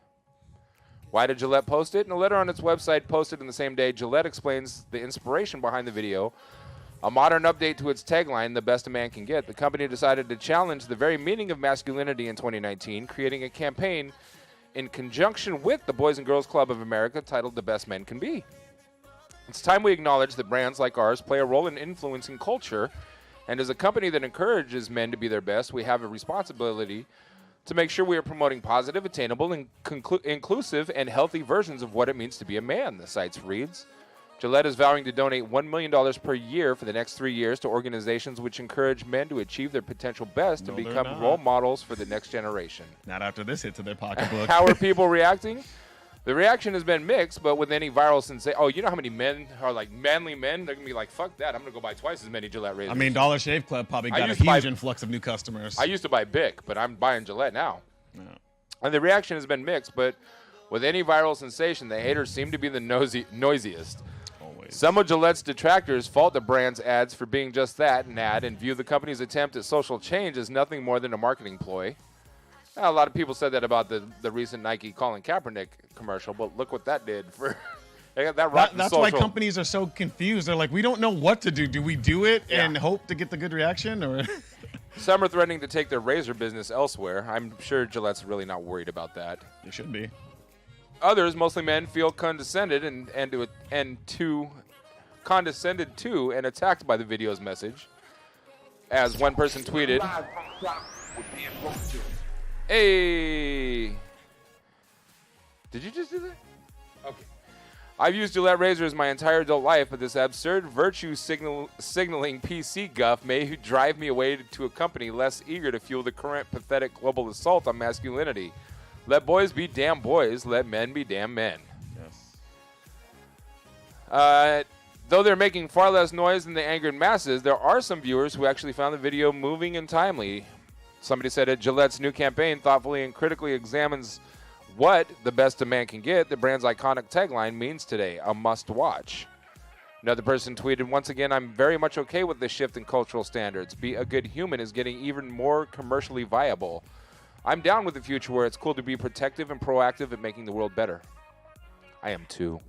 Why did Gillette post it? In a letter on its website posted in the same day, Gillette explains the inspiration behind the video. A modern update to its tagline, The Best a Man Can Get. The company decided to challenge the very meaning of masculinity in 2019, creating a campaign in conjunction with the Boys and Girls Club of America titled The Best Men Can Be. It's time we acknowledge that brands like ours play a role in influencing culture, and as a company that encourages men to be their best, we have a responsibility to make sure we are promoting positive, attainable, and inclusive and healthy versions of what it means to be a man, the site reads. Gillette is vowing to donate $1 million per year for the next 3 years to organizations which encourage men to achieve their potential best to become role models for the next generation. Not after this hit to their pocketbook. How are people reacting? The reaction has been mixed, but with any viral sensation, you know how many men are like manly men? They're going to be like, fuck that, I'm going to go buy twice as many Gillette razors. I mean, Dollar Shave Club probably got a huge influx of new customers. I used to buy Bic, but I'm buying Gillette now. Yeah. And the reaction has been mixed, but with any viral sensation, the haters seem to be the noisiest. Always. Some of Gillette's detractors fault the brand's ads for being just that, an ad, and view the company's attempt at social change as nothing more than a marketing ploy. A lot of people said that about the recent Nike Colin Kaepernick commercial, but look what that did for that's why companies are so confused. They're like, we don't know what to do. Do we do it and hope to get the good reaction? Or some are threatening to take their razor business elsewhere. I'm sure Gillette's really not worried about that. They should be. Others, mostly men, feel condescended condescended to and attacked by the video's message. As one person tweeted, "Hey, did you just do that?" Okay. I've used Gillette razors my entire adult life, but this absurd virtue signaling PC guff may drive me away to a company less eager to fuel the current pathetic global assault on masculinity. Let boys be damn boys. Let men be damn men. Yes. Though they're making far less noise than the angered masses, there are some viewers who actually found the video moving and timely. Somebody said that Gillette's new campaign thoughtfully and critically examines what the best a man can get, the brand's iconic tagline, means today, a must-watch. Another person tweeted, once again, I'm very much okay with this shift in cultural standards. Be a good human is getting even more commercially viable. I'm down with the future where it's cool to be protective and proactive at making the world better. I am too.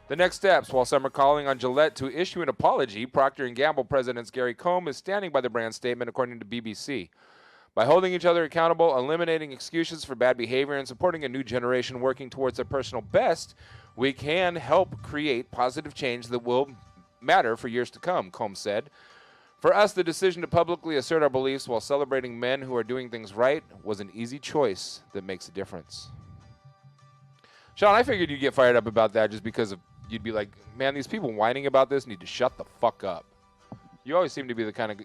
The next steps, while some are calling on Gillette to issue an apology, Procter & Gamble President Gary Cohn is standing by the brand statement, according to BBC. By holding each other accountable, eliminating excuses for bad behavior, and supporting a new generation working towards their personal best, we can help create positive change that will matter for years to come, Combs said. For us, the decision to publicly assert our beliefs while celebrating men who are doing things right was an easy choice that makes a difference. Shawn, I figured you'd get fired up about that just because you'd be like, man, these people whining about this need to shut the fuck up. You always seem to be the kind of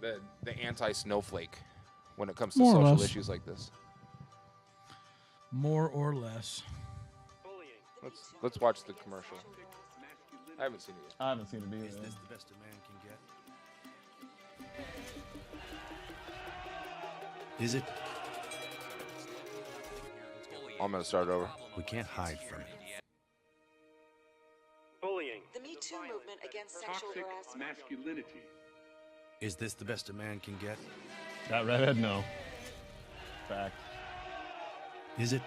the anti-snowflake when it comes to social issues like this. More or less. Let's watch the commercial. I haven't seen it yet. I haven't seen it either. Is this the best a man can get? Is it? I'm gonna start over. We can't hide from it. Bullying. The Me Too movement against sexual Toxic harassment. masculinity. Is this the best a man can get? That redhead, no. Fact. Is it?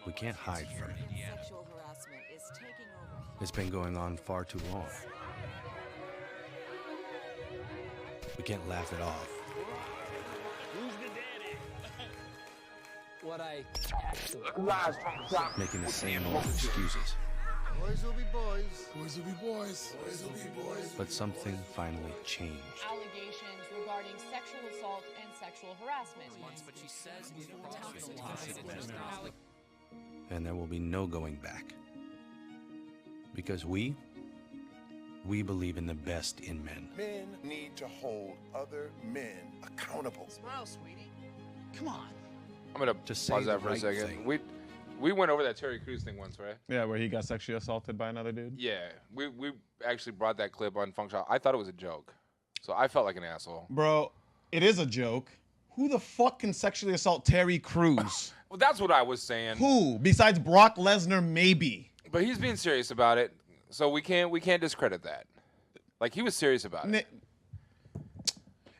We can't hide from it. Sexual harassment is taking over. It's been going on far too long. We can't laugh it off. What I actually Making the same old excuses. Boys will be boys. Boys will be boys. Boys will be boys. But something finally changed. Allegations regarding sexual assault and sexual harassment. And there will be no going back. Because we believe in the best in men. Men need to hold other men accountable. Smile, sweetie. Come on. I'm gonna Just say pause that the for a right second. thing. We went over that Terry Crews thing once, right? Yeah, where he got sexually assaulted by another dude. Yeah, we actually brought that clip on Funkshop. I thought it was a joke, so I felt like an asshole. Bro, it is a joke. Who the fuck can sexually assault Terry Crews? Well, that's what I was saying. Who? Besides Brock Lesnar, maybe. But he's being serious about it, so we can't discredit that. Like, he was serious about it.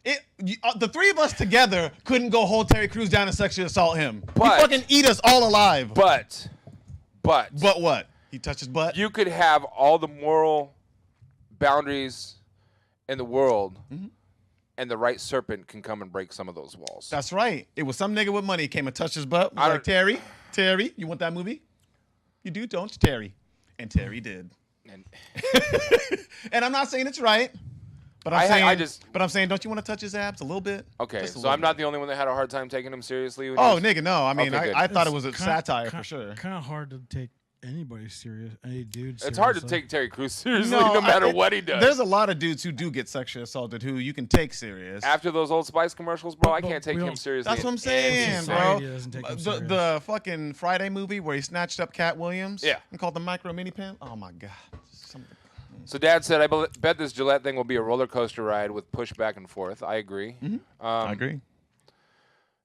The three of us together couldn't go hold Terry Crews down and sexually assault him. But- He'd fucking eat us all alive. But But what? He touched his butt? you could have all the moral boundaries in the world, and the right serpent can come and break some of those walls. That's right. It was some nigga with money came and touched his butt. Was I like, don't- Terry, you want that movie? You do, don't you, Terry? And Terry did. And And I'm not saying it's right, but I'm saying, don't you want to touch his abs a little bit? okay, Just a so little I'm not bit. the only one that had a hard time taking him seriously. when Oh, he was- nigga, no. I mean, Okay, good. I thought it was a It's satire for sure. Kind of hard to take anybody serious, any dude. It's hard to seriously. take Terry Crews seriously no matter what he does. There's a lot of dudes who do get sexually assaulted who you can take serious. After those Old Spice commercials, bro, I But can't take we him don't- seriously. That's what I'm in saying, any bro. Society doesn't take him The serious. fucking Friday movie where he snatched up Cat Williams. Yeah. And called the micro mini pimp. Oh my god. So Dad said, I bet this Gillette thing will be a roller coaster ride with push back and forth. I agree. I agree.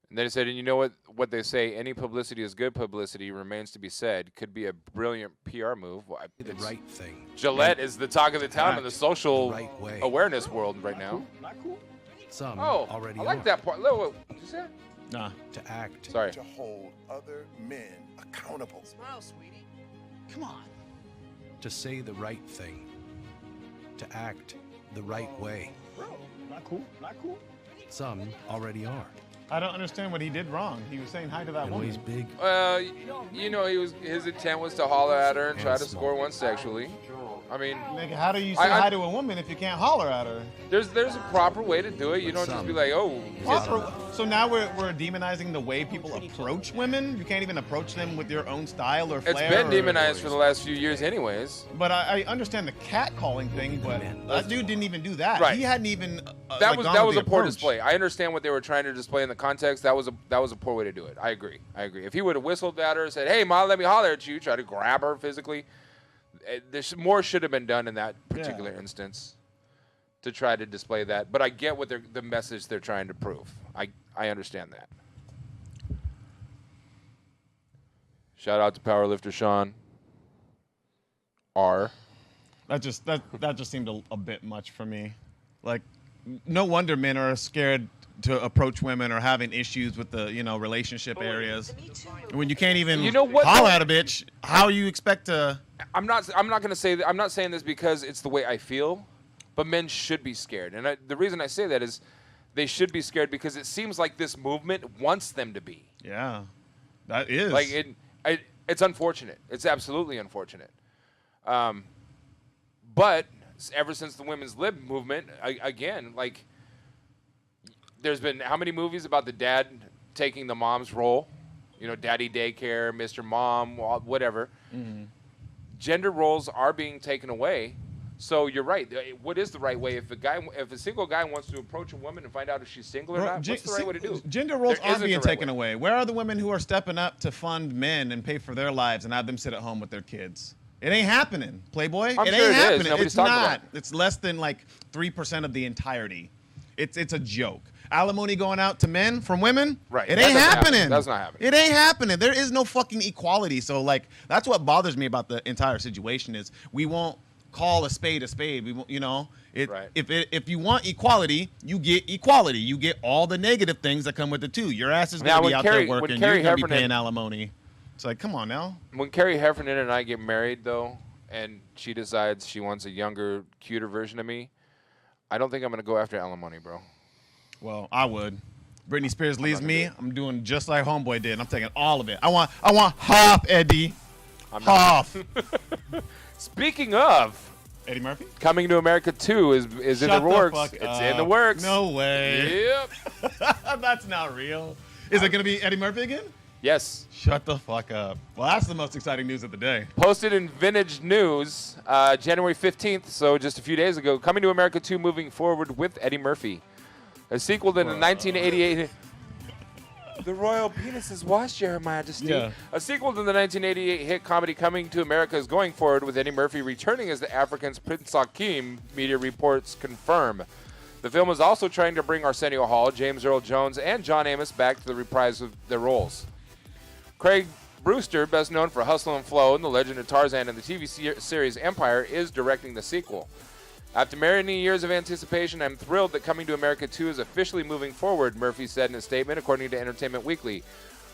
And then he said, and you know what they say, any publicity is good publicity, remains to be said. Could be a brilliant PR move. Well, The right thing. Gillette is the talk of the town in the social The right way. awareness world right now. Some Oh, already I like are. that part. Look, what did you say? Nah. To act. Sorry. To hold other men accountable. Smile, sweetie. Come on. To say the right thing. To act the right way. Not cool. Not cool. Some already are. I don't understand what he did wrong. He was saying hi to that And woman. he's big. You know, his intent was to holler at her and try to small. score one sexually. I mean, Nigga, how do you say I- hi to a woman if you can't holler at her? there's a proper way to do it. You don't just be like, oh, So now we're demonizing the way people approach women. You can't even approach them with your own style or flair. it's been or- demonized for the last few years, anyways. But I understand the cat calling thing, but that dude didn't even do that. Right. He hadn't even. That was a the poor approach. display. I understand what they were trying to display in the context. That was a poor way to do it. I agree. If he would have whistled at her and said, "Hey, Ma, let me holler at you," try to grab her physically, more should have been done in that particular instance to try to display that. But I get what the message they're trying to prove. I understand that. Shout out to powerlifter Shawn. That just seemed a bit much for me. Like, no wonder men are scared to approach women or having issues with the relationship areas. When you can't even holler at a bitch, how you expect to? I'm not gonna say that. I'm not saying this because it's the way I feel, but men should be scared. And the reason I say that is they should be scared because it seems like this movement wants them to be. Yeah, that is. Like it's unfortunate. It's absolutely unfortunate. But ever since the women's lib movement, again, like there's been how many movies about the dad taking the mom's role? Daddy daycare, Mr. Mom, whatever. Mm-hmm. Gender roles are being taken away. So you're right. What is the right way? If a single guy wants to approach a woman and find out if she's single or not, what's the right way to do? Gender roles There aren't isn't being the right taken way. away. Where are the women who are stepping up to fund men and pay for their lives and have them sit at home with their kids? It ain't happening, Playboy. I'm it sure ain't it is. happening. Nobody's It's talking not. about it. It's less than like 3% of the entirety. It's a joke. Alimony going out to men from women? Right. It That ain't doesn't happen. happening. That's not happening. It ain't happening. There is no fucking equality. So, like, that's what bothers me about the entire situation is we won't call a spade a spade. We won't, you know, Right. if you want equality, you get equality. You get all the negative things that come with it, too. Your ass is Now, going to be when out Carrie- there when working. Carrie You're going to be Heffernan- paying alimony. It's like, come on now. When Carrie Heffernan and I get married, though, and she decides she wants a younger, cuter version of me, I don't think I'm going to go after alimony, bro. Well, I would. Britney Spears leaves not me. gonna do I'm doing just like Homeboy did. I'm taking all of it. I want half, Eddie. I'm not. Half. Speaking of, Eddie Murphy? Coming to America 2 is in the Shut works. fuck It's up. in the works. No way. Yep. That's not real. Is it going to be Eddie Murphy again? Yes. Shut the fuck up. Well, that's the most exciting news of the day. Posted in Vintage News, January 15th, so just a few days ago. Coming to America 2 moving forward with Eddie Murphy. A sequel to the 1988... The royal penis is washed, Your Majesty. Yeah. A sequel to the 1988 hit comedy Coming to America is going forward with Eddie Murphy returning as the African's Prince Hakeem, media reports confirm. The film is also trying to bring Arsenio Hall, James Earl Jones, and John Amos back to the reprise of their roles. Craig Brewster, best known for Hustle and Flow and The Legend of Tarzan and the TV series Empire, is directing the sequel. After many years of anticipation, I'm thrilled that Coming to America 2 is officially moving forward, Murphy said in a statement, according to Entertainment Weekly.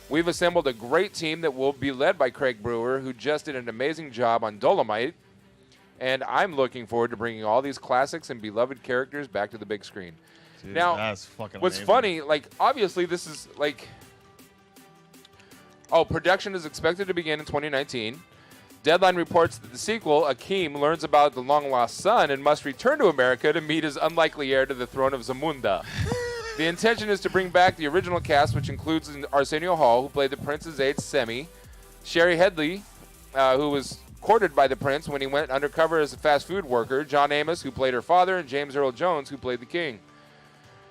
We've assembled a great team that will be led by Craig Brewer, who just did an amazing job on Dolomite, and I'm looking forward to bringing all these classics and beloved characters back to the big screen. Dude, Now, that's fucking what's amazing. funny, like, obviously this is, like... Oh, production is expected to begin in 2019. Deadline reports that the sequel, Akeem, learns about the long-lost son and must return to America to meet his unlikely heir to the throne of Zamunda. The intention is to bring back the original cast, which includes Arsenio Hall, who played the prince's aide Semi, Sherry Headley, who was courted by the prince when he went undercover as a fast food worker, John Amos, who played her father, and James Earl Jones, who played the king.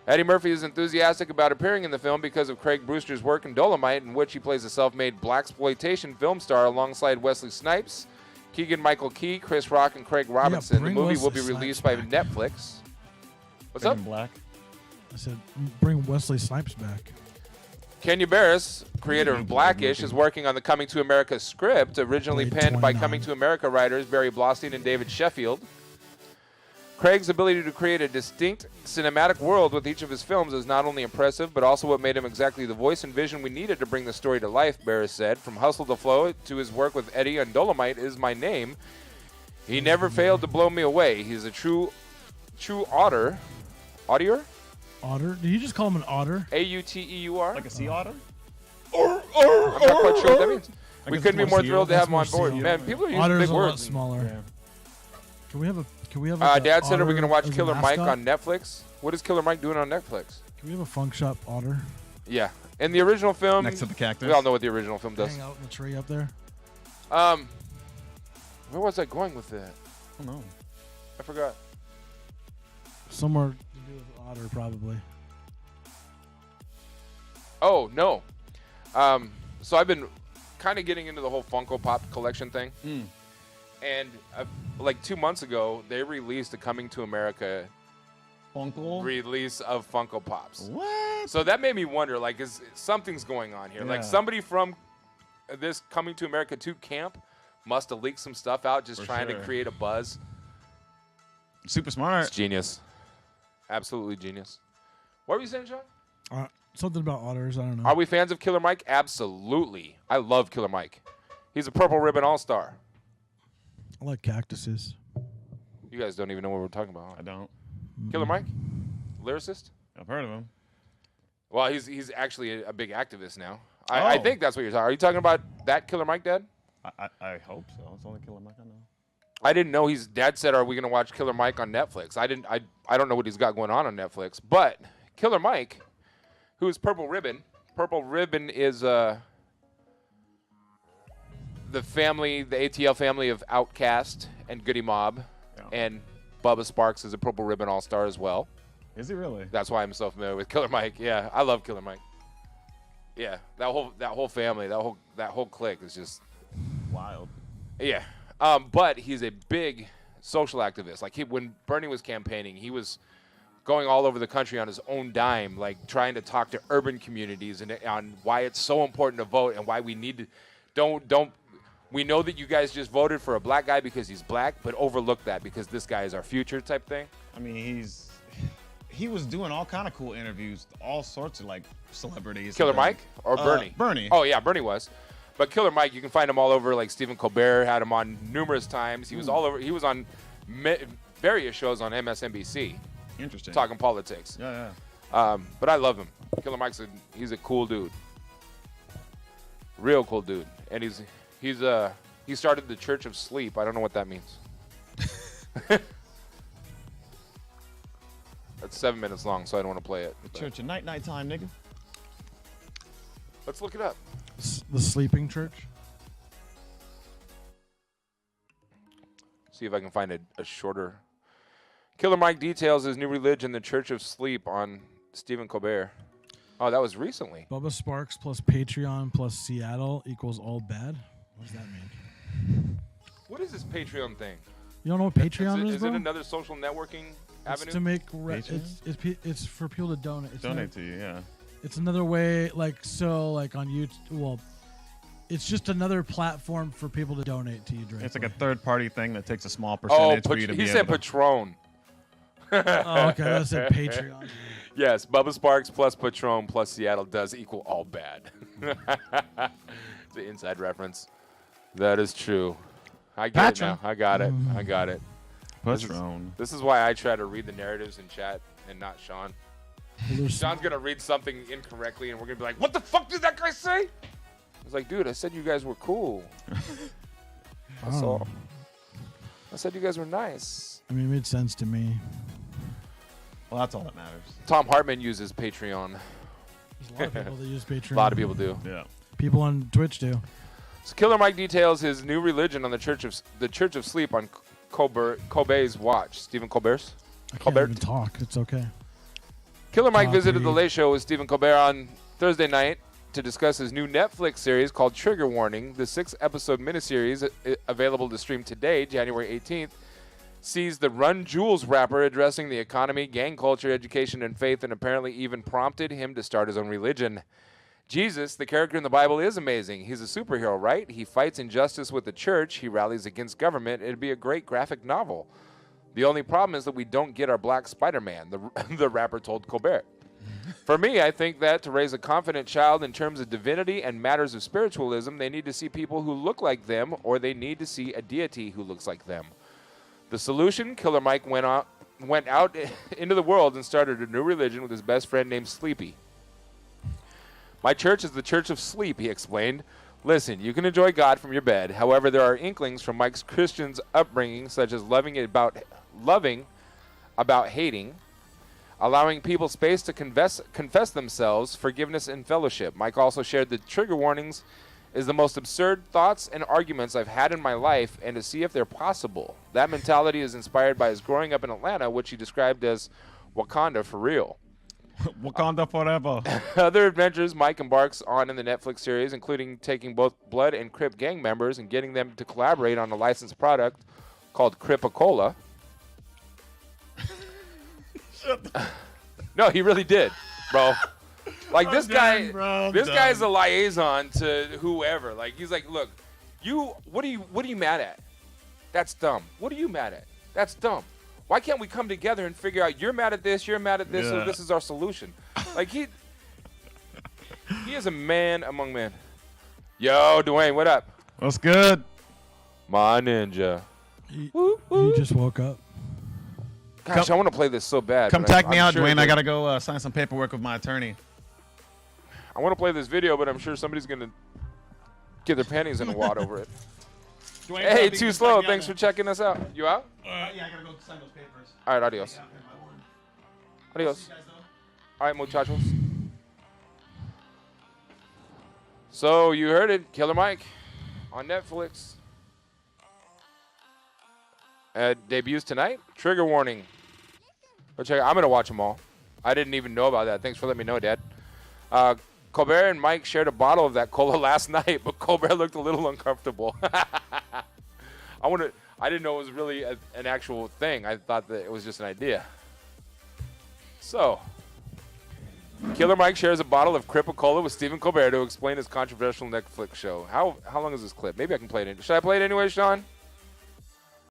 Eddie Murphy is enthusiastic about appearing in the film because of Craig Brewster's work in Dolomite, in which he plays a self-made blaxploitation film star alongside Wesley Snipes, Keegan-Michael Key, Chris Rock, and Craig Robinson. The bring movie will Wesley be released Snipes by back. Netflix. What's Big up? and Black. I said, bring Wesley Snipes back. Kenya Barris, creator of Blackish, is working on the Coming to America script, originally Played penned by 29. Coming to America writers Barry Blostein and David Sheffield. Craig's ability to create a distinct cinematic world with each of his films is not only impressive, but also what made him exactly the voice and vision we needed to bring the story to life, Barris said. From Hustle to Flow to his work with Eddie on Dolomite is my name. He never failed to blow me away. He's a true otter. Auteur? Otter? Did you just call him an otter? A-U-T-E-U-R? Like a sea otter? I'm not quite sure what that means. I We guess couldn't be it's more more thrilled to seal. have him on That's more board. seal. Man, people are using Otter's big a lot words. smaller. Yeah. Can we have like Dad said, are we going to watch as a Killer Mike mascot? on Netflix? What is Killer Mike doing on Netflix? Can we have a Funkshop otter? Yeah. In the original film, Next to the cactus. we all know what the original film does. Hang out in the tree up there? Where was I going with that? I don't know. I forgot. Somewhere to do with otter, probably. Oh, no. So I've been kind of getting into the whole Funko Pop collection thing. And like 2 months ago, they released a Coming to America Funkle? release of Funko Pops. What? So that made me wonder, like, is something's going on here? Like, Yeah. somebody from this Coming to America 2 camp must have leaked some stuff out just For trying to sure. create a buzz. Super It's smart. genius. Absolutely genius. What were you saying, Shawn? Something about otters. I don't know. Are we fans of Killer Mike? Absolutely. I love Killer Mike. He's a Purple Ribbon All-Star. I like cactuses. You guys don't even know what we're talking about. I don't. Killer Mike? Lyricist? I've heard of him. Well, he's actually a big activist now. I Oh. think that's what you're talking about. Are you talking about that Killer Mike, Dad? I hope so. It's the only Killer Mike I know. I didn't know Dad said, are we going to watch Killer Mike on Netflix? I don't know what he's got going on Netflix. But Killer Mike, who is Purple Ribbon. Purple Ribbon is the family, the ATL family of Outkast and Goody Mob. Yeah. And Bubba Sparks is a Purple Ribbon All-Star as well. Is he really? That's why I'm so familiar with Killer Mike. Yeah, I love Killer Mike. Yeah, that whole family, that whole clique is just Wild. yeah. But he's a big social activist. Like when Bernie was campaigning, he was going all over the country on his own dime, like trying to talk to urban communities and on why it's so important to vote and why we need to don't we know that you guys just voted for a black guy because he's black, but overlook that because this guy is our future type thing. I mean, he was doing all kind of cool interviews, all sorts of like celebrities. Killer Mike or Bernie? Bernie. Oh yeah, Bernie was. But Killer Mike, you can find him all over. Like Stephen Colbert had him on numerous times. He was all over. He was on various shows on MSNBC. Interesting. Talking politics. Yeah. But I love him. Killer Mike's he's a cool dude. Real cool dude. And he started the Church of Sleep. I don't know what that means. That's 7 minutes long, so I don't want to play it. The Church of Nighttime, nigga. Let's look it up. The Sleeping Church. See if I can find a shorter. Killer Mike details his new religion, the Church of Sleep, on Stephen Colbert. Oh, that was recently. Bubba Sparks plus Patreon plus Seattle equals all bad. What does that mean? What is this Patreon thing? You don't know what Patreon is, Is bro? it another social networking It's avenue? to make Patreon? it's for people to donate. It's Donate to you, yeah. It's another way, like on YouTube. Well, it's just another platform for people to donate to you directly. It's like a third-party thing that takes a small Oh, percentage for you to be he said able to. Patron. Oh, okay, that said Patreon. Yes, Bubba Sparks plus Patron plus Seattle does equal all bad. It's an inside reference. That is true. I get Patron. it now. I got it. I got it. Patron. This is why I try to read the narratives in chat and not Shawn. Well, there's- Sean's going to read something incorrectly, and we're going to be like, what the fuck did that guy say? It's like, dude, I said you guys were cool. That's Oh. all. I said you guys were nice. I mean, it made sense to me. Well, that's all that matters. Tom Hartman uses Patreon. There's a lot of people that use Patreon. A lot of people do. Yeah. People on Twitch do. So Killer Mike details his new religion on the Church of Sleep on Colbert's watch. Stephen Colbert's? I can't Colbert? even talk. It's okay. Killer Mike Talk, visited The read. Late Show with Stephen Colbert on Thursday night to discuss his new Netflix series called Trigger Warning. The 6-episode miniseries, available to stream today, January 18th, sees the Run Jewels rapper addressing the economy, gang culture, education, and faith, and apparently even prompted him to start his own religion. Jesus, the character in the Bible, is amazing. He's a superhero, right? He fights injustice with the church. He rallies against government. It'd be a great graphic novel. The only problem is that we don't get our black Spider-Man, the rapper told Colbert. For me, I think that to raise a confident child in terms of divinity and matters of spiritualism, they need to see people who look like them, or they need to see a deity who looks like them. The solution, Killer Mike went out into the world and started a new religion with his best friend named Sleepy. My church is the Church of Sleep, he explained. Listen, you can enjoy God from your bed. However, there are inklings from Mike's Christian's upbringing, such as loving about hating, allowing people space to confess themselves, forgiveness, and fellowship. Mike also shared that trigger warnings is the most absurd thoughts and arguments I've had in my life, and to see if they're possible. That mentality is inspired by his growing up in Atlanta, which he described as Wakanda for real. Wakanda forever. Other adventures Mike embarks on in the Netflix series, including taking both Blood and Crip gang members and getting them to collaborate on a licensed product called Cripa-Cola. No, he really did, bro. Like this guy, this guy's a liaison to whoever. Like he's like, look, what are you mad at? That's dumb. What are you mad at? That's dumb. Why can't we come together and figure out you're mad at this, so this is our solution? Like he is a man among men. Yo, Duane, what up? What's good? My ninja. He just woke up. Gosh, I want to play this so bad. Come but tag I'm me out, sure Duane. that- I gotta go sign some paperwork with my attorney. I want to play this video, but I'm sure somebody's gonna get their panties in a wad over it. Duane, Hey, probably too can slow. tag me Thanks for out checking us out. You out? now. Yeah, I gotta go sign those papers. All right, adios. Adios. See you guys, though. All right, muchachos. So you heard it, Killer Mike on Netflix. Debuts tonight. Trigger warning. Go check. I'm gonna watch them all. I didn't even know about that. Thanks for letting me know, Dad. Colbert and Mike shared a bottle of that cola last night, but Colbert looked a little uncomfortable. I didn't know it was really an actual thing. I thought that it was just an idea. So, Killer Mike shares a bottle of Cripicola with Stephen Colbert to explain his controversial Netflix show. How long is this clip? Maybe I can play it. Should I play it anyway, Shawn?